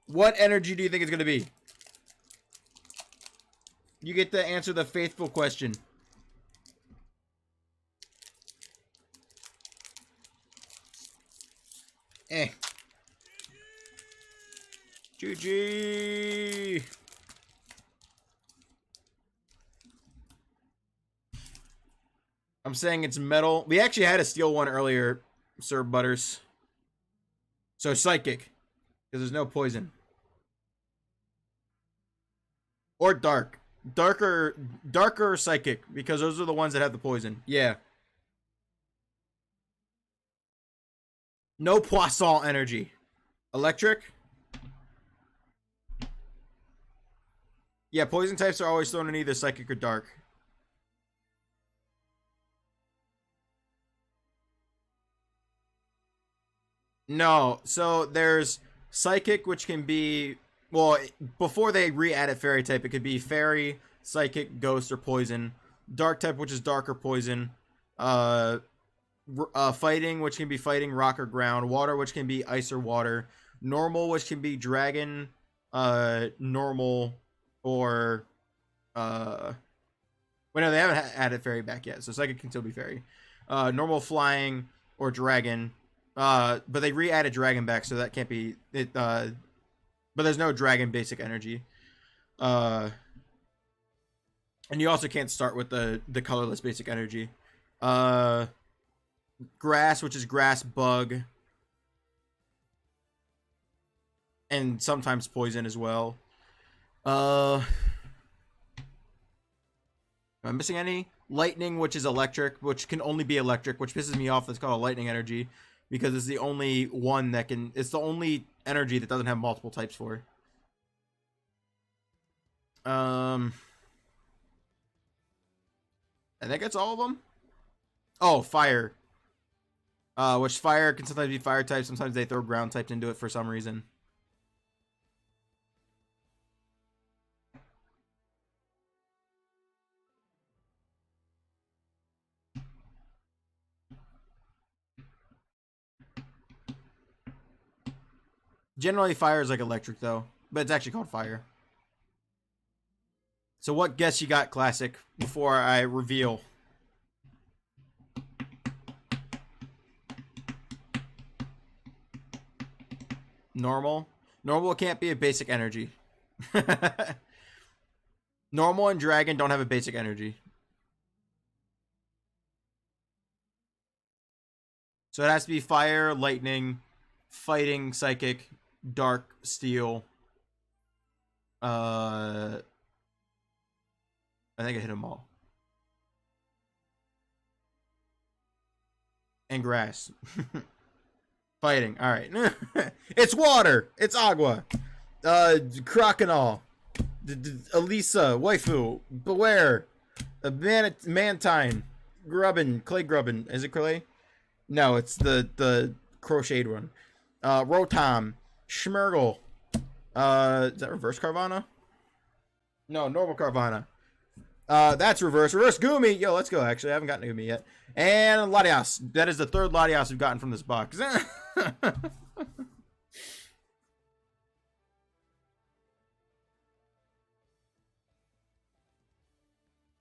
what energy do you think it's going to be? You get to answer the faithful question. GG. I'm saying it's metal. We actually had a steel one earlier, Sir Butters. So psychic, because there's no poison. Or dark. Darker psychic, because those are the ones that have the poison. Yeah. No poisson energy. Electric. Yeah, poison types are always thrown in either psychic or dark. No, so there's psychic, which can be, well, before they re-added fairy type, it could be fairy, psychic, ghost, or poison. Dark type, which is dark or poison. Fighting, which can be fighting, rock or ground. Water, which can be ice or water. Normal, which can be dragon, normal, or well, no, they haven't added fairy back yet, so psychic can still be fairy. Normal, flying, or dragon. But they re-added dragon back, so that can't be it. But there's no dragon basic energy. And you also can't start with the colorless basic energy. Grass, which is grass, bug, and sometimes poison as well. Am I missing any? Lightning, which is electric, which can only be electric, which pisses me off. That's called a lightning energy. Because it's the only one that can... It's the only energy that doesn't have multiple types for. I think that's all of them. Oh, fire. Which fire can sometimes be fire type. Sometimes they throw ground types into it for some reason. Generally, fire is like electric, though. But it's actually called fire. So what guess you got, Classic, before I reveal? Normal? Normal can't be a basic energy. Normal and dragon don't have a basic energy. So it has to be fire, lightning, fighting, psychic, dark, steel. I think I hit them all. And grass. Fighting. All right. It's water. It's agua. Crokinole. Elisa. Waifu. Beware. Mantine. Grubbin. Clay Grubbin. Is it clay? No, it's the crocheted one. Rotom. Schmergle. Is that reverse Carvana? No, normal Carvana. That's reverse. Reverse Gumi. Yo, let's go, actually. I haven't gotten a Gumi yet. And Latias. That is the third Latias we've gotten from this box.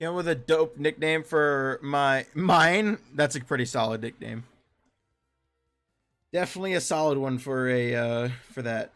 You know, with a dope nickname for mine. That's a pretty solid nickname. Definitely a solid one for a for that.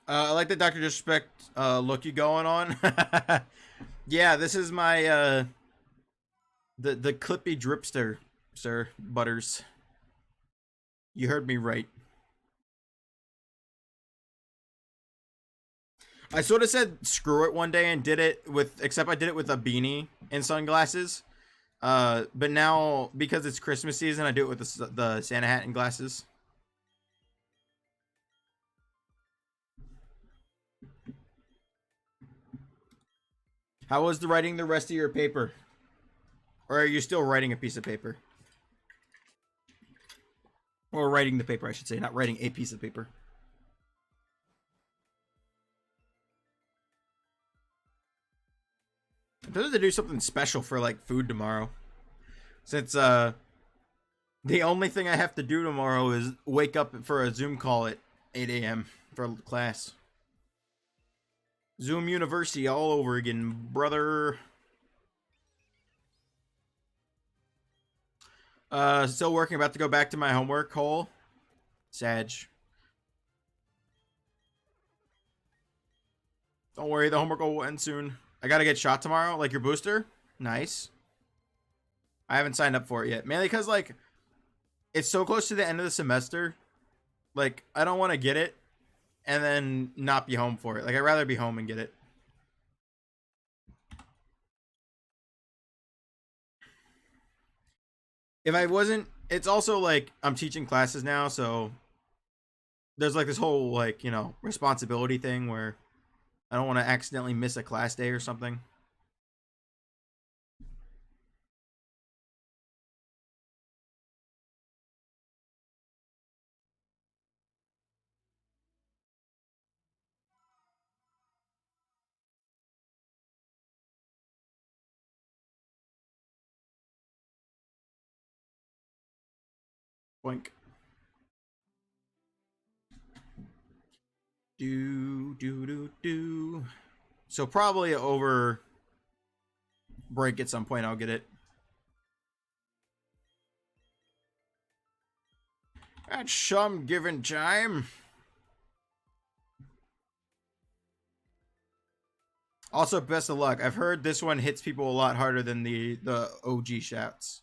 I like the Dr. Disrespect look you going on. Yeah, this is my the clippy dripster, sir, Butters. You heard me right. I sort of said screw it one day and did it with, except I did it with a beanie and sunglasses. But now, because it's Christmas season, I do it with the Santa hat and glasses. How was the writing the rest of your paper? Or are you still writing a piece of paper? Or writing the paper, I should say, not writing a piece of paper. I'm tempted to do something special for like food tomorrow. Since the only thing I have to do tomorrow is wake up for a Zoom call at 8 a.m. for class. Zoom University all over again, brother. Still working, about to go back to my homework hole. Sag. Don't worry, the homework will end soon. I gotta get shot tomorrow, like your booster. Nice. I haven't signed up for it yet. Mainly because, like, it's so close to the end of the semester. Like, I don't want to get it and then not be home for it. Like, I'd rather be home and get it. If I wasn't, it's also like I'm teaching classes now, so there's like this whole, like, you know, responsibility thing where I don't want to accidentally miss a class day or something. Boink. Do. So probably over break at some point I'll get it. At some given time. Also, best of luck. I've heard this one hits people a lot harder than the OG shouts.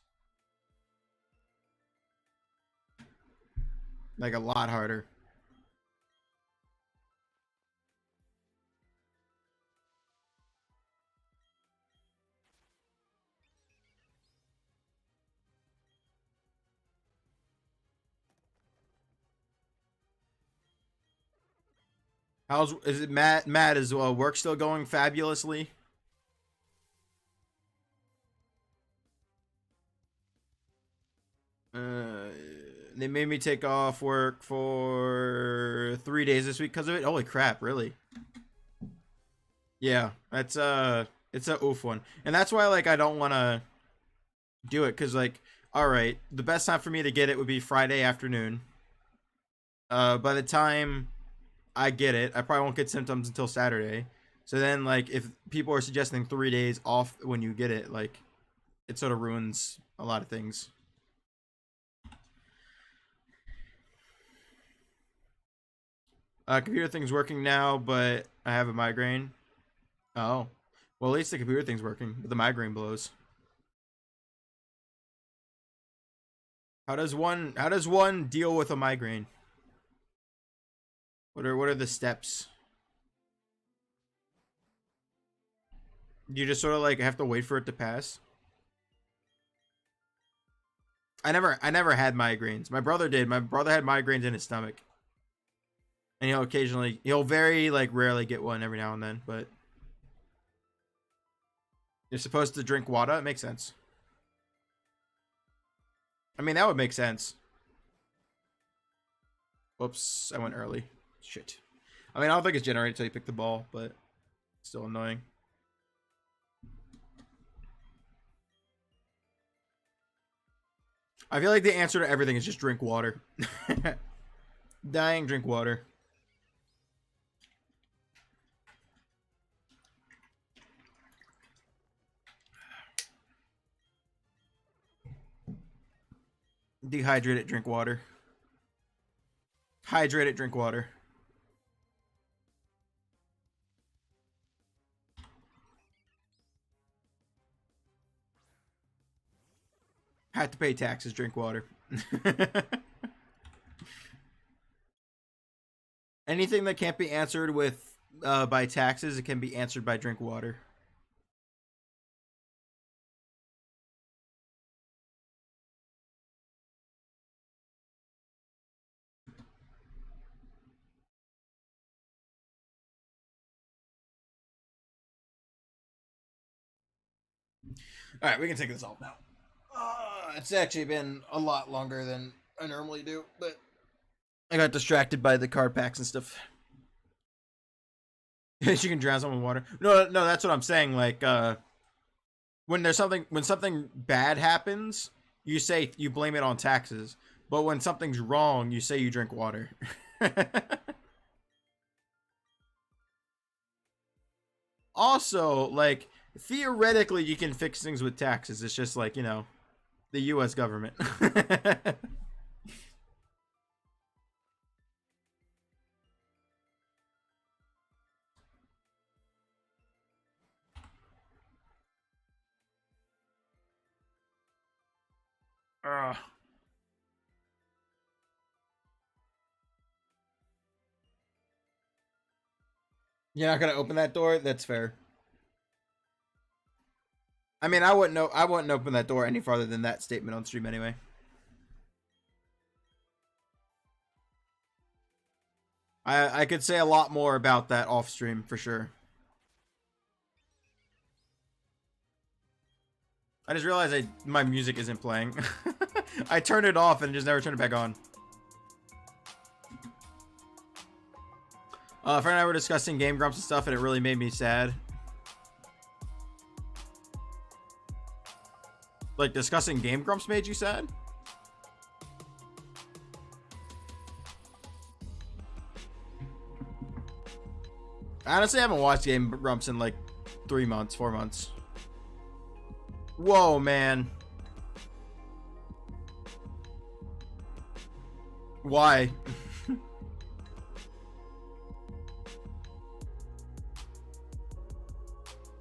Like a lot harder. Is it Matt is work still going fabulously? They made me take off work for 3 days this week because of it. Holy crap, really? Yeah, that's it's a oof one. And that's why, like, I don't want to do it, because, like, all right, the best time for me to get it would be Friday afternoon. By the time I get it, I probably won't get symptoms until Saturday. So then, like, if people are suggesting 3 days off when you get it, like, it sort of ruins a lot of things. Computer thing's working now, but I have a migraine. Oh. Well, at least the computer thing's working, but the migraine blows. How does one deal with a migraine? What are the steps? You just sort of like have to wait for it to pass? I never had migraines. My brother did. My brother had migraines in his stomach. And he'll very, like, rarely get one every now and then, but you're supposed to drink water? It makes sense. I mean, that would make sense. Whoops, I went early. Shit. I mean, I don't think it's generated until you pick the ball, but still annoying. I feel like the answer to everything is just drink water. Dying, drink water. Dehydrate it, drink water. Hydrate it, drink water. Had to pay taxes, drink water. Anything that can't be answered with by taxes, it can be answered by drink water. All right, we can take this off now. It's actually been a lot longer than I normally do, but I got distracted by the card packs and stuff. She can drown someone in water. No, that's what I'm saying. Like, when something bad happens, you blame it on taxes. But when something's wrong, you say you drink water. Also, like, theoretically, you can fix things with taxes. It's just like, the U.S. government. You're not gonna open that door? That's fair. I mean, I wouldn't open that door any farther than that statement on stream anyway. I could say a lot more about that off stream for sure. I just realized my music isn't playing. I turned it off and just never turned it back on. Friend and I were discussing Game Grumps and stuff, and it really made me sad. Like, discussing Game Grumps made you sad? Honestly, I haven't watched Game Grumps in like 3 months, 4 months. Whoa, man. Why?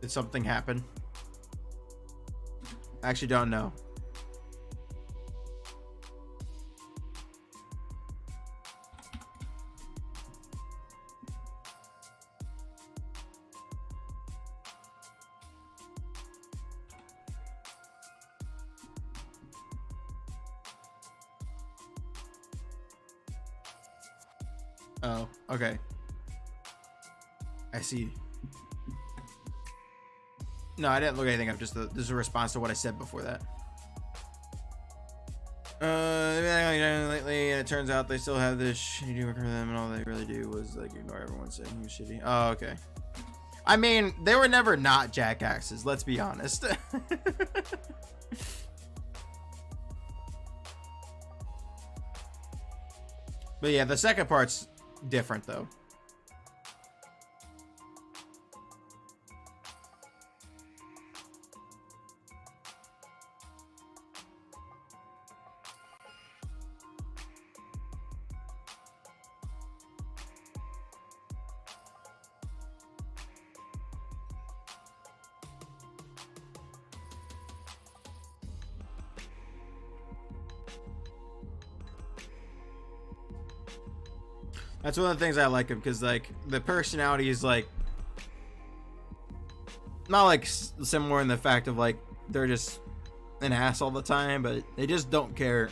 Did something happen? I actually don't know. Oh, okay. I see. No, I didn't look at anything up. Just this is a response to what I said before that. Lately, and it turns out they still have this shitty work for them, and all they really do was like ignore everyone saying he was shitty. Oh, okay. I mean, they were never not jackasses. Let's be honest. But yeah, the second part's different though. That's one of the things I like him, because like the personality is like not like similar in the fact of like they're just an ass all the time, but they just don't care.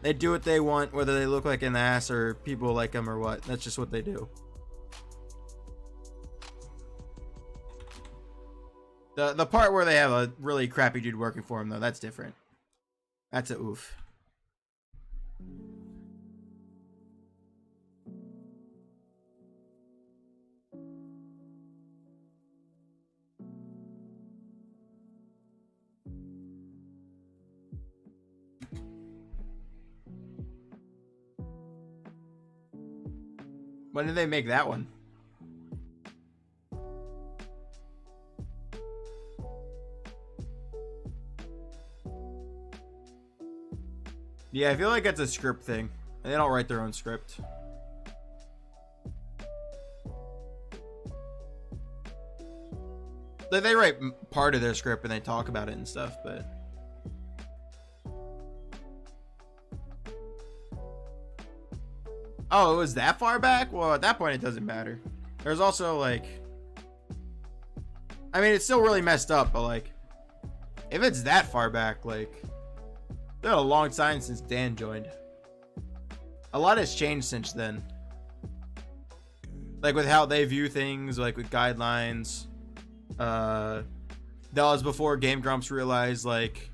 They do what they want, whether they look like an ass or people like them or what. That's just what they do. The part where they have a really crappy dude working for them though, that's different. That's a oof. When did they make that one? Yeah, I feel like it's a script thing. They don't write their own script. They write part of their script and they talk about it and stuff, but Oh, it was that far back? Well, at that point, it doesn't matter. There's also, like... I mean, it's still really messed up, but, like... If it's that far back, like... It's been a long time since Dan joined. A lot has changed since then. Like, with how they view things, like, with guidelines. That was before Game Grumps realized, like...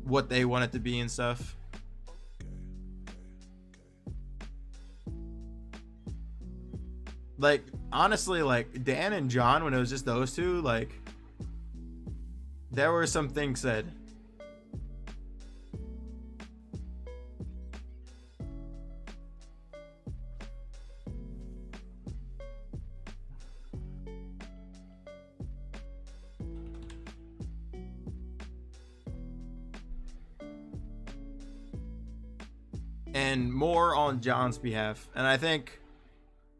what they want it to be and stuff. Like, honestly, like, Dan and John, when it was just those two, like, there were some things said. And more on John's behalf. And I think,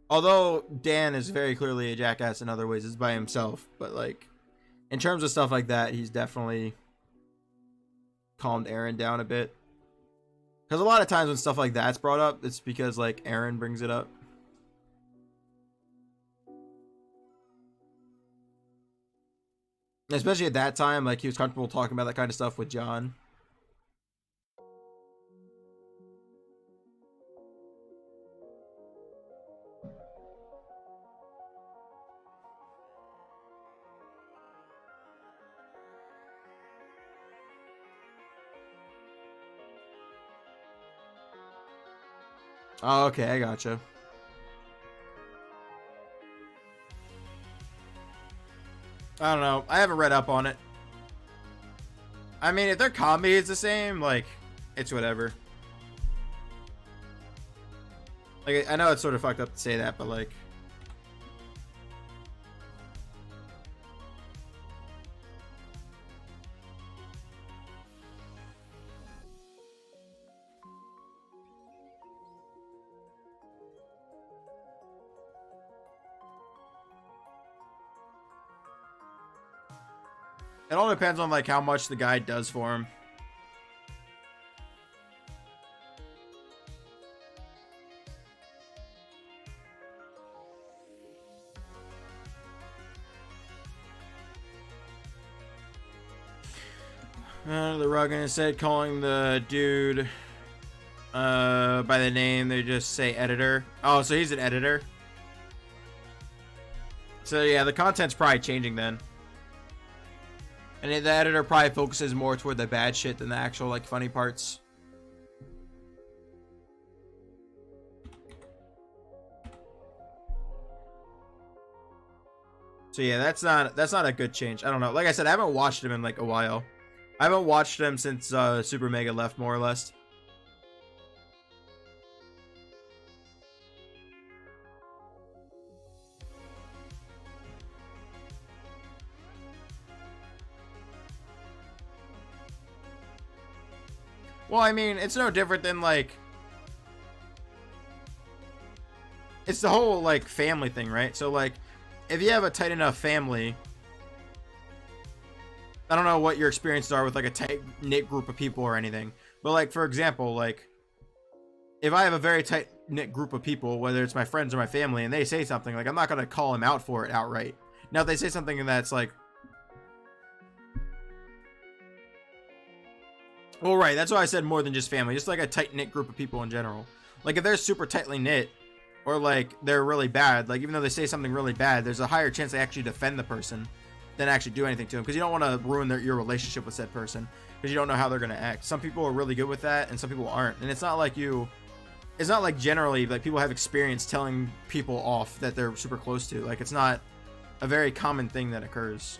although Dan is very clearly a jackass in other ways, it's by himself, but like in terms of stuff like that, he's definitely calmed Aaron down a bit. Because a lot of times when stuff like that's brought up, it's because like Aaron brings it up. Especially at that time, like he was comfortable talking about that kind of stuff with John. Oh, okay, I gotcha. I don't know. I haven't read up on it. I mean, if their comedy is the same, like, it's whatever. Like, I know it's sort of fucked up to say that, but like... It all depends on like how much the guy does for him. The Ruggin said calling the dude by the name, they just say editor. Oh, so he's an editor. So yeah, the content's probably changing then. And the editor probably focuses more toward the bad shit than the actual like funny parts. So yeah, that's not a good change. I don't know. Like I said, I haven't watched him in like a while. I haven't watched him since Super Mega left, more or less. Well, I mean, it's no different than, like... It's the whole, like, family thing, right? So, like, if you have a tight enough family... I don't know what your experiences are with, like, a tight-knit group of people or anything. But, like, for example, like... If I have a very tight-knit group of people, whether it's my friends or my family, and they say something, like, I'm not going to call them out for it outright. Now, if they say something that's, like... Well, right, that's why I said more than just family, just like a tight-knit group of people in general. Like, if they're super tightly knit, or like, they're really bad, like, even though they say something really bad, there's a higher chance they actually defend the person than actually do anything to them, because you don't want to ruin your relationship with said person, because you don't know how they're going to act. Some people are really good with that, and some people aren't, and it's not like generally, like, people have experience telling people off that they're super close to. Like, it's not a very common thing that occurs.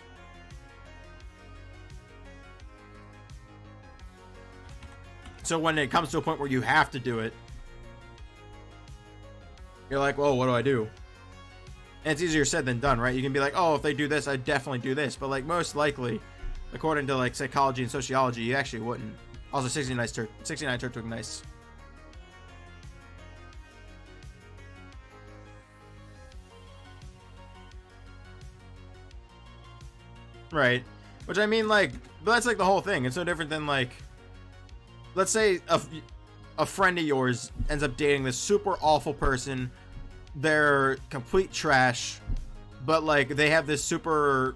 So when it comes to a point where you have to do it, you're like, well, what do I do? And it's easier said than done, right? You can be like, oh, if they do this, I definitely do this. But like most likely, according to like psychology and sociology, you actually wouldn't. Also, 69 Turtwig nice. Right. Which I mean, like, but that's like the whole thing. It's no different than like, let's say a friend of yours ends up dating this super awful person. They're complete trash, but like they have this super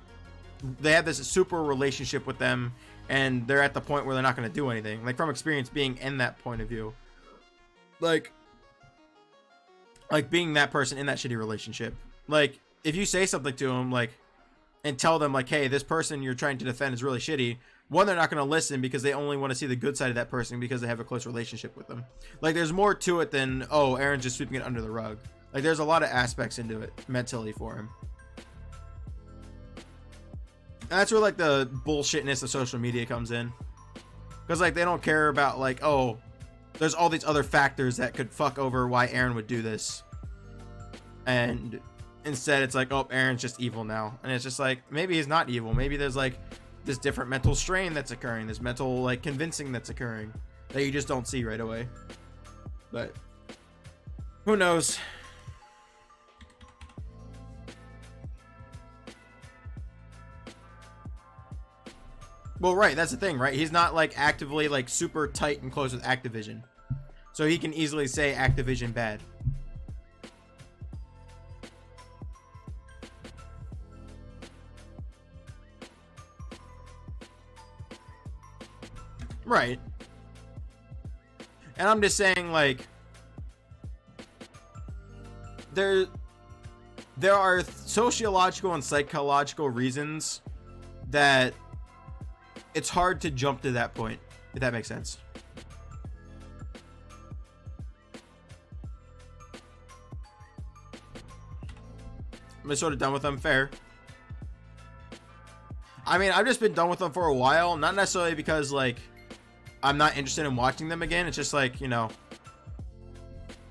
relationship with them, and they're at the point where they're not going to do anything. Like from experience being in that point of view, like being that person in that shitty relationship. Like if you say something to them like and tell them like, hey, this person you're trying to defend is really shitty, one, they're not going to listen because they only want to see the good side of that person because they have a close relationship with them. Like there's more to it than, oh, Aaron's just sweeping it under the rug. Like there's a lot of aspects into it mentally for him. And that's where like the bullshitness of social media comes in, because like they don't care about like, oh, there's all these other factors that could fuck over why Aaron would do this, and instead it's like, oh, Aaron's just evil now. And it's just like, maybe he's not evil. Maybe there's like this different mental strain that's occurring, this mental like convincing that's occurring that you just don't see right away. But who knows? Well, right, that's the thing, right? He's not like actively like super tight and close with Activision, so he can easily say Activision bad. Right. And I'm just saying, like, there are sociological and psychological reasons that it's hard to jump to that point, if that makes sense. I'm sort of done with them. Fair. I mean, I've just been done with them for a while. Not necessarily because, like, I'm not interested in watching them again. It's just like, you know,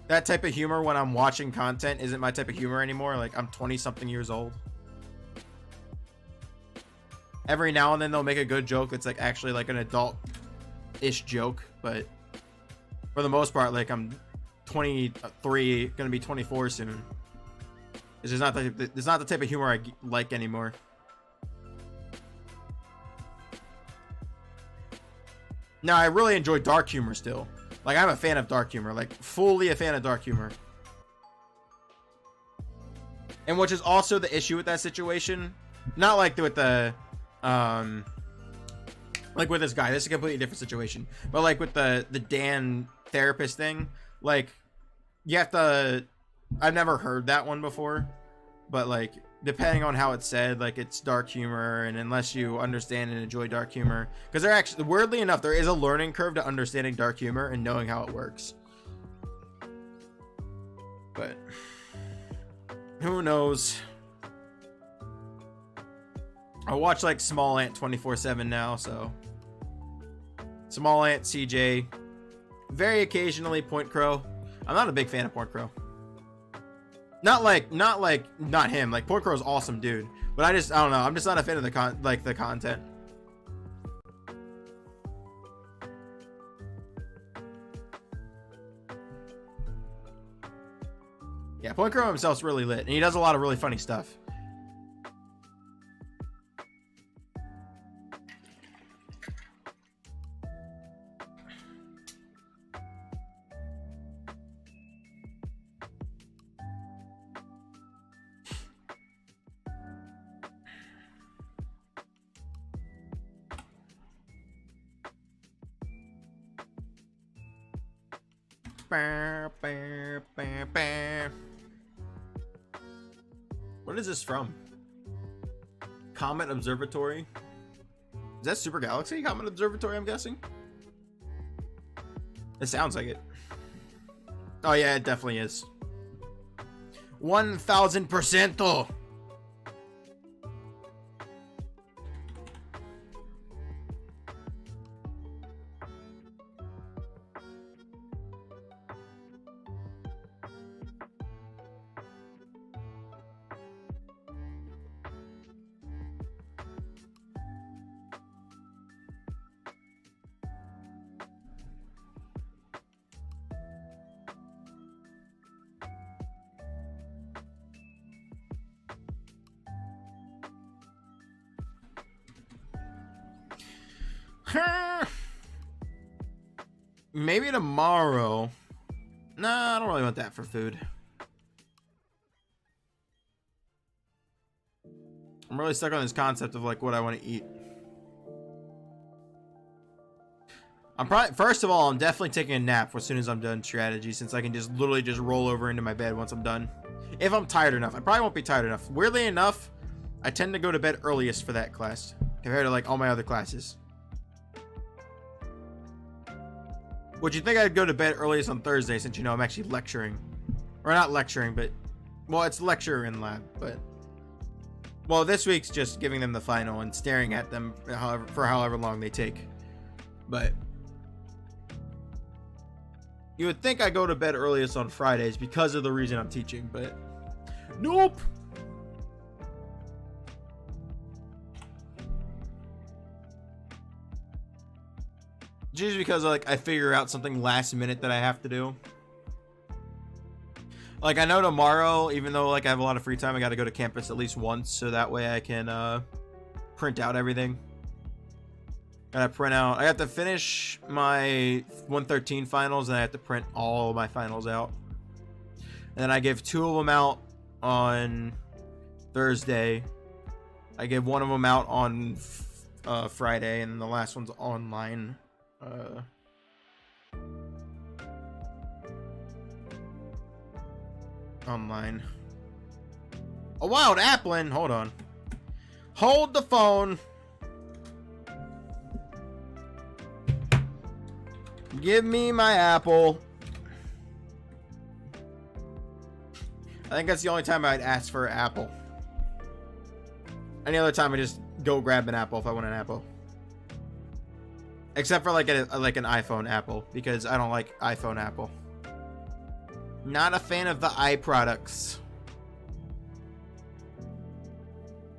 that type of humor when I'm watching content isn't my type of humor anymore. Like, I'm 20-something years old. Every now and then they'll make a good joke that's like actually like an adult-ish joke, but for the most part, like, I'm 23, gonna be 24 soon. It's just not the type of humor I like anymore. Now, I really enjoy dark humor still. Like, I'm a fan of dark humor, like fully a fan of dark humor. And which is also the issue with that situation. Not like with the like with this guy, this is a completely different situation, but like with the Dan therapist thing, like, you have to, I've never heard that one before, but like depending on how it's said, like, it's dark humor, and unless you understand and enjoy dark humor, because there actually, weirdly enough, there is a learning curve to understanding dark humor and knowing how it works. But who knows? I watch like Small Ant 24/7 now, so Small Ant, CJ, very occasionally Point Crow. I'm not a big fan of Point Crow. Not him. Like, Point Crow's awesome, dude. But I don't know. I'm just not a fan of the content. Yeah, Point Crow himself's really lit, and he does a lot of really funny stuff. What is this from? Comet Observatory? Is that Super Galaxy Comet Observatory, I'm guessing? It sounds like it. Oh yeah, it definitely is. 1000%. Maybe tomorrow. Nah, I don't really want that for food. I'm really stuck on this concept of like what I want to eat. I'm probably, first of all, I'm definitely taking a nap as soon as I'm done strategy, since I can just literally just roll over into my bed once I'm done. If I'm tired enough. I probably won't be tired enough. Weirdly enough, I tend to go to bed earliest for that class compared to like all my other classes. Would you think I'd go to bed earliest on Thursday, since you know I'm actually lecturing? Or not lecturing, but well, it's lecture in lab, but well, this week's just giving them the final and staring at them for however long they take. But you would think I go to bed earliest on Fridays because of the reason I'm teaching, but nope. Just because like I figure out something last minute that I have to do. Like I know tomorrow, even though like I have a lot of free time, I got to go to campus at least once, so that way I can print out everything. Gotta print out. I have to finish my 113 finals, and I have to print all of my finals out. And then I give 2 of them out on Thursday. I give 1 of them out on Friday, and then the last one's online. Online. A wild applin. Hold on. Hold the phone. Give me my apple. I think that's the only time I'd ask for an apple. Any other time I just go grab an apple if I want an apple. Except for like an iPhone apple, because I don't like iPhone apple. Not a fan of the eye products.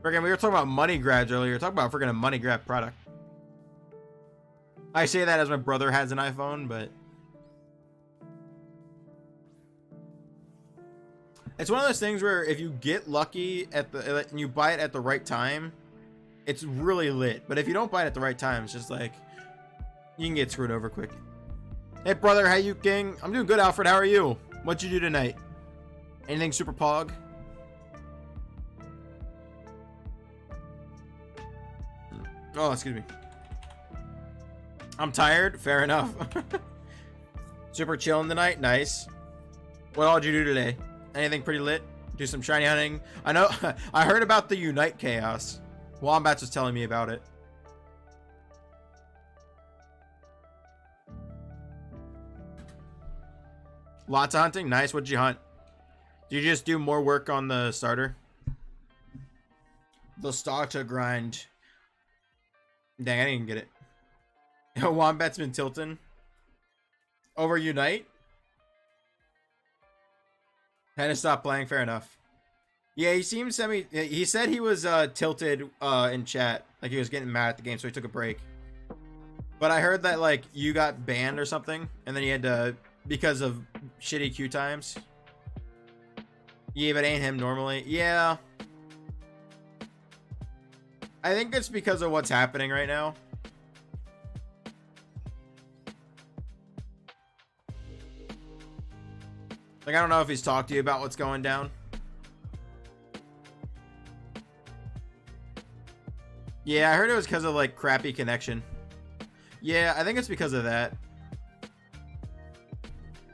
Friggin', we were talking about money grabs earlier. Talk about friggin' a money grab product. I say that as my brother has an iPhone, but it's one of those things where if you get lucky and you buy it at the right time, it's really lit. But if you don't buy it at the right time, it's just like you can get screwed over quick. Hey brother, how you king? I'm doing good, Alfred. How are you? What'd you do tonight? Anything super pog? Oh, excuse me. I'm tired. Fair enough. Super chilling tonight. Nice. What all did you do today? Anything pretty lit? Do some shiny hunting? I know. I heard about the Unite chaos. Wombats was telling me about it. Lots of hunting. Nice. What'd you hunt? Do you just do more work on the starter? The starter grind. Dang, I didn't even get it. Wombat's been tilting over Unite. Had to stop playing. Fair enough. Yeah, he seemed he said he was tilted in chat, like he was getting mad at the game, so he took a break. But I heard that like you got banned or something, and then he had to, because of shitty queue times. Yeah, but ain't him normally. Yeah, I think it's because of what's happening right now. Like, I don't know if he's talked to you about what's going down. Yeah, I heard it was because of, like, crappy connection. Yeah, I think it's because of that.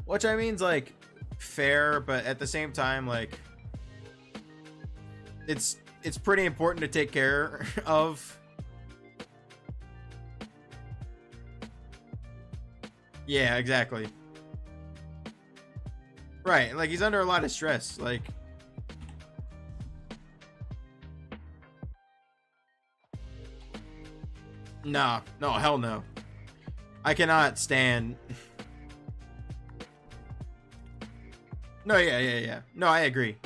Which, I mean's, like, fair, but at the same time, like, it's pretty important to take care of. Yeah, exactly. Right, like he's under a lot of stress, like nah, no, hell no. I cannot stand. No, yeah. No, I agree.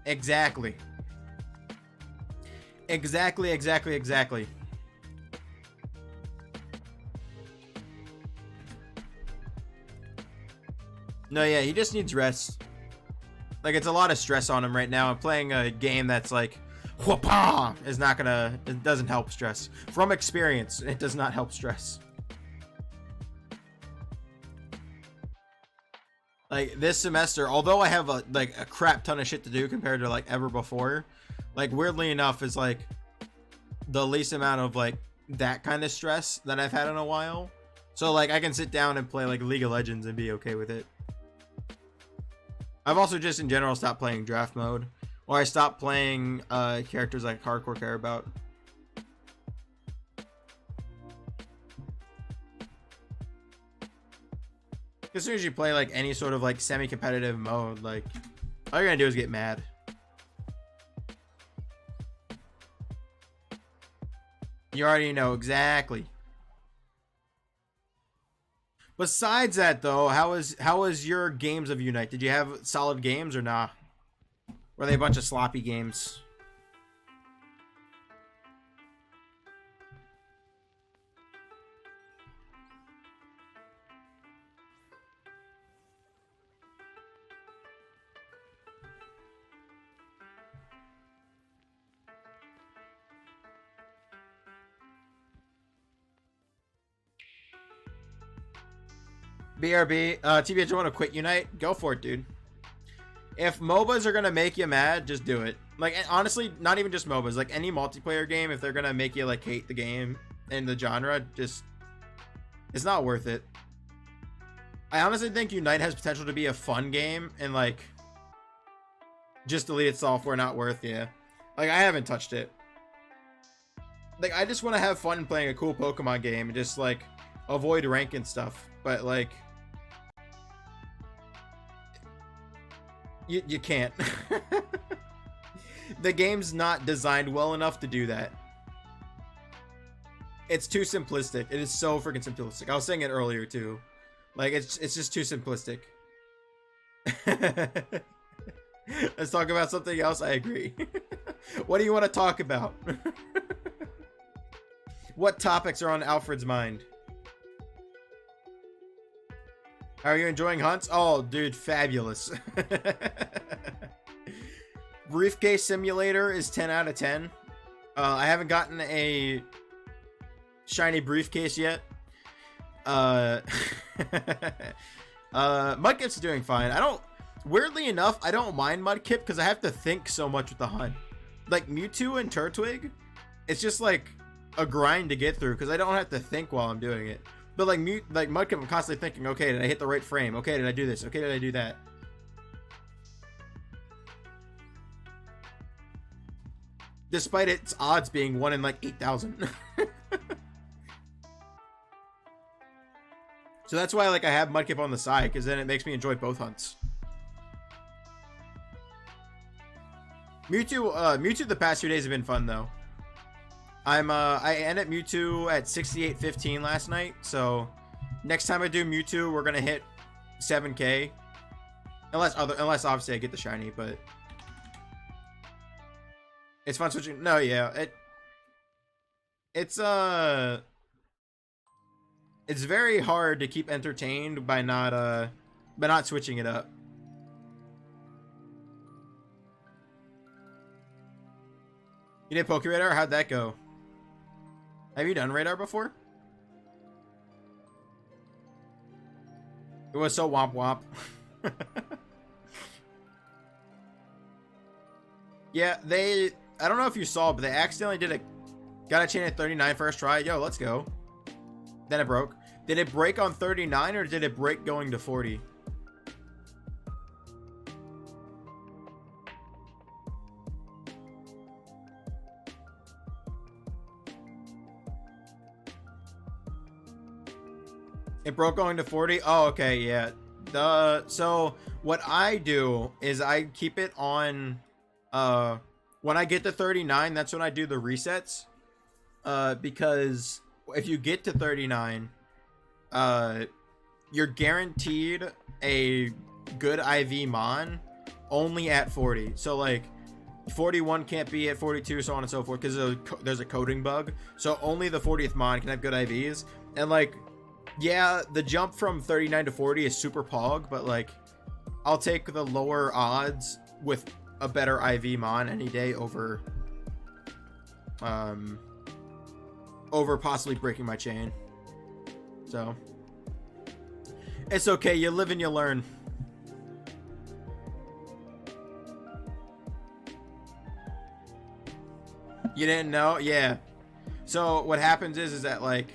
Exactly. Exactly. No, yeah, he just needs rest. Like, it's a lot of stress on him right now. And playing a game that's like, whoopah, is not gonna, it doesn't help stress. From experience, it does not help stress. Like this semester, although I have a crap ton of shit to do compared to like ever before, like weirdly enough is like the least amount of like that kind of stress that I've had in a while. So like I can sit down and play like League of Legends and be okay with it. I've also just in general stopped playing draft mode, or I stopped playing characters like hardcore care about. As soon as you play like any sort of like semi-competitive mode, like all you're gonna do is get mad. You already know exactly. Besides that though, how was your games of Unite? Did you have solid games or nah? Were they a bunch of sloppy games? BRB, TBH, you want to quit Unite? Go for it, dude. If MOBAs are gonna make you mad, just do it. Like, honestly, not even just MOBAs. Like, any multiplayer game, if they're gonna make you, like, hate the game and the genre, just... It's not worth it. I honestly think Unite has potential to be a fun game, and, like... Just deleted software, not worth, yeah. Like, I haven't touched it. Like, I just want to have fun playing a cool Pokemon game and just, like, avoid rank and stuff. But, like... You can't. The game's not designed well enough to do that. It's too simplistic. It is so freaking simplistic. I was saying it earlier too. Like it's just too simplistic. Let's talk about something else. I agree. What do you want to talk about? What topics are on Alfred's mind? How are you enjoying hunts? Oh, dude, fabulous. Briefcase Simulator is 10 out of 10. I haven't gotten a shiny briefcase yet. Mudkip's doing fine. Weirdly enough, I don't mind Mudkip because I have to think so much with the hunt. Like Mewtwo and Turtwig, it's just like a grind to get through because I don't have to think while I'm doing it. But like Mudkip, I'm constantly thinking, okay, did I hit the right frame? Okay, did I do this? Okay, did I do that? Despite its odds being 1 in like 8,000. So that's why like I have Mudkip on the side, because then it makes me enjoy both hunts. Mewtwo the past 2 days have been fun though. I ended Mewtwo at 68.15 last night, so next time I do Mewtwo, we're gonna hit 7K. Unless obviously I get the shiny, but it's fun switching. No, yeah, it's very hard to keep entertained by not switching it up. You did Poke Radar? How'd that go? Have you done Radar before? It was so womp womp. Yeah, I don't know if you saw, but they accidentally got a chain at 39 first try. Yo, let's go. Then it broke. Did it break on 39 or did it break going to 40? It broke going to 40? Oh, okay, yeah. So what I do is I keep it on, when I get to 39, that's when I do the resets. Because if you get to 39, you're guaranteed a good IV mon only at 40. So like 41 can't be at 42, so on and so forth, because there's a coding bug. So only the 40th mon can have good IVs. And like, yeah, the jump from 39 to 40 is super pog, but like I'll take the lower odds with a better IV mon any day over possibly breaking my chain. So it's okay, you live and you learn. You didn't know? Yeah. So what happens is that like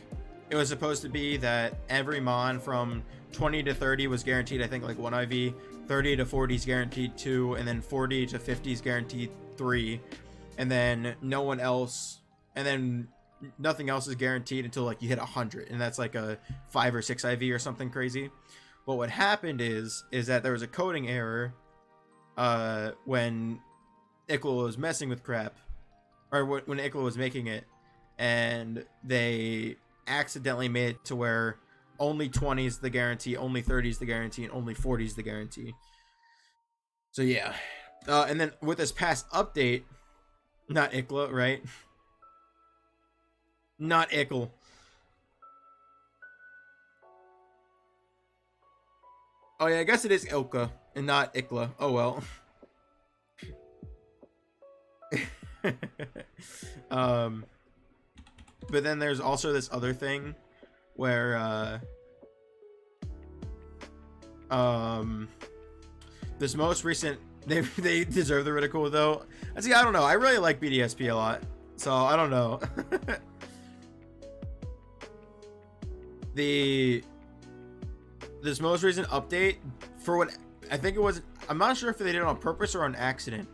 it was supposed to be that every mon from 20 to 30 was guaranteed, I think, like 1 IV, 30 to 40 is guaranteed 2, and then 40 to 50 is guaranteed 3, and then no one else, and then nothing else is guaranteed until like you hit 100, and that's like a 5 or 6 IV or something crazy. But what happened is that there was a coding error when Ikla was messing with crap, or when Ikla was making it, and they accidentally made it to where only 20 is the guarantee, only 30 is the guarantee, and only 40 is the guarantee. So yeah. And then with this past update, not Ikla, right? Not Ickle. Oh yeah, I guess it is Ilka and not Ikla. Oh well. But then there's also this other thing where this most recent, they deserve the ridicule though. I see. I don't know. I really like BDSP a lot, so I don't know. This most recent update, for what I think it was, I'm not sure if they did it on purpose or on accident,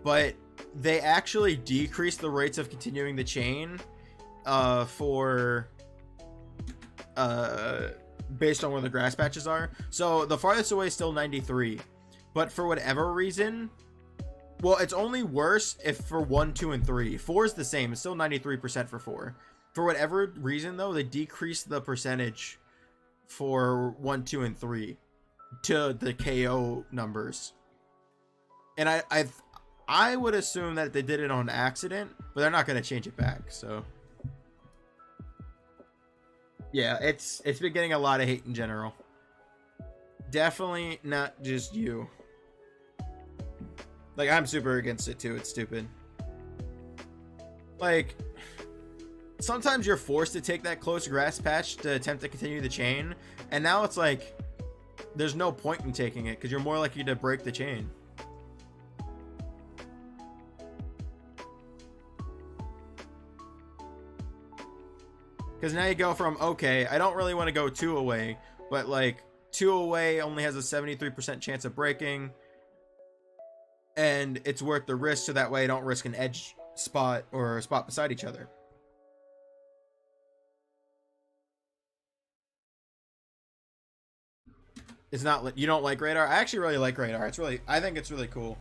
but they actually decreased the rates of continuing the chain for based on where the grass patches are. So the farthest away is still 93, but for whatever reason, well, it's only worse if for 1, 2, and 3. 4 is the same. It's still 93% for 4. For whatever reason though, they decreased the percentage for 1, 2, and 3 to the KO numbers. And I would assume that they did it on accident, but they're not going to change it back. So yeah, it's been getting a lot of hate in general. Definitely not just you. Like, I'm super against it too. It's stupid. Like, sometimes you're forced to take that close grass patch to attempt to continue the chain, and now it's like there's no point in taking it because you're more likely to break the chain. Because now you go from, okay, I don't really want to go 2 away, but like 2 away only has a 73% chance of breaking, and it's worth the risk, so that way I don't risk an edge spot or a spot beside each other. It's not, you don't like radar? I actually really like radar. It's really, I think it's really cool.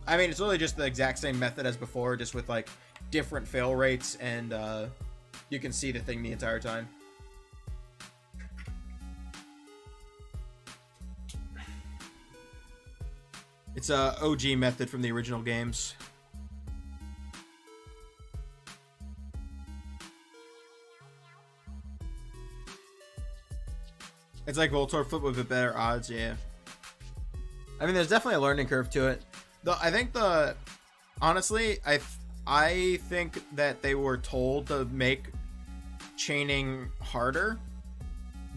I mean, it's really just the exact same method as before, just with like different fail rates, and you can see the thing the entire time. It's a OG method from the original games. It's like Voltorb Flip with a better odds, yeah. I mean, there's definitely a learning curve to it. Though I think honestly, I think that they were told to make chaining harder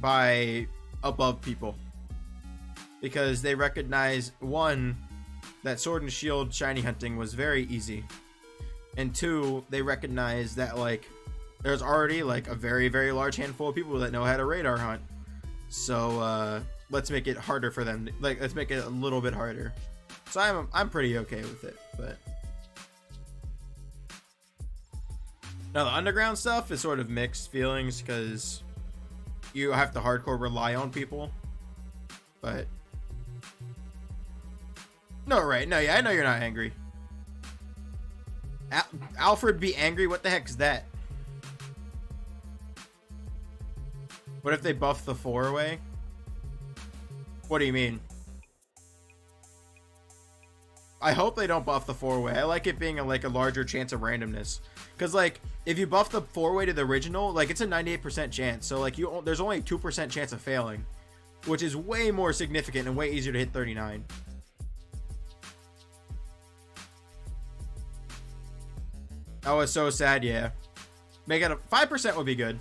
by above people, because they recognize, one, that Sword and Shield shiny hunting was very easy, and two, they recognize that like there's already like a very, very large handful of people that know how to radar hunt. So let's make it harder for them. Like, let's make it a little bit harder. So I'm pretty okay with it. But now the underground stuff is sort of mixed feelings, because you have to hardcore rely on people. But no, right? No, yeah, I know you're not angry. Alfred be angry? What the heck is that? What if they buff the 4-way? What do you mean? I hope they don't buff the 4-way. I like it being like a larger chance of randomness. Because like, if you buff the 4-way to the original, like it's a 98% chance. So like there's only a 2% chance of failing, which is way more significant and way easier to hit 39. That was so sad, yeah. Make it a 5% would be good.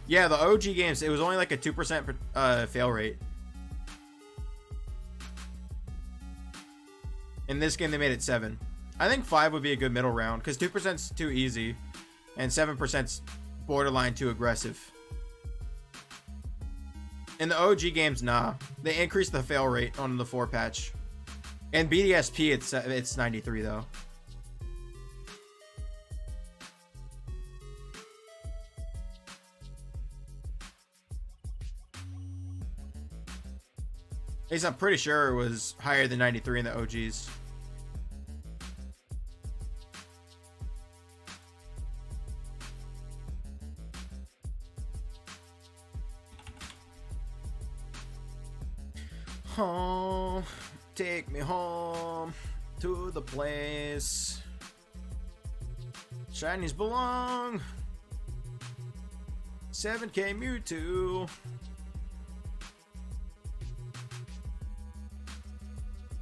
Yeah, the OG games, it was only like a 2% fail rate. In this game, they made it 7. I think 5 would be a good middle round because 2%'s too easy and 7%'s borderline too aggressive. In the OG games, nah. They increased the fail rate on the 4 patch. And BDSP, it's 93 though. At least I'm pretty sure it was higher than 93 in the OGs. Home, take me home to the place shinies belong. 7K Mewtwo.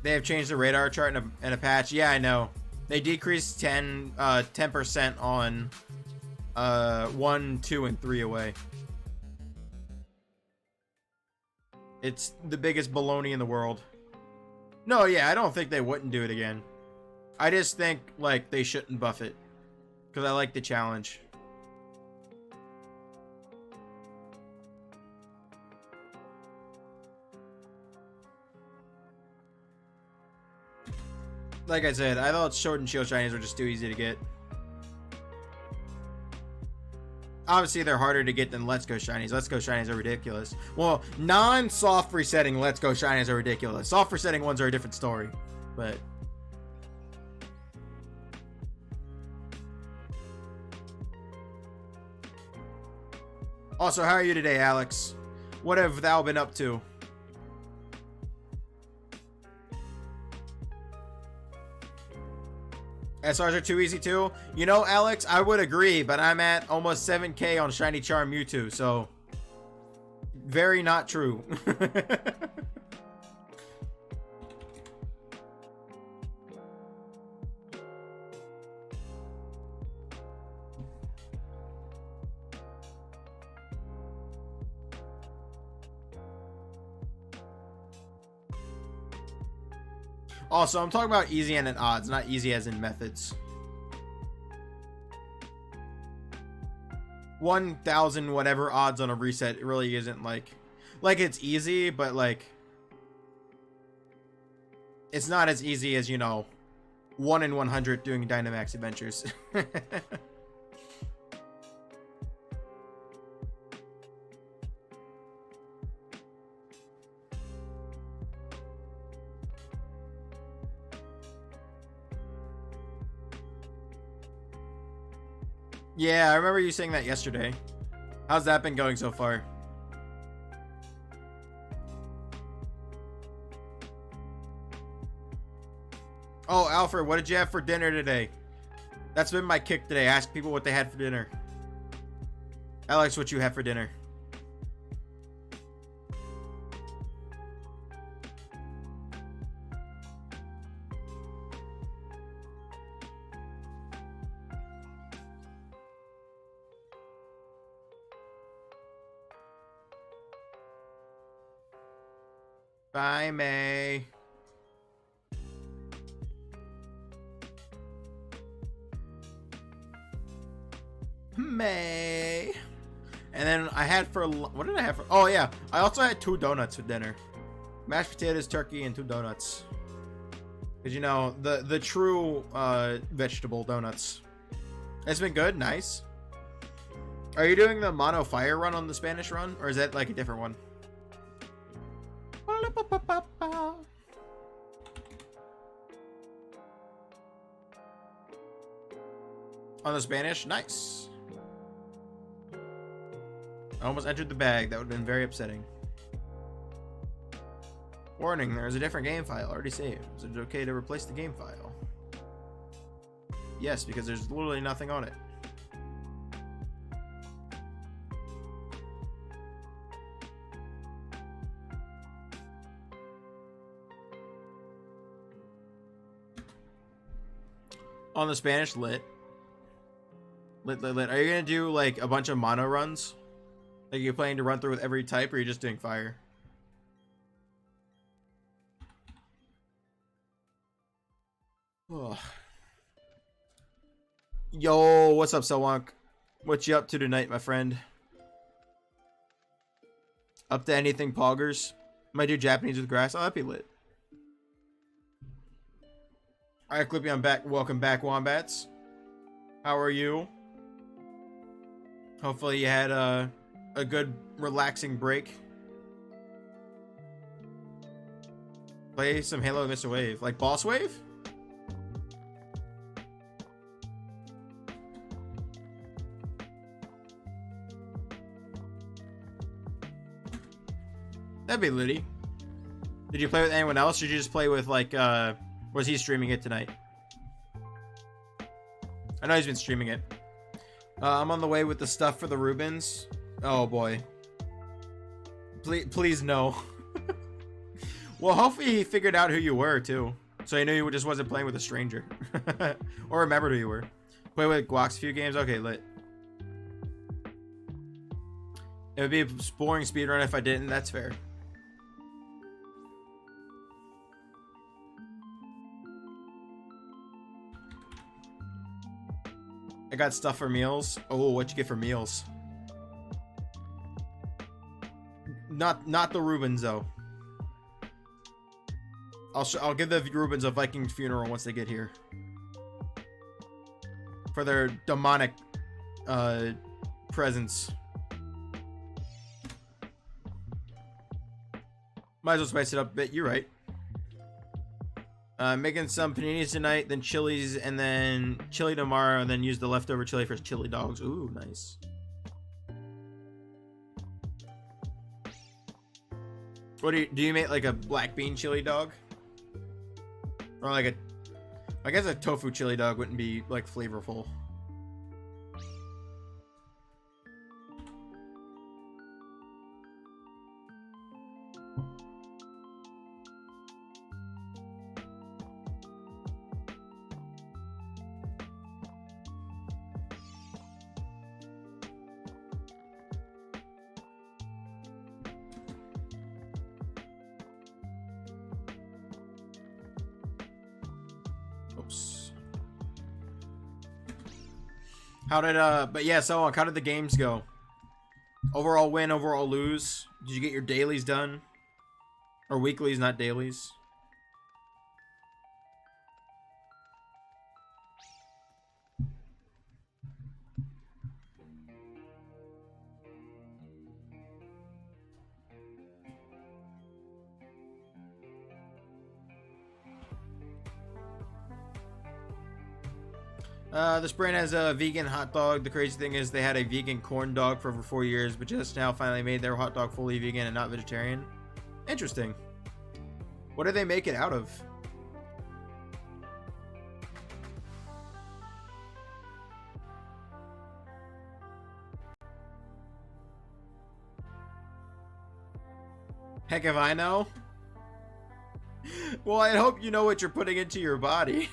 They have changed the radar chart in a patch. Yeah, I know. They decreased 10% on 1, 2, and 3 away. It's the biggest baloney in the world. No, yeah, I don't think they wouldn't do it again. I just think, like, they shouldn't buff it. Because I like the challenge. Like I said, I thought Sword and Shield shinies were just too easy to get. Obviously, they're harder to get than Let's Go shinies. Let's Go shinies are ridiculous. Well, non-soft resetting Let's Go shinies are ridiculous. Soft resetting ones are a different story. But also, how are you today, Alex? What have thou been up to? SRs are too easy too. You know, Alex, I would agree, but I'm at almost 7K on Shiny Charm Mewtwo, so very not true. Also, I'm talking about easy and in odds, not easy as in methods. 1,000 whatever odds on a reset, it really isn't like it's easy, but like it's not as easy as, you know, 1 in 100 doing Dynamax adventures. Yeah, I remember you saying that yesterday. How's that been going so far? Oh, Alfred, what did you have for dinner today? That's been my kick today. Ask people what they had for dinner. Alex, what you had for dinner? Bye, May. May. And then I had for, what did I have for, oh yeah, I also had 2 donuts for dinner. Mashed potatoes, turkey, and 2 donuts. Because, you know, the true vegetable donuts. It's been good, nice. Are you doing the mono fire run on the Spanish run? Or is that like a different one? On the Spanish? Nice. I almost entered the bag. That would have been very upsetting. Warning, there is a different game file already saved. Is it okay to replace the game file? Yes, because there's literally nothing on it. On the Spanish, lit. Lit. Are you gonna do like a bunch of mono runs? Like you're planning to run through with every type, or you're just doing fire? Oh. Yo, what's up, Sawonk? What you up to tonight, my friend? Up to anything, poggers? Might do Japanese with grass. Oh, that'd be lit. Alright, Clippy, I'm back. Welcome back, Wombats. How are you? Hopefully you had a good, relaxing break. Play some Halo with Mr. Wave. Like Boss Wave? That'd be litty. Did you play with anyone else, or did you just play with, like, was he streaming it tonight? I know he's been streaming it. I'm on the way with the stuff for the Rubens. Oh, boy. Please no. Well, hopefully he figured out who you were, too. So he knew he just wasn't playing with a stranger. Or remembered who you were. Play with Guax a few games? Okay, lit. It would be a boring speedrun if I didn't. That's fair. I got stuff for meals. Oh, what'd you get for meals? Not the Rubens, though. I'll give the Rubens a Viking funeral once they get here. For their demonic presence. Might as well spice it up a bit. You're right. Making some paninis tonight, then chilies, and then chili tomorrow, and then use the leftover chili for chili dogs. Ooh, nice. What do you make, like a black bean chili dog? Or like I guess a tofu chili dog wouldn't be like flavorful. Oops. How did but yeah, so how did the games go? Overall win, overall lose? Did you get your dailies done? Or weeklies, not dailies? This brand has a vegan hot dog. The crazy thing is they had a vegan corn dog for over 4 years, but just now finally made their hot dog fully vegan and not vegetarian. Interesting. What do they make it out of? Heck if I know. Well, I hope you know what you're putting into your body.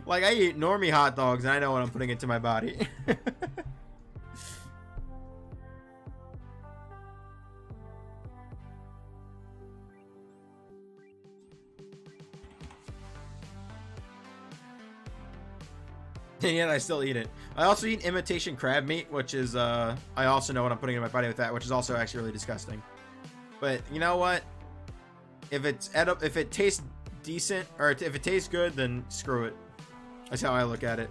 Like, I eat normie hot dogs, and I know what I'm putting into my body. And yet I still eat it. I also eat imitation crab meat, which is, I also know what I'm putting in my body with that, which is also actually really disgusting. But, you know what? If it tastes decent, or if it tastes good, then screw it. That's how I look at it.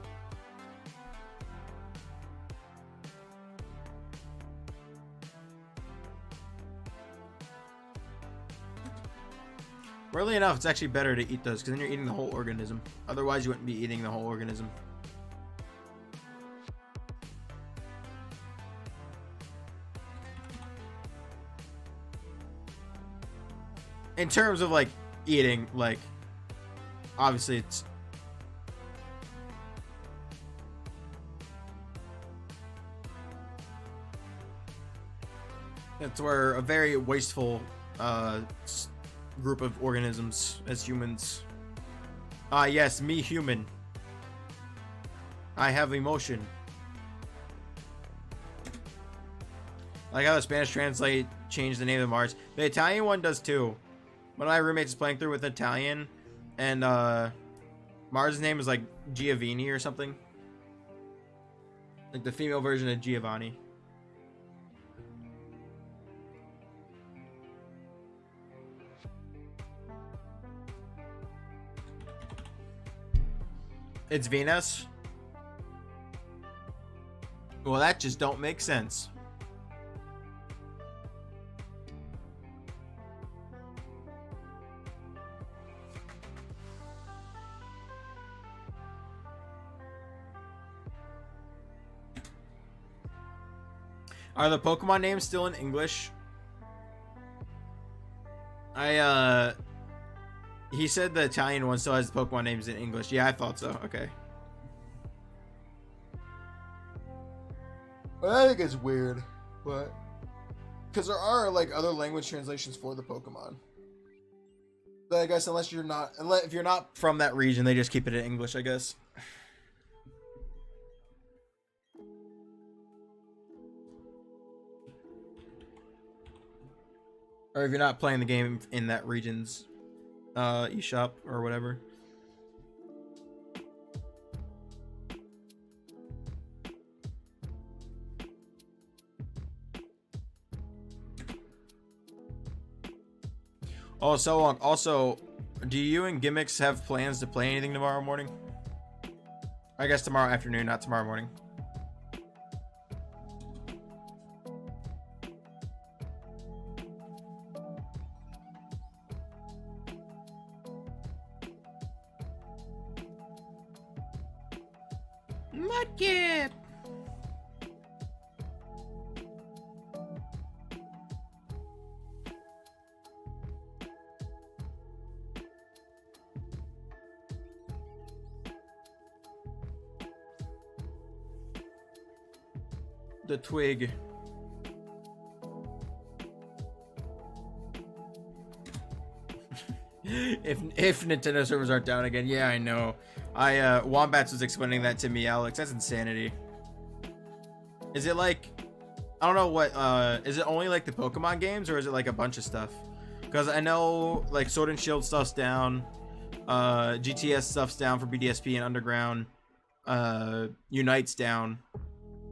Weirdly enough, it's actually better to eat those, because then you're eating the whole organism. Otherwise, you wouldn't be eating the whole organism. In terms of, like, eating, like, obviously it's... It's where a very wasteful group of organisms as humans. Yes, me human. I have emotion. I like how the Spanish translate changed the name of Mars. The Italian one does too. One of my roommates is playing through with Italian, and Mars' name is like Giovanni or something. Like the female version of Giovanni. It's Venus. Well, that just don't make sense. Are the Pokemon names still in English? He said the Italian one still has the Pokemon names in English. Yeah, I thought so. Okay. Well, I think it's weird, but because there are like other language translations for the Pokemon. But I guess unless if you're not from that region, they just keep it in English, I guess. Or if you're not playing the game in that region's eShop or whatever. Oh, so long. Also, do you and Gimmicks have plans to play anything tomorrow morning? I guess tomorrow afternoon, not tomorrow morning. Mudkip! The twig. if Nintendo servers aren't down again, yeah, I know. Wombats was explaining that to me, Alex. That's insanity. Is it like, I don't know what, is it only like the Pokemon games or is it like a bunch of stuff? Because I know like Sword and Shield stuff's down, GTS stuff's down for BDSP and Underground, Unite's down.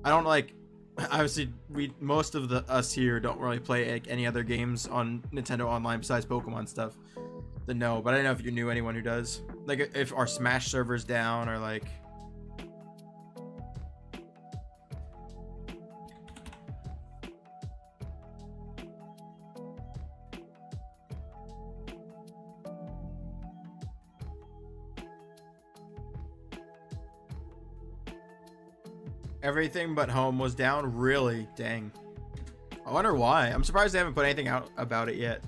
I don't like, obviously most of us here don't really play like any other games on Nintendo Online besides Pokemon stuff. No, but I don't know if you knew anyone who does. Like if our Smash server's down or like. Everything but home was down? Really? Dang. I wonder why. I'm surprised they haven't put anything out about it yet.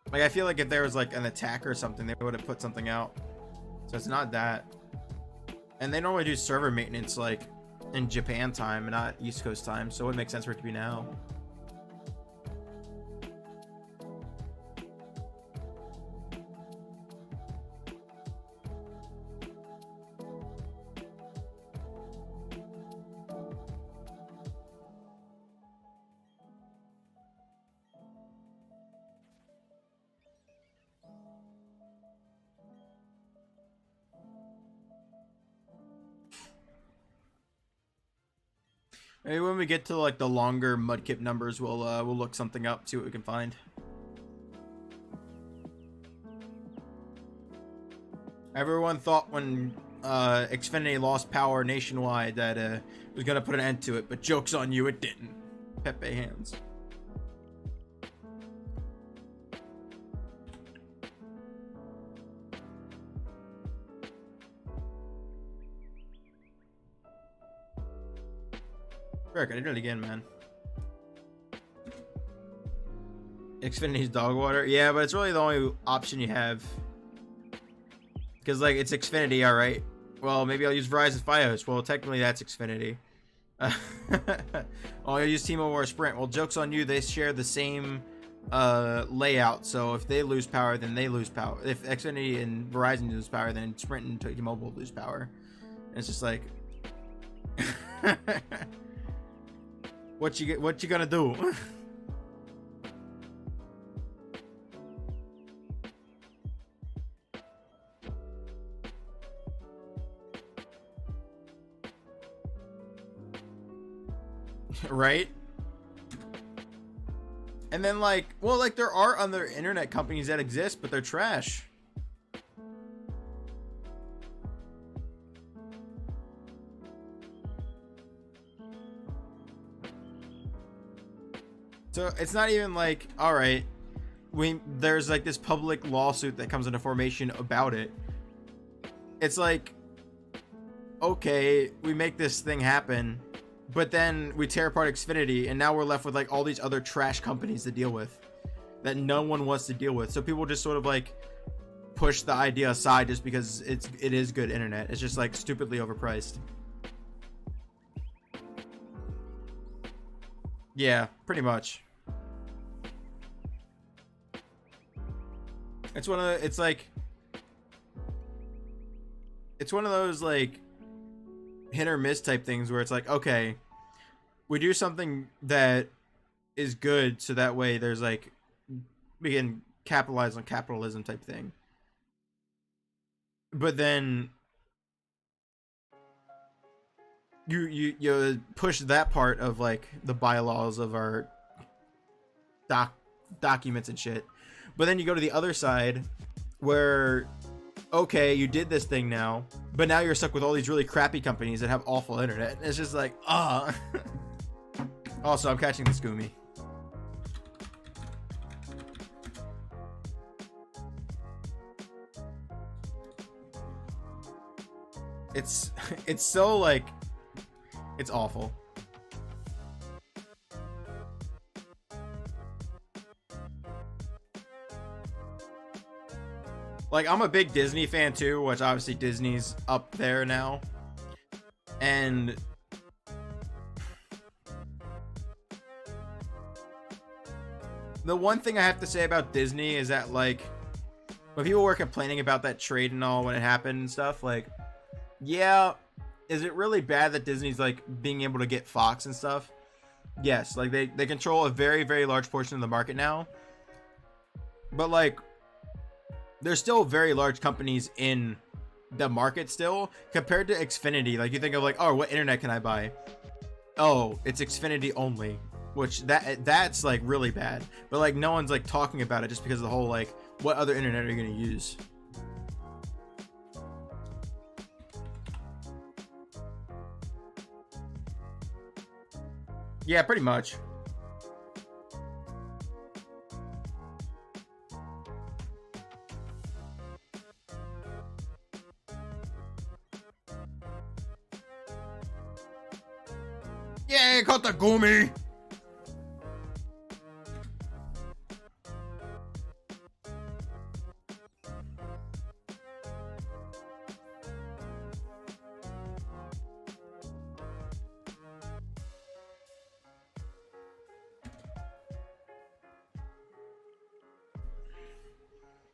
Like, I feel like if there was like an attack or something, they would have put something out. So it's not that. And they normally do server maintenance like in Japan time and not East Coast time, so it would make sense for it to be now. Maybe when we get to like the longer Mudkip numbers, we'll look something up, see what we can find. Everyone thought when Xfinity lost power nationwide that it was gonna put an end to it, but joke's on you, it didn't. Pepe hands. Frick, I did it again, man. Xfinity's dog water. Yeah, but it's really the only option you have. Because, like, it's Xfinity, alright. Well, maybe I'll use Verizon Fios. Well, technically that's Xfinity. Oh, I'll use T-Mobile or Sprint. Well, joke's on you. They share the same layout. So if they lose power, then they lose power. If Xfinity and Verizon lose power, then Sprint and T-Mobile lose power. And it's just like... What you gonna do? Right? And then like, well, like there are other internet companies that exist, but they're trash. So it's not even like, all right, there's like this public lawsuit that comes into formation about it. It's like, okay, we make this thing happen, but then we tear apart Xfinity, and now we're left with like all these other trash companies to deal with that no one wants to deal with. So people just sort of like push the idea aside just because it is good internet. It's just like stupidly overpriced. Yeah, pretty much. It's one of those like hit or miss type things where it's like, okay, we do something that is good so that way there's like we can capitalize on capitalism type thing. But then you push that part of like the bylaws of our documents and shit. But then you go to the other side where, okay, you did this thing now, but now you're stuck with all these really crappy companies that have awful internet. It's just like, Also, I'm catching the Scoomy. It's so like, it's awful. Like, I'm a big Disney fan too, which obviously Disney's up there now. And the one thing I have to say about Disney is that, like, when people were complaining about that trade and all when it happened and stuff, like, yeah, is it really bad that Disney's, like, being able to get Fox and stuff? Yes, like, they control a very, very large portion of the market now. But, like, there's still very large companies in the market still compared to Xfinity. Like, you think of like, oh, what internet can I buy? Oh, it's Xfinity only, which that's like really bad. But like no one's like talking about it just because of the whole like, what other internet are you going to use? Yeah, pretty much. Yeah, caught the Goomy.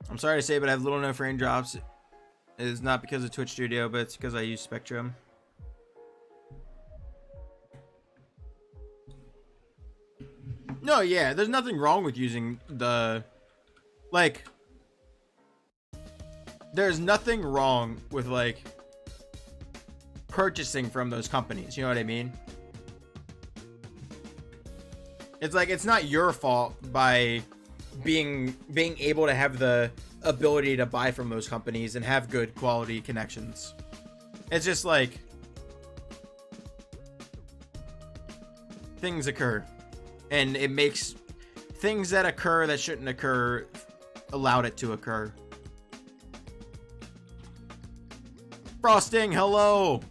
I'm sorry to say, but I have little enough raindrops. It is not because of Twitch Studio, but it's because I use Spectrum. No, yeah, there's nothing wrong with using the, like, there's nothing wrong with, like, purchasing from those companies, you know what I mean? It's like, it's not your fault by being able to have the ability to buy from those companies and have good quality connections. It's just like, things occur. And it makes things that occur that shouldn't occur allowed it to occur. Frosting, hello!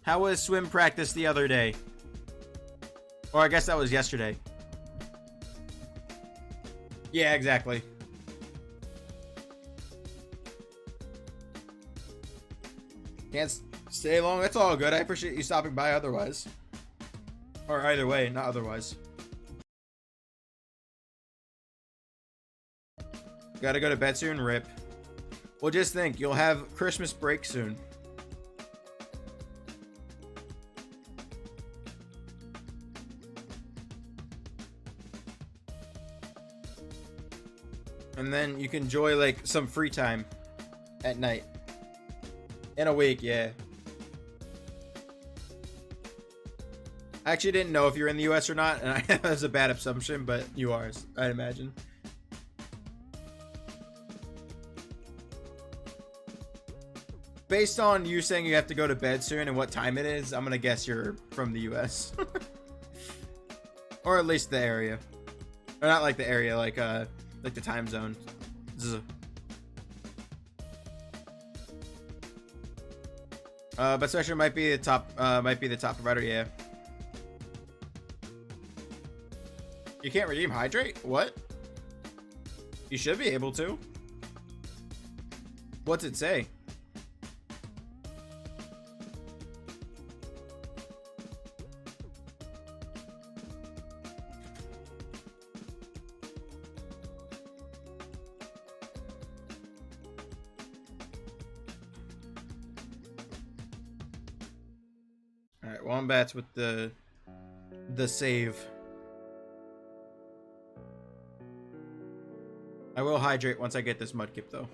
How was swim practice the other day? Or I guess that was yesterday. Yeah, exactly. Can't stay long. That's all good. I appreciate you stopping by otherwise. Or either way, not otherwise. Gotta go to bed soon, rip. Well, just think, you'll have Christmas break soon. And then you can enjoy, like, some free time at night. In a week, yeah. I actually didn't know if you're in the US or not, and I that was a bad assumption, but you are, I'd imagine. Based on you saying you have to go to bed soon and what time it is, I'm gonna guess you're from the US. Or at least the area. Or not like the area, like the time zone. But Spectrum might be the top provider, yeah. You can't redeem Hydrate? What? You should be able to. What's it say? Alright, Wombats with the save. I will hydrate once I get this Mudkip though.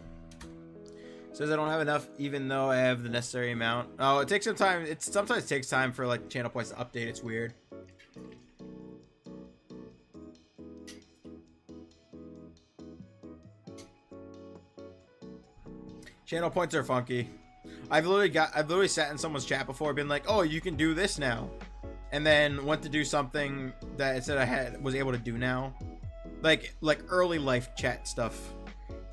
Says I don't have enough even though I have the necessary amount. Oh, it takes some time. It sometimes takes time for like channel points to update. It's weird. Channel points are funky. I've literally sat in someone's chat before, been like, "Oh, you can do this now," and then went to do something that it said I was able to do now, like early life chat stuff,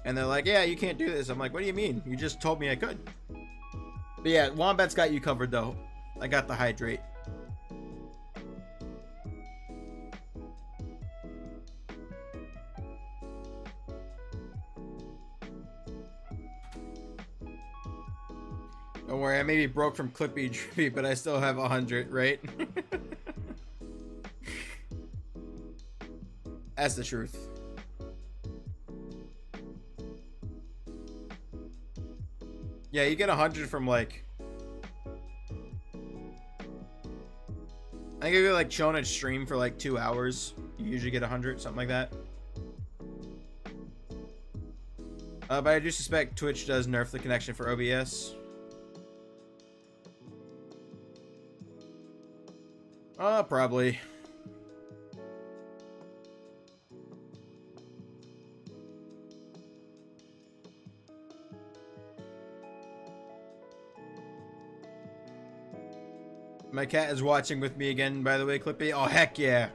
and they're like, "Yeah, you can't do this." I'm like, "What do you mean? You just told me I could." But yeah, Wombat's got you covered though. I got the hydrate. Don't worry, I may be broke from Clippy Drippy, but I still have 100, right? That's the truth. Yeah, you get 100 from like... I think if you're like chilling at stream for like 2 hours, you usually get 100, something like that. But I do suspect Twitch does nerf the connection for OBS. Probably. My cat is watching with me again, by the way, Clippy. Oh, heck yeah.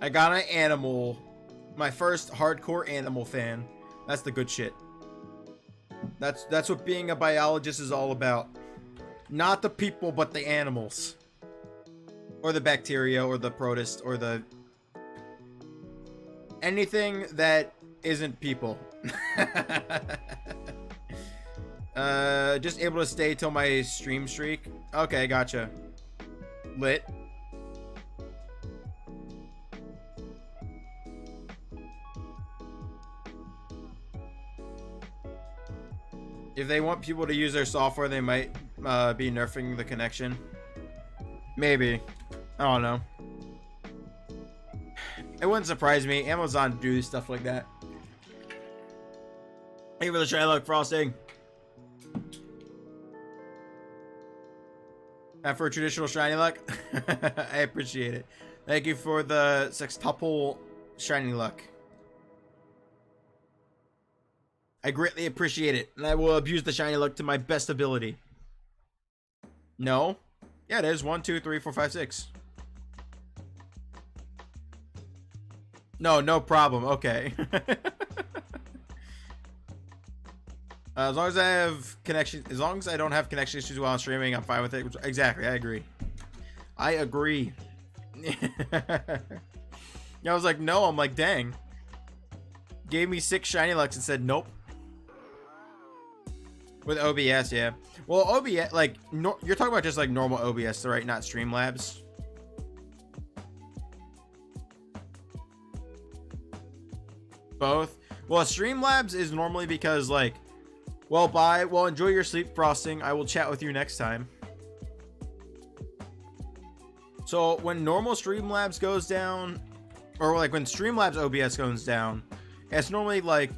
I got an animal. My first hardcore animal fan. That's the good shit. That's what being a biologist is all about. Not the people, but the animals. Or the bacteria, or the protist, or the... anything that isn't people. Just able to stay till my stream streak. Okay, gotcha. Lit. If they want people to use their software, they might be nerfing the connection. Maybe. I don't know. It wouldn't surprise me. Amazon do stuff like that. Thank you for the shiny luck, Frosting. And for traditional shiny luck, I appreciate it. Thank you for the sextuple shiny luck. I greatly appreciate it, and I will abuse the shiny luck to my best ability. No? Yeah, it is. 1, 2, 3, 4, 5, 6. No, no problem. Okay. As long as I have connection, as long as I don't have connection issues while I'm streaming, I'm fine with it. Exactly, I agree. I agree. I was like, no. I'm like, dang. Gave me 6 shiny lucks and said nope. With OBS, yeah. Well, OBS, like, you're talking about just like normal OBS, right? Not Streamlabs. Both. Well, Streamlabs is normally because like, well, bye. Well, enjoy your sleep, Frosting. I will chat with you next time. So when normal Streamlabs goes down, or like when Streamlabs OBS goes down, it's normally like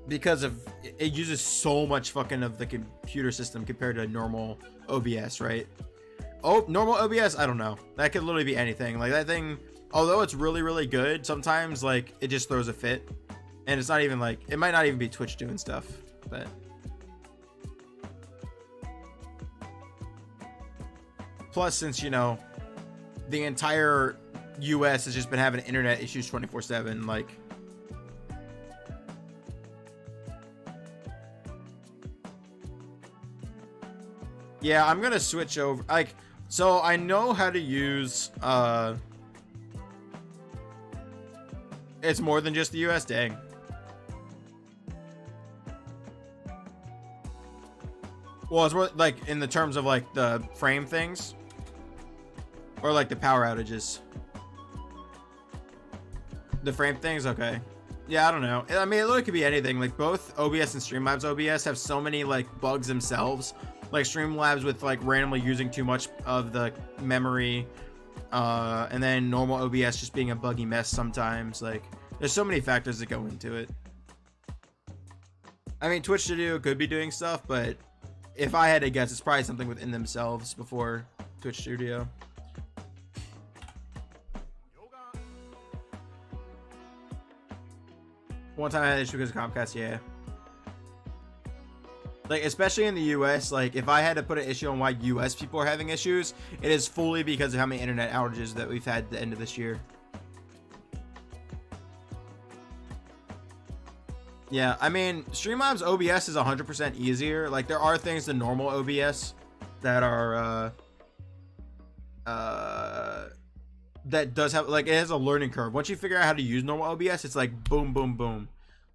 because of it uses so much fucking of the computer system compared to normal OBS, right? normal OBS, I don't know. That could literally be anything. Like that thing, although it's really, really good, sometimes like it just throws a fit. And it's not even like, it might not even be Twitch doing stuff, but. Plus, since, you know, the entire US has just been having internet issues 24/7, like. Yeah, I'm gonna switch over. Like, so I know how to use, it's more than just the US, dang. Well, it's more like in the terms of like the frame things or like the power outages. The frame things, okay. Yeah, I don't know. I mean, it literally could be anything. Like both OBS and Streamlabs OBS have so many like bugs themselves. Like Streamlabs with like randomly using too much of the memory, and then normal OBS just being a buggy mess sometimes. Like there's so many factors that go into it. I mean, Twitch Studio could be doing stuff, but if I had to guess, it's probably something within themselves before Twitch Studio. One time I had an issue because of Comcast, yeah. Like, especially in the US, like, if I had to put an issue on why US people are having issues, it is fully because of how many internet outages that we've had at the end of this year. Yeah, I mean, Streamlabs OBS is 100% easier. Like, there are things in normal OBS that are, that does have, like, it has a learning curve. Once you figure out how to use normal OBS, it's like boom, boom, boom.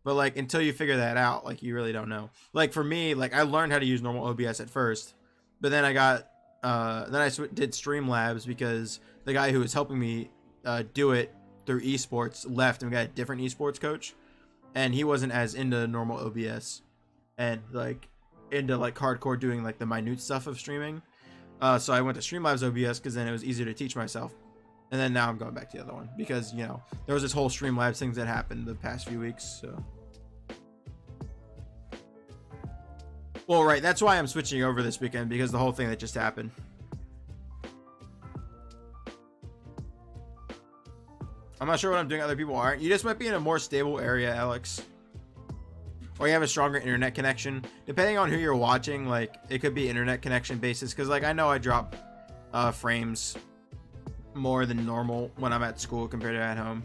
But, like, until you figure that out, like, you really don't know. Like, for me, like, I learned how to use normal OBS at first. But then I got, then I did Streamlabs because the guy who was helping me do it through esports left and we got a different esports coach. And he wasn't as into normal OBS and like into like hardcore doing like the minute stuff of streaming. So I went to Streamlabs OBS because then it was easier to teach myself. And then now I'm going back to the other one because, you know, there was this whole Streamlabs things that happened the past few weeks. So, well, right. That's why I'm switching over this weekend, because the whole thing that just happened. I'm not sure what I'm doing other people aren't. You just might be in a more stable area, Alex. Or you have a stronger internet connection. Depending on who you're watching, like, it could be internet connection basis. Because, like, I know I drop frames more than normal when I'm at school compared to at home.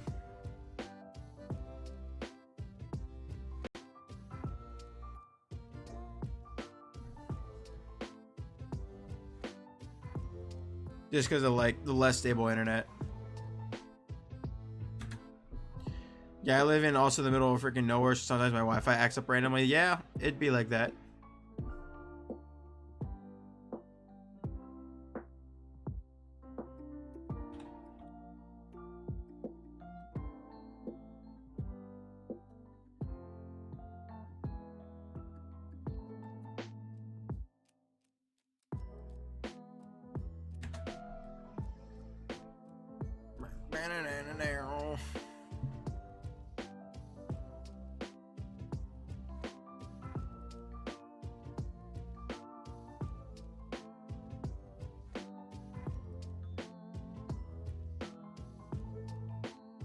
Just because of, like, the less stable internet. Yeah, I live in also the middle of freaking nowhere, so sometimes my Wi-Fi acts up randomly. Yeah, it'd be like that.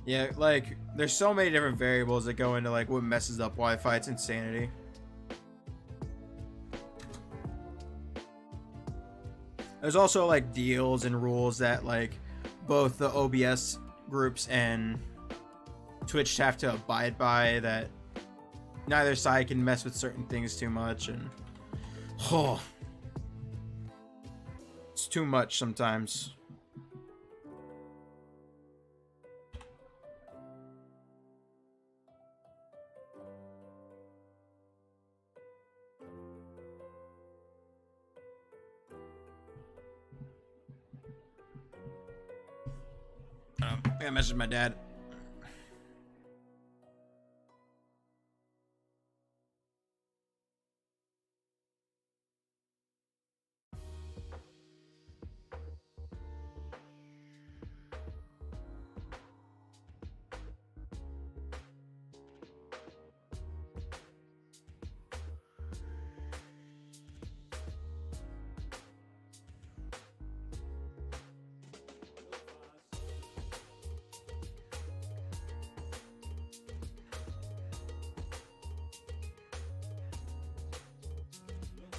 Yeah, like, there's so many different variables that go into, like, what messes up Wi-Fi. It's insanity. There's also, like, deals and rules that, like, both the OBS groups and Twitch have to abide by, that neither side can mess with certain things too much, and... Oh. It's too much sometimes. I messaged my dad.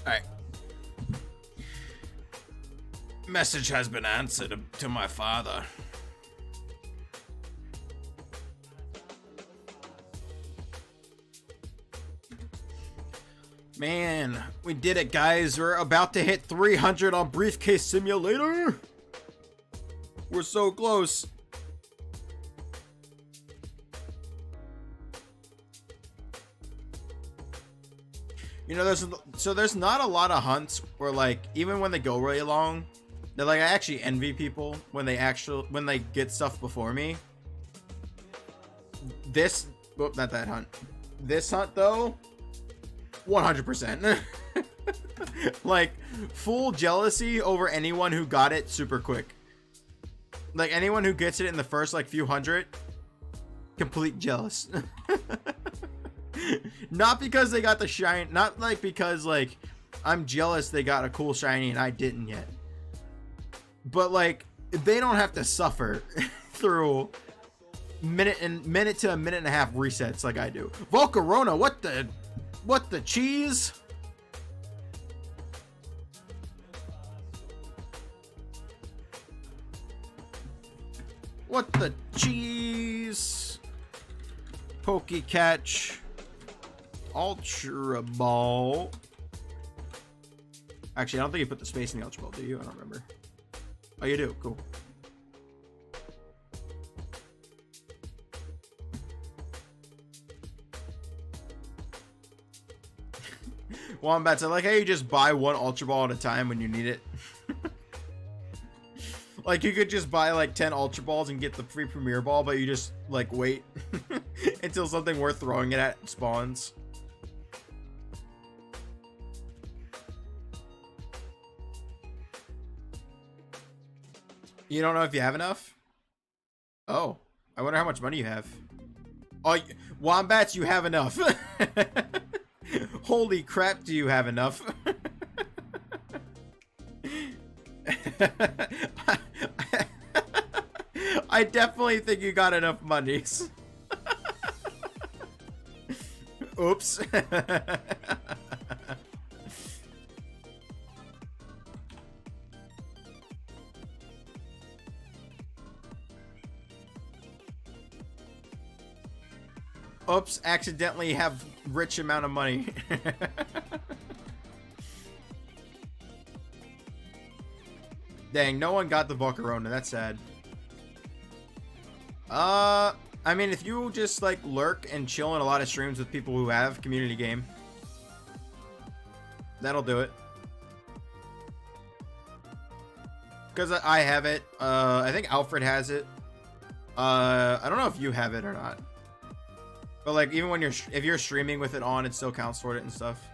Alright. Message has been answered to my father. Man, we did it, guys. We're about to hit 300 on Briefcase Simulator. We're so close. You know, there's not a lot of hunts where, like, even when they go really long, they're like, I actually envy people when they get stuff before me. This, whoop, not that hunt. This hunt though, 100%. Like, full jealousy over anyone who got it super quick. Like, anyone who gets it in the first, like, few hundred, complete jealous. Not because they got the shine, not like because, like, I'm jealous they got a cool shiny and I didn't yet. But, like, they don't have to suffer through minute to a minute and a half resets like I do. Volcarona, what the cheese? What the cheese? Pokey catch. Ultra Ball. Actually, I don't think you put the space in the Ultra Ball, do you? I don't remember. Oh, you do. Cool. Wombats, I like how you just buy one Ultra Ball at a time when you need it. Like, you could just buy like 10 Ultra Balls and get the free Premier Ball, but you just like wait until something worth throwing it at spawns. You don't know if you have enough? Oh, I wonder how much money you have. Oh, Wombats, you have enough. Holy crap, do you have enough? I definitely think you got enough monies. Oops. Oops, accidentally have rich amount of money. Dang, no one got the Volcarona. That's sad. I mean, if you just like lurk and chill in a lot of streams with people who have community game, that'll do it. Because I have it. I think Alfred has it. I don't know if you have it or not. But like, even when if you're streaming with it on, it still counts for it and stuff.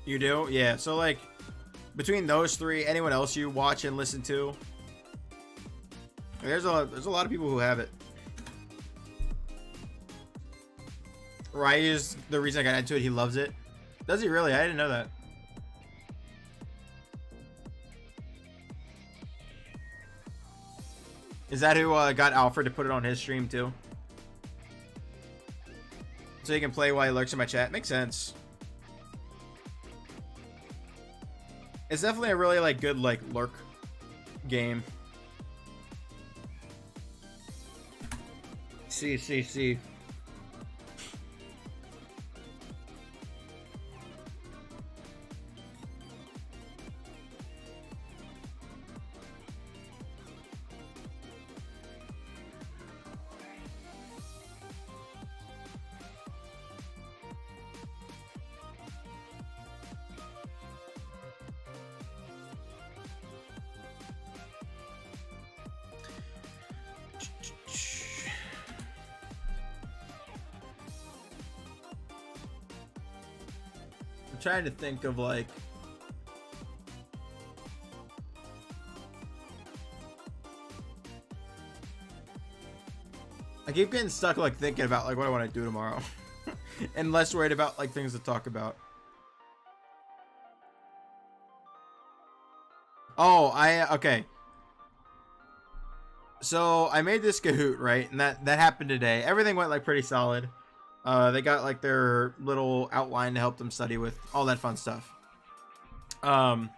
You do? Yeah. So like, between those three, anyone else you watch and listen to, there's a lot of people who have it. Ryu's the reason I got into it. He loves it. Does he really? I didn't know that. Is that who got Alfred to put it on his stream too? So he can play while he lurks in my chat. Makes sense. It's definitely a really like good like lurk game. See. Trying to think of like I keep getting stuck like thinking about like what I want to do tomorrow and less worried about like things to talk about. Oh, okay. So I made this Kahoot, right? And that happened today. Everything went like pretty solid. They got like their little outline to help them study with, all that fun stuff. When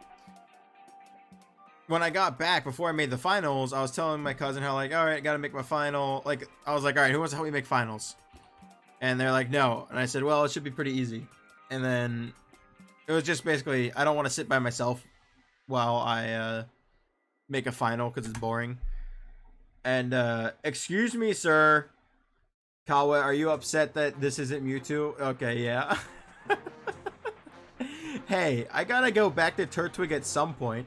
I got back, before I made the finals, I was telling my cousin how like, all right, gotta make my final. Like, I was like, all right, who wants to help me make finals? And they're like, no. And I said, well, it should be pretty easy. And then it was just basically, I don't want to sit by myself while I make a final because it's boring. And excuse me, sir. Kawa, are you upset that this isn't Mewtwo? Okay, yeah. Hey, I gotta go back to Turtwig at some point.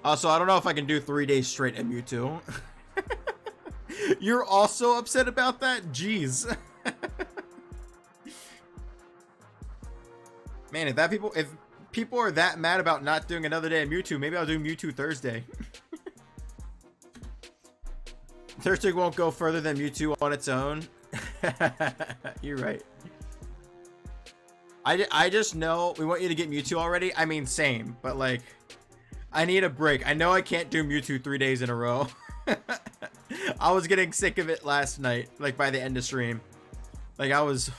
Also, I don't know if I can do 3 days straight at Mewtwo. You're also upset about that? Jeez. Man, if people are that mad about not doing another day of Mewtwo, maybe I'll do Mewtwo Thursday. Turtwig won't go further than Mewtwo on its own. You're right. I just know we want you to get Mewtwo already. I mean, same, but like, I need a break. I know I can't do Mewtwo 3 days in a row. I was getting sick of it last night, like by the end of stream. Like I was,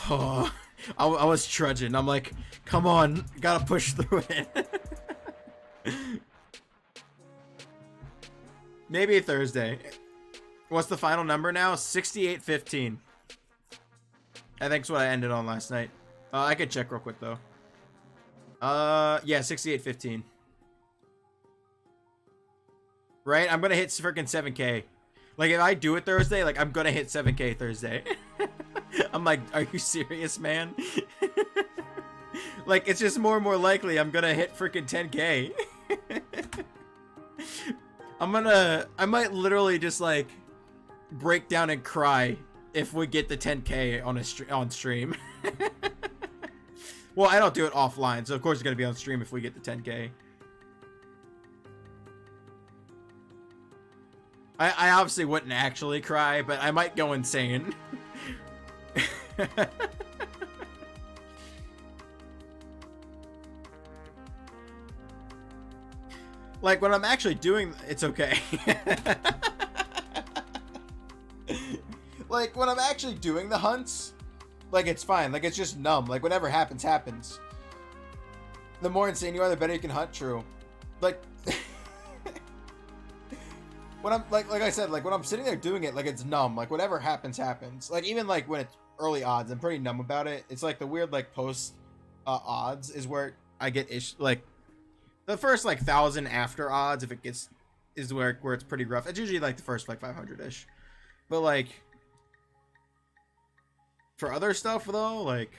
oh, I was trudging. I'm like, come on, gotta push through it. Maybe Thursday. What's the final number now? 6815. I think's what I ended on last night. I could check real quick though. Yeah, 6815. Right? I'm gonna hit freaking 7K. Like if I do it Thursday, like I'm gonna hit 7K Thursday. I'm like, are you serious, man? Like it's just more and more likely I'm gonna hit freaking 10K. I might literally just like break down and cry if we get the 10K on stream. Well, I don't do it offline, so of course it's gonna be on stream if we get the 10K. I obviously wouldn't actually cry, but I might go insane. Like when I'm actually doing, it's okay. Like when I'm actually doing the hunts, like it's fine. Like it's just numb. Like whatever happens, happens. The more insane you are, the better you can hunt. True. Like when I'm like I said, like when I'm sitting there doing it, like it's numb. Like whatever happens, happens. Like even like when it's early odds, I'm pretty numb about it. It's like the weird like post odds is where I get like the first like 1,000 after odds, if it gets, is where it's pretty rough. It's usually like the first like 500-ish. But like for other stuff though, like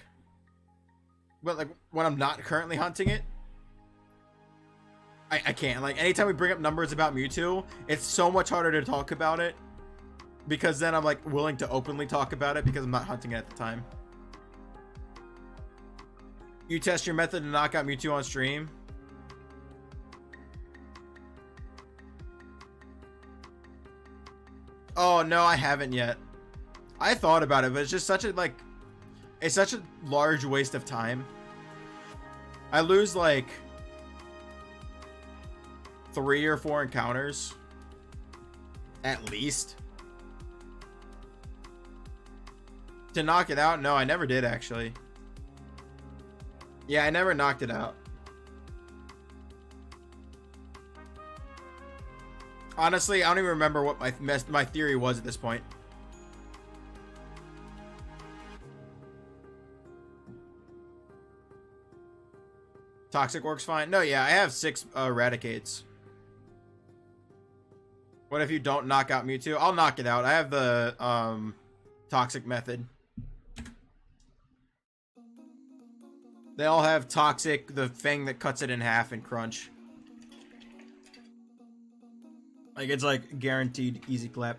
when I'm not currently hunting it, I can't. Like anytime we bring up numbers about Mewtwo, it's so much harder to talk about it because then I'm like willing to openly talk about it because I'm not hunting it at the time. You test your method to knock out Mewtwo on stream. Oh no, I haven't yet. I thought about it, but it's just such a like, it's such a large waste of time. I lose like 3 or 4 encounters at least to knock it out. No, I never did actually. Yeah, I never knocked it out. Honestly, I don't even remember what my theory was at this point. Toxic works fine. No, yeah, I have 6 Eradicates. What if you don't knock out Mewtwo? I'll knock it out. I have the Toxic method. They all have Toxic, the thing that cuts it in half, and Crunch. Like, it's like guaranteed easy clap.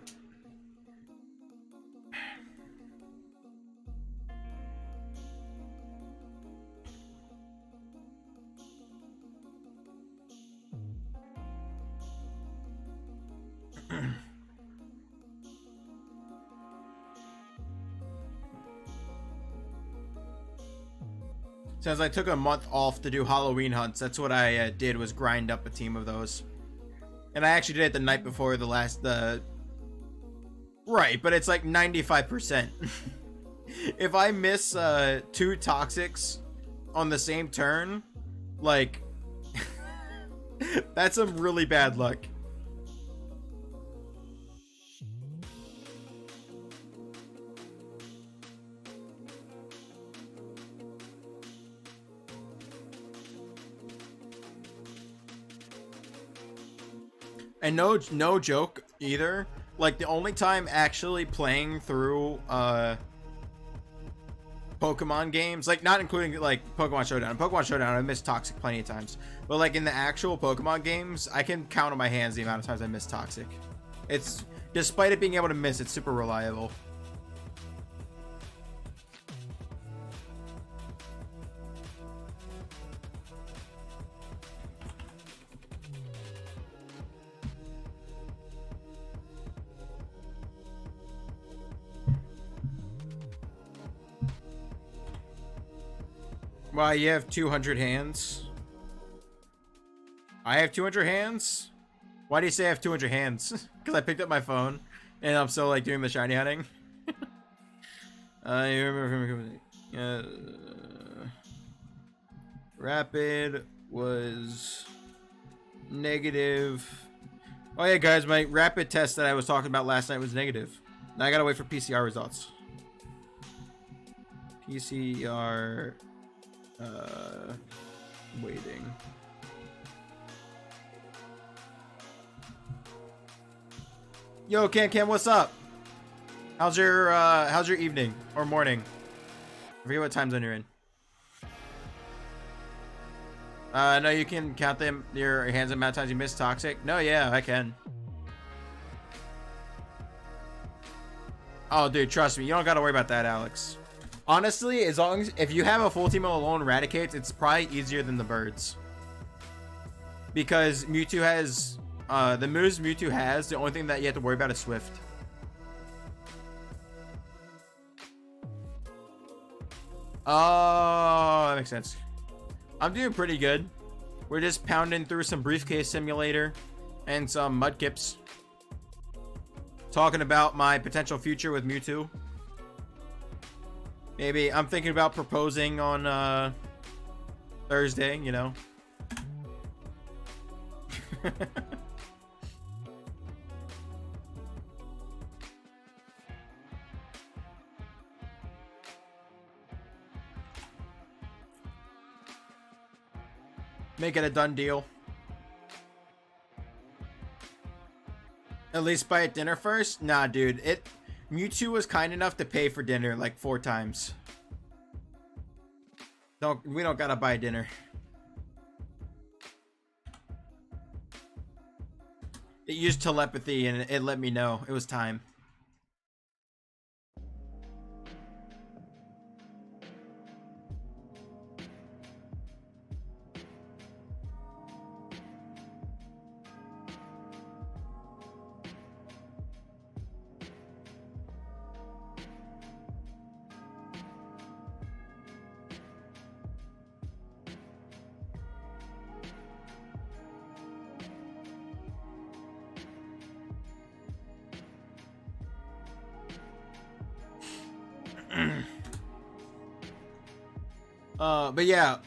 Since I took a month off to do Halloween hunts, that's what I did, was grind up a team of those. And I actually did it the night before the Right, but it's like 95%. If I miss 2 Toxics on the same turn, like, that's some really bad luck. And no joke either. Like, the only time actually playing through Pokemon games, like not including like Pokemon Showdown. Pokemon Showdown, I missed Toxic plenty of times. But like in the actual Pokemon games, I can count on my hands the amount of times I miss Toxic. It's, despite it being able to miss, it's super reliable. Why, you have 200 hands? I have 200 hands? Why do you say I have 200 hands? Because I picked up my phone and I'm still like doing the shiny hunting. I remember Rapid was negative. Oh yeah, guys, my rapid test that I was talking about last night was negative. Now I gotta wait for PCR results. PCR waiting. Yo, Cam, what's up? How's your evening or morning? I forget what time zone you're in. No, you can count them your hands the amount of times you miss Toxic. No, yeah, I can. Oh, dude, trust me, you don't gotta worry about that, Alex. Honestly, as long as if you have a full team of alone eradicates, it's probably easier than the birds. Because Mewtwo has the moves Mewtwo has, the only thing that you have to worry about is Swift. Oh, that makes sense. I'm doing pretty good. We're just pounding through some Briefcase Simulator and some Mudkips. Talking about my potential future with Mewtwo. Maybe I'm thinking about proposing on Thursday, you know. Make it a done deal. At least buy it dinner first? Nah, dude. Mewtwo was kind enough to pay for dinner like 4 times. We don't gotta buy dinner. It used telepathy and it let me know it was time. But yeah,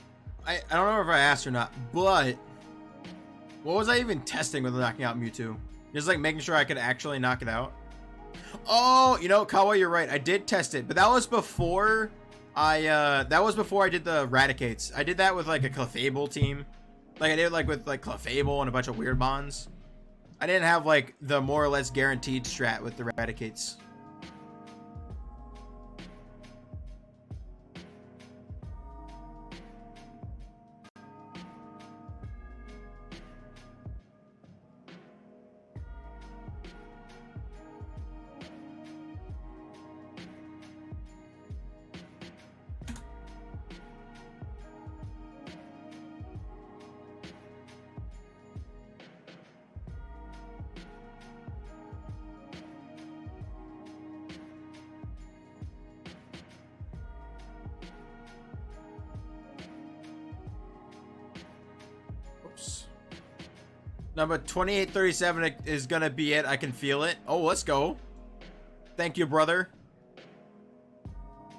I don't know if I asked or not, but what was I even testing with knocking out Mewtwo? Just like making sure I could actually knock it out. Oh, you know, Kawa, you're right. I did test it, but that was before I did the Eradicates. I did that with like a Clefable team. Like I did like with like Clefable and a bunch of weird bonds. I didn't have like the more or less guaranteed strat with the Eradicates. Number 2837 is gonna be it. I can feel it. Oh, let's go. Thank you, brother.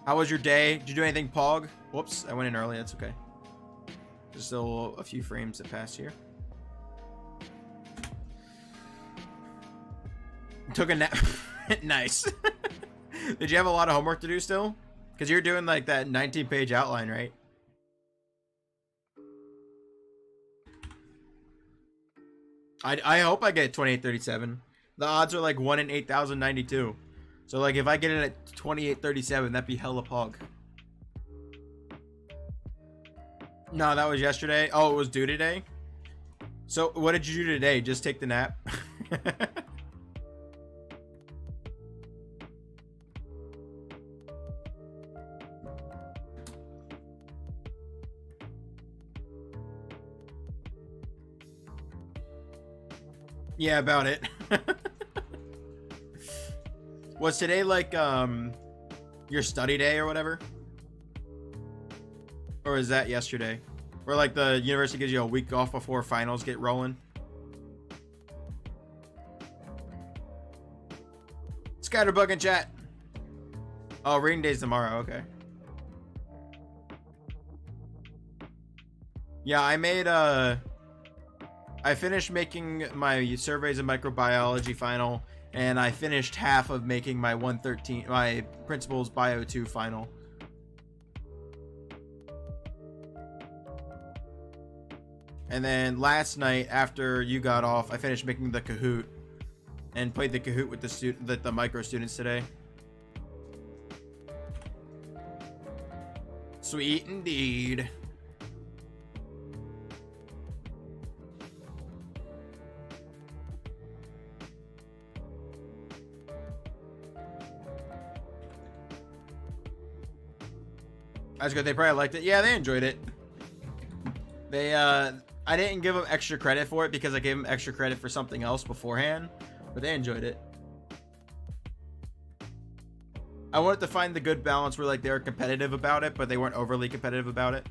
How was your day? Did you do anything, Pog? Whoops, I went in early. That's okay. There's still a few frames that pass here. Took a nap. Nice. Did you have a lot of homework to do still? Because you're doing like that 19-page outline, right? I hope I get 2837. The odds are like 1 in 8,092. So like if I get it at 2837, that'd be hella pog. No, that was yesterday. Oh, it was due today? So what did you do today? Just take the nap? Yeah, about it. Was today like your study day or whatever? Or is that yesterday? Where like the university gives you a week off before finals get rolling? Scatterbug in chat. Oh, reading day's tomorrow, okay. Yeah, I finished making my surveys and microbiology final, and I finished half of making my my principles bio 2 final. And then last night after you got off, I finished making the Kahoot and played the Kahoot with the micro students today. Sweet indeed. That's good. They probably liked it. Yeah, they enjoyed it. I didn't give them extra credit for it because I gave them extra credit for something else beforehand, but they enjoyed it. I wanted to find the good balance where like they were competitive about it, but they weren't overly competitive about it.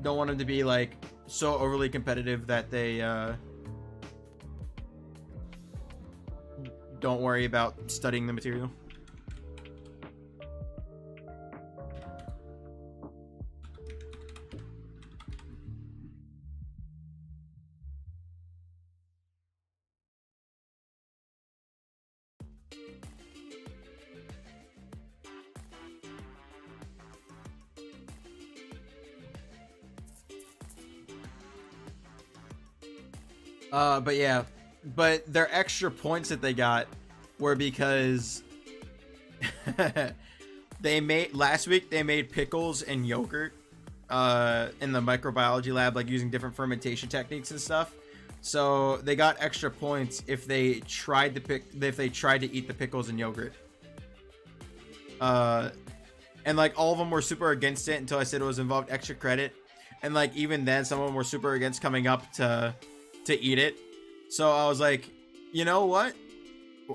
Don't want them to be like so overly competitive that they don't worry about studying the material. But yeah, but their extra points that they got were because last week they made pickles and yogurt in the microbiology lab, like using different fermentation techniques and stuff. So they got extra points if they tried to eat the pickles and yogurt. And like all of them were super against it until I said it was involved extra credit, and like even then some of them were super against coming up to eat it. So I was like, you know what?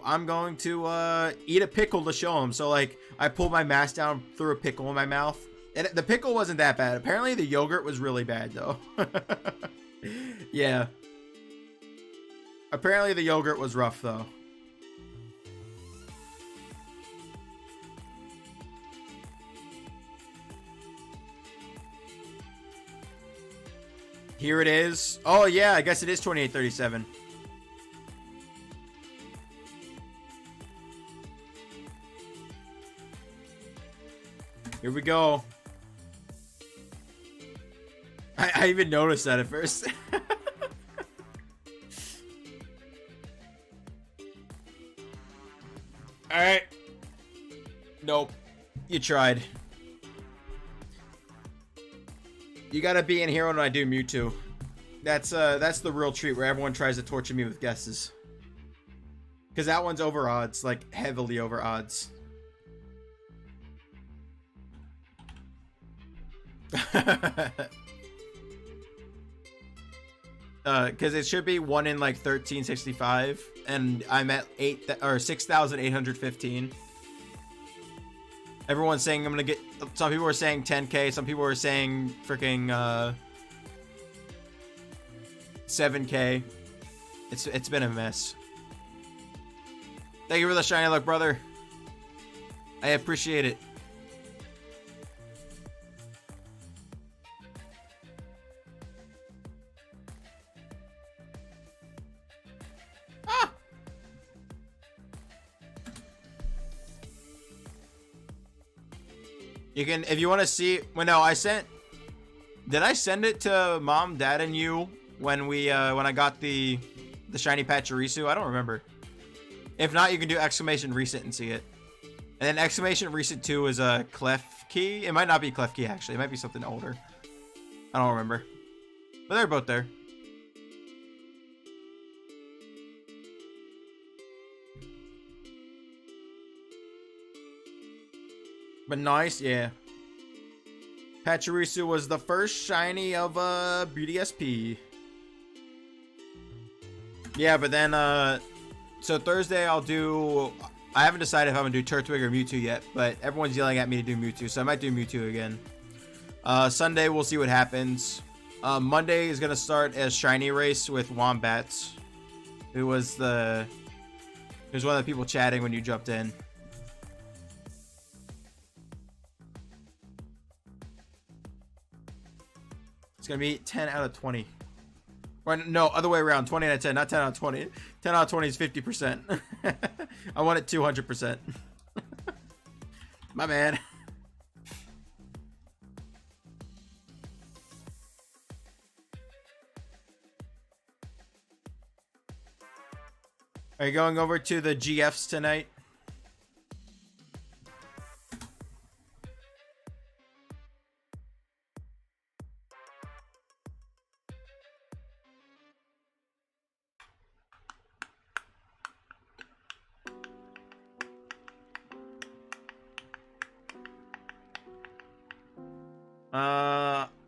I'm going to eat a pickle to show them. So like I pulled my mask down, threw a pickle in my mouth, and the pickle wasn't that bad. Apparently the yogurt was really bad though. Yeah. Apparently the yogurt was rough though. Here it is. Oh yeah, I guess it is 2837. Here we go. I even noticed that at first. Alright. Nope. You tried. You gotta be in here when I do Mewtwo. That's the real treat where everyone tries to torture me with guesses. Because that one's over odds, like heavily over odds. Because it should be 1 in like 1365, and I'm at 6,815. Everyone's saying I'm gonna get. Some people are saying 10k. Some people are saying freaking 7k. It's been a mess. Thank you for the shiny luck, brother. I appreciate it. Ah! You can, if you want to see. Well, no, I sent. Did I send it to Mom, Dad, and you when when I got the shiny Pachirisu? I don't remember. If not, you can do exclamation recent and see it. And then exclamation recent 2 is a Clef Key. It might not be Clef Key actually. It might be something older. I don't remember. But they're both there. But nice, yeah. Pachirisu was the first shiny of BDSP. Yeah, but then so Thursday I'll do. I haven't decided if I'm gonna do Turtwig or Mewtwo yet, but everyone's yelling at me to do Mewtwo, so I might do Mewtwo again. Sunday we'll see what happens. Monday is gonna start as shiny race with Wombats, who was one of the people chatting when you jumped in. It's gonna be 10 out of 20. Or no, other way around. 20 out of 10, not 10 out of 20. 10 out of 20 is 50%. I want it 200%. My man. Are you going over to the GFs tonight?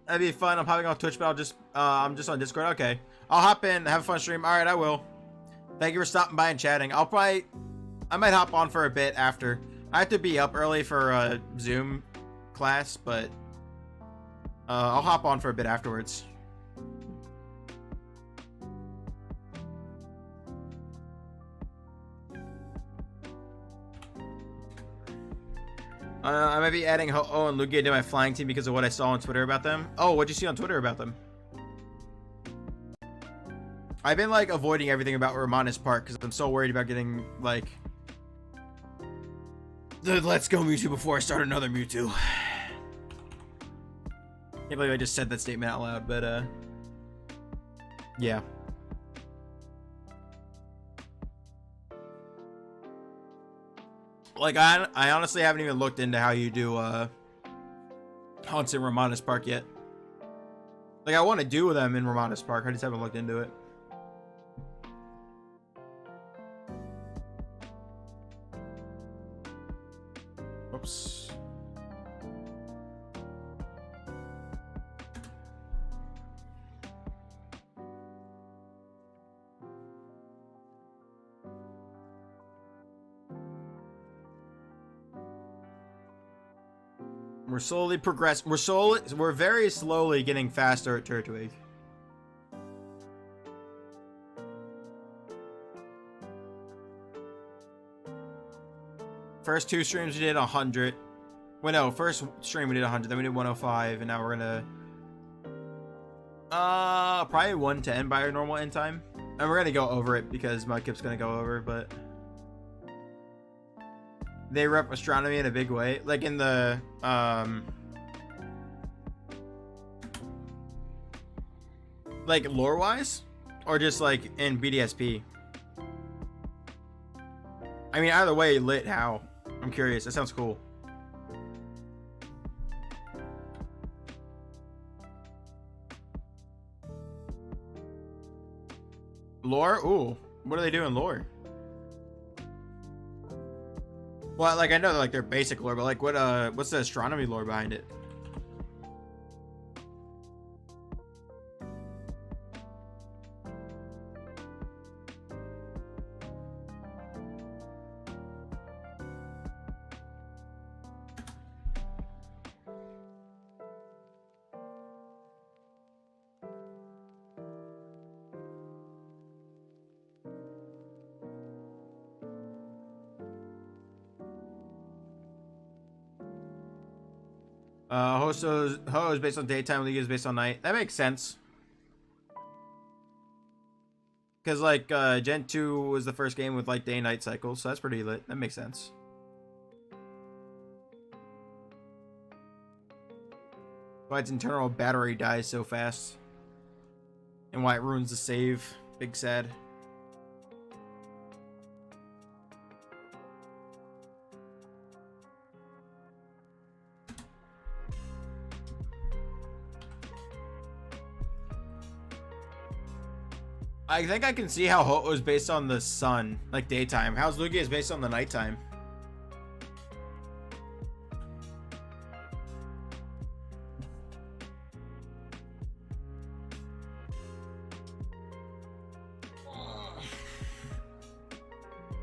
That'd be fun. I'm hopping off Twitch, but I'm just on Discord. Okay, I'll hop in, have a fun stream. All right, I will. Thank you for stopping by and chatting. I might hop on for a bit after. I have to be up early for a Zoom class, but I'll hop on for a bit afterwards. I might be adding Ho-Oh and Lugia to my flying team because of what I saw on Twitter about them. Oh, what'd you see on Twitter about them? I've been like avoiding everything about Romanus Park because I'm so worried about getting like the Let's Go Mewtwo before I start another Mewtwo. Can't believe I just said that statement out loud, but yeah. Like, I honestly haven't even looked into how you do hunts in Romanus Park yet. Like, I want to do them in Romanus Park. I just haven't looked into it. Oops. We're slowly progressing. We're very slowly getting faster at Turtwig. First two streams we did 100. Well, no, first stream we did 100, then we did 105, and now we're gonna probably 110 by our normal end time. And we're gonna go over it because Mudkip's gonna go over, but they rep astronomy in a big way, like in the like lore wise, or just like in BDSP. I mean, either way, lit. How? I'm curious. That sounds cool. Lore? Ooh, what do they do in lore? Well, like I know like their basic lore, but like what's the astronomy lore behind it? Ho is based on daytime, League is based on night. That makes sense. Because, like, Gen 2 was the first game with, like, day-night cycles, so that's pretty lit. That makes sense. Why its internal battery dies so fast. And why it ruins the save. Big sad. I think I can see how Ho-Oh is based on the sun, like daytime. How's Lugia is based on the nighttime?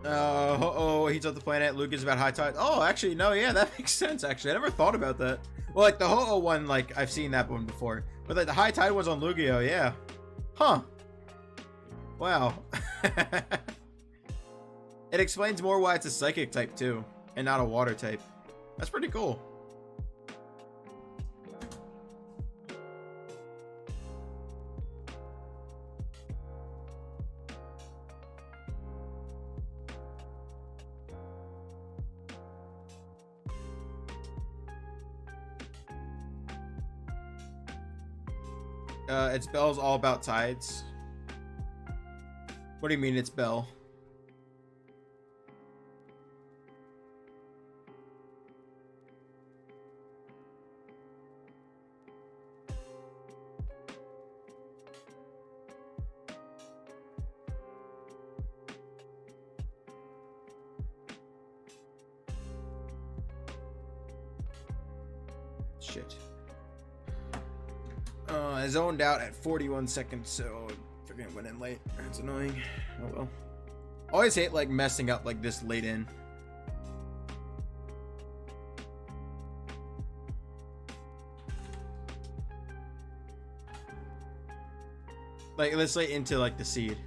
Ho-Oh heats up the planet. Lugia's about high tide. Oh, actually, no, yeah, that makes sense. Actually, I never thought about that. Well, like the Ho-Oh one, like I've seen that one before, but like the high tide one's on Lugia, yeah. Huh. Wow. It explains more why it's a psychic type too, and not a water type. That's pretty cool. Its bell's all about tides. What do you mean it's bell? Shit. I zoned out at 41 seconds, so freaking went in late. That's annoying. Oh well. Always hate like messing up like this late in. Like this late into like the seed.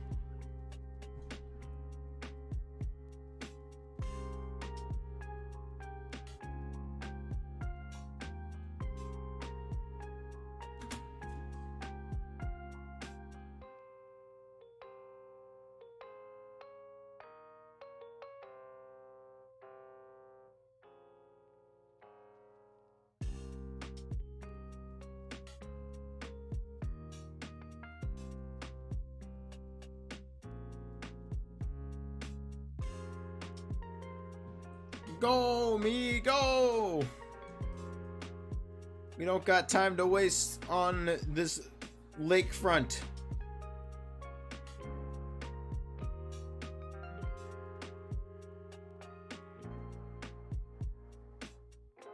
Go, me, go! We don't got time to waste on this lakefront.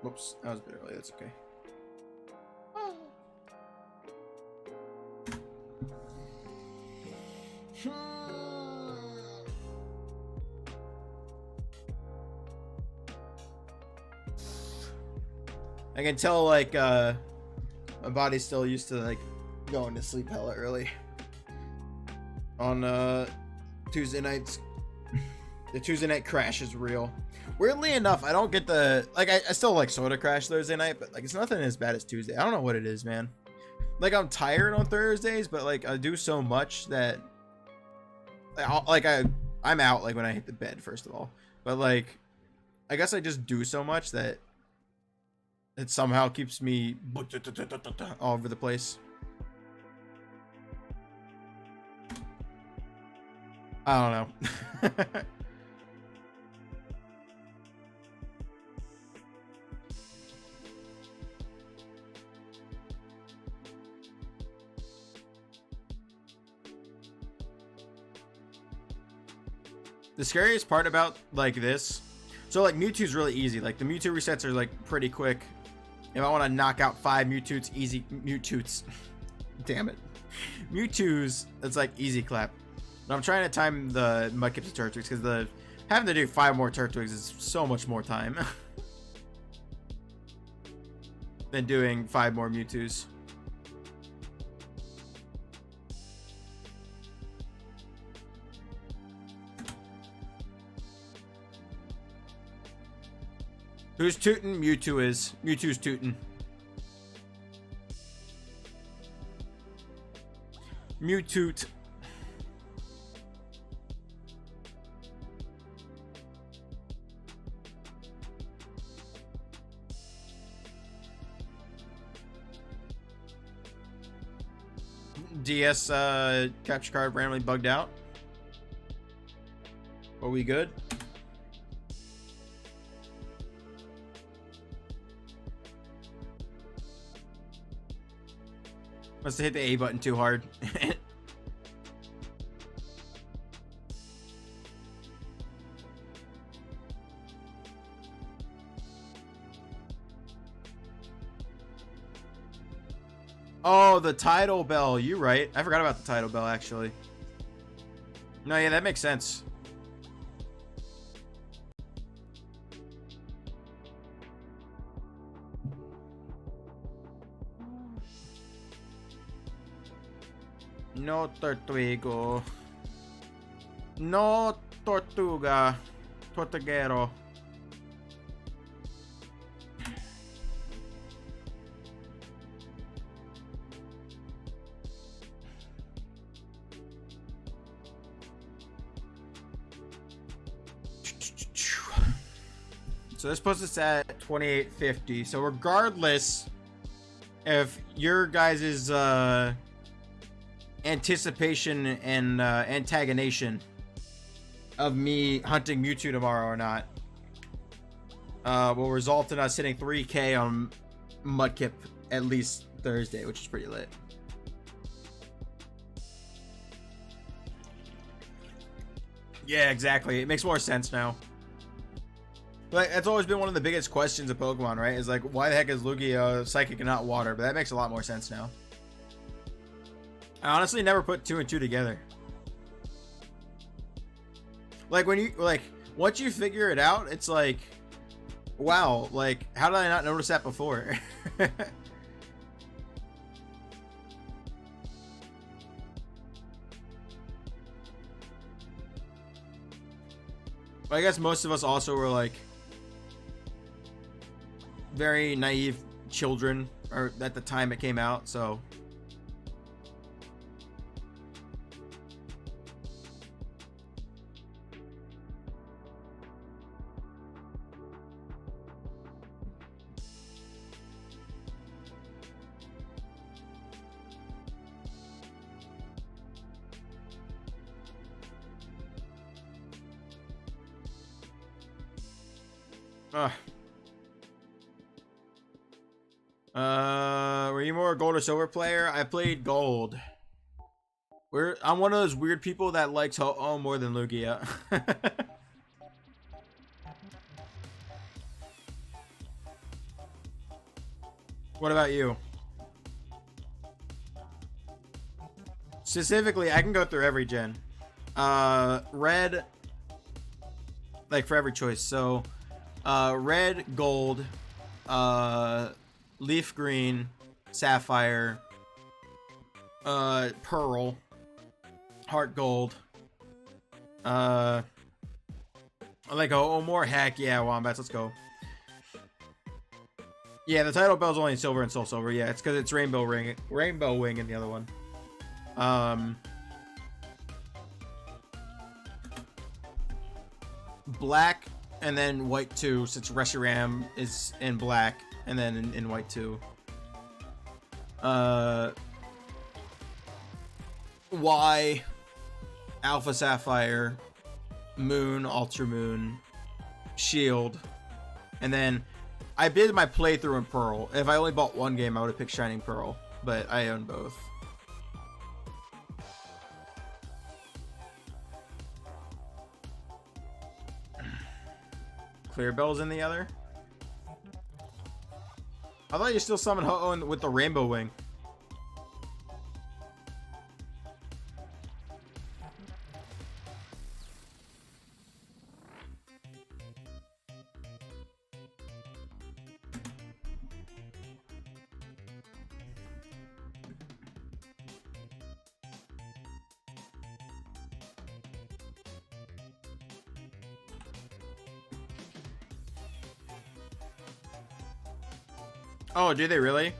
Whoops, that was a bit early, that's okay. I can tell like my body's still used to like going to sleep hella early on Tuesday nights. The Tuesday night crash is real. Weirdly enough, I don't get the like I still like sort of crash Thursday night, but like it's nothing as bad as Tuesday. I don't know what it is, man. Like I'm tired on Thursdays, but like I do so much that I'm out like when I hit the bed first of all. But like I guess I just do so much that it somehow keeps me all over the place. I don't know. The scariest part about like this, so like Mewtwo's really easy. Like the Mewtwo resets are like pretty quick. If I want to knock out 5 Mewtwo's, easy Mewtwo's. Damn it. Mewtwo's, it's like easy clap. But I'm trying to time the Mudkips to Turtwigs because having to do 5 more Turtwigs is so much more time than doing 5 more Mewtwo's. Who's tootin'? Mewtwo is. Mewtwo's tootin'. Mewtwo. DS capture card randomly bugged out. Are we good? Must have hit the A button too hard. Oh, the title bell. You're right. I forgot about the title bell, actually. No, yeah, that makes sense. No Turtwigo. No Tortuga. Tortuguero. So this puts us at 2850. So regardless if your guys' anticipation and antagonation of me hunting Mewtwo tomorrow or not will result in us hitting 3K on Mudkip at least Thursday, which is pretty lit. Yeah, exactly. It makes more sense now. Like, that's always been one of the biggest questions of Pokemon, right? Is like, why the heck is Lugia psychic and not water? But that makes a lot more sense now. I honestly never put 2 and 2 together. Like, when you, like, once you figure it out, it's like, wow, like, how did I not notice that before? I guess most of us also were like very naive children, or at the time it came out, so were you more a gold or silver player? I played gold. I'm one of those weird people that likes Ho-Oh more than Lugia. What about you? Specifically, I can go through every gen. Red, like for every choice. So, red, gold, leaf green, sapphire, pearl, heart gold, like more heck yeah, Wombats, let's go. Yeah, the title bell's only silver and soul silver. Yeah, it's because it's rainbow wing in the other one. Black and then white too, since Reshiram is in black and then in white too. Y, Alpha Sapphire, Moon, Ultra Moon, Shield, and then I did my playthrough in Pearl. If I only bought one game, I would have picked Shining Pearl, but I own both. Clear Bell's in the other. I thought you still summoned Ho-Oh with the Rainbow Wing. Oh, do they really?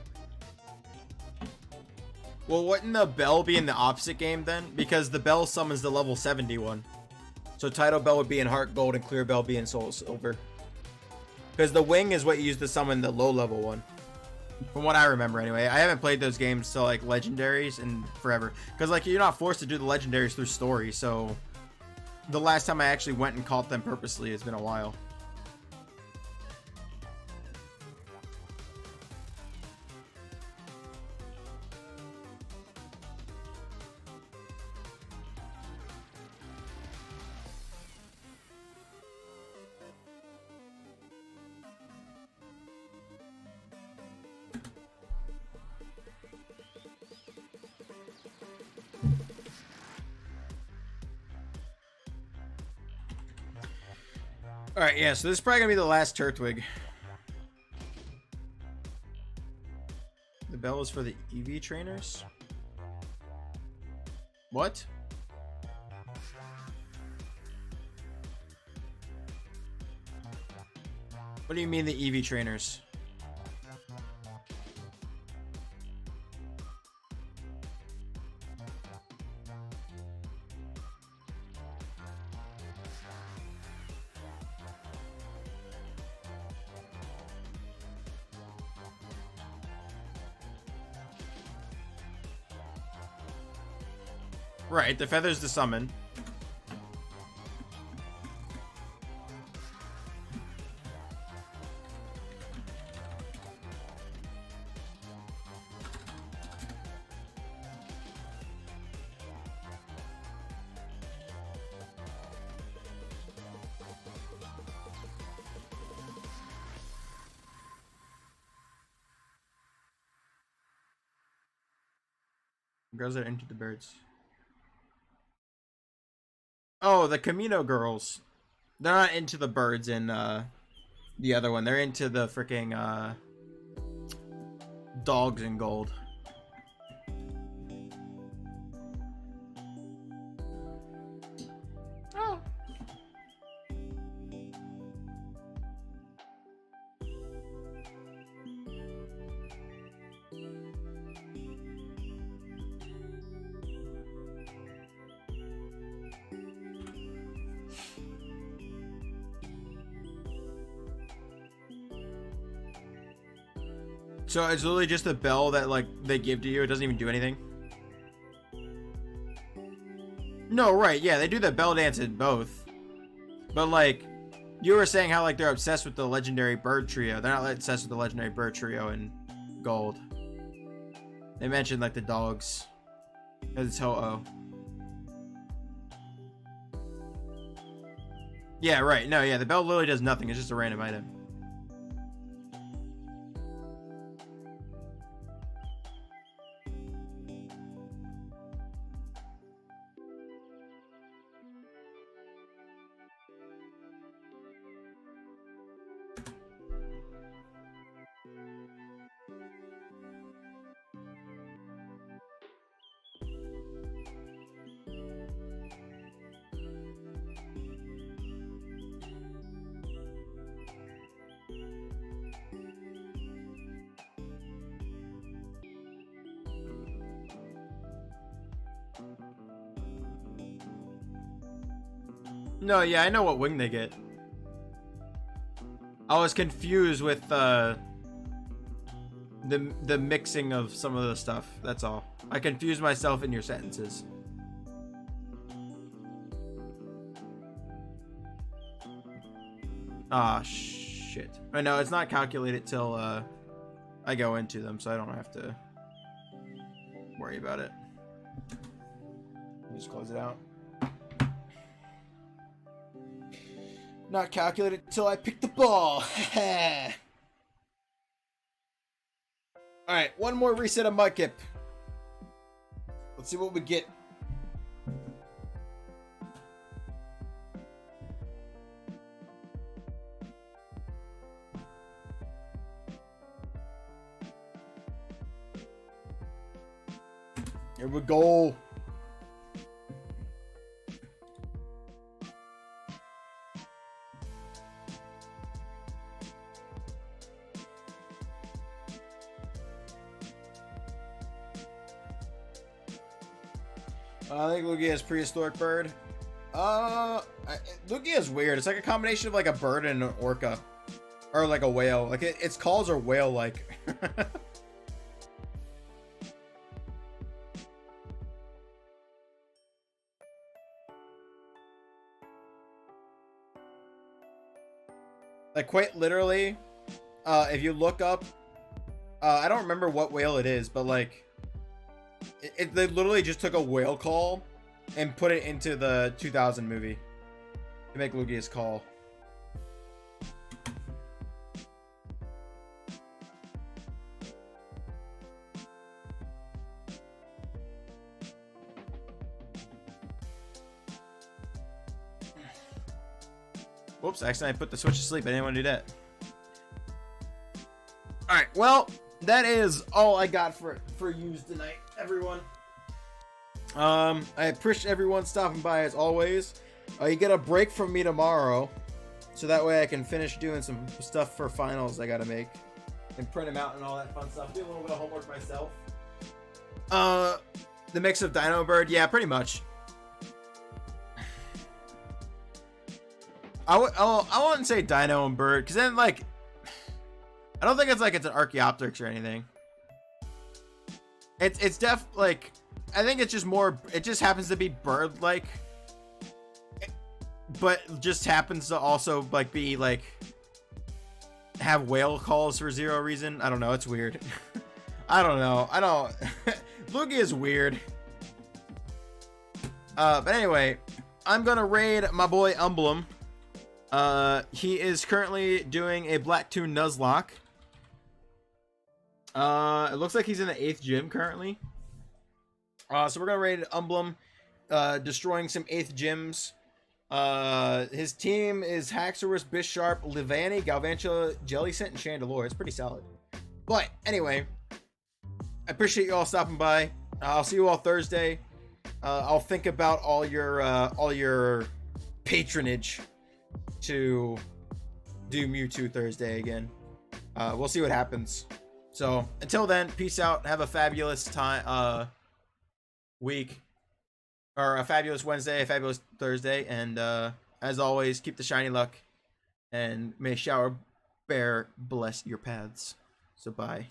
Well, wouldn't the bell be in the opposite game then? Because the bell summons the level 70 one. So Tidal Bell would be in Heart Gold and Clear Bell be in Soul Silver. Because the wing is what you use to summon the low level one. From what I remember anyway. I haven't played those games to like legendaries in forever. Because like you're not forced to do the legendaries through story. So the last time I actually went and caught them purposely has been a while. Alright, yeah, so this is probably gonna be the last Turtwig. The bell is for the EV trainers? What? What do you mean the EV trainers? Right, the feather's to summon. Girls are into the birds. Oh, the Camino girls. They're not into the birds in the other one. They're into the freaking dogs in gold. Oh. So it's literally just a bell that like they give to you. It doesn't even do anything. No, right? Yeah, they do the bell dance in both. But like, you were saying how like they're obsessed with the legendary bird trio. They're not obsessed with the legendary bird trio in gold. They mentioned like the dogs. Because it's Ho-Oh. Yeah, right. No, yeah, the bell literally does nothing. It's just a random item. No, yeah, I know what wing they get. I was confused with the mixing of some of the stuff. That's all. I confused myself in your sentences. Ah, shit. I know it's not calculated till I go into them, so I don't have to worry about it. Let me just close it out. Not calculated until I pick the ball. Alright, one more reset of Mudkip. Let's see what we get. Here we go. I think Lugia is prehistoric bird. Lugia is weird. It's like a combination of like a bird and an orca, or like a whale. Like its calls are whale-like. Like quite literally, if you look up, I don't remember what whale it is, but like, they literally just took a whale call and put it into the 2000 movie to make Lugia's call. Whoops, I accidentally put the Switch to sleep. I didn't want to do that. Alright, well, that is all I got for you tonight, everyone. I appreciate everyone stopping by as always. You get a break from me tomorrow, so that way I can finish doing some stuff for finals I gotta make and print them out and all that fun stuff. Do a little bit of homework myself. The mix of Dino Bird, yeah, pretty much. I wouldn't say Dino and Bird, because then like I don't think it's like it's an Archaeopteryx or anything. It's like, I think it's just more, it just happens to be bird-like, but just happens to also like be like have whale calls for zero reason. I don't know, it's weird. I don't know. Lugia is weird. But anyway, I'm gonna raid my boy Emblem. He is currently doing a Blacktoon Nuzlocke. It looks like he's in the 8th gym currently. So we're gonna raid Emblem, destroying some 8th gyms. His team is Haxorus, Bisharp, Livani, Galvantula, Jellicent, and Chandelure. It's pretty solid. But anyway, I appreciate you all stopping by. I'll see you all Thursday. I'll think about all your patronage to do Mewtwo Thursday again. We'll see what happens. So until then, peace out. Have a fabulous time, week, or a fabulous Wednesday, a fabulous Thursday, and as always, keep the shiny luck, and may Shower Bear bless your paths. So bye.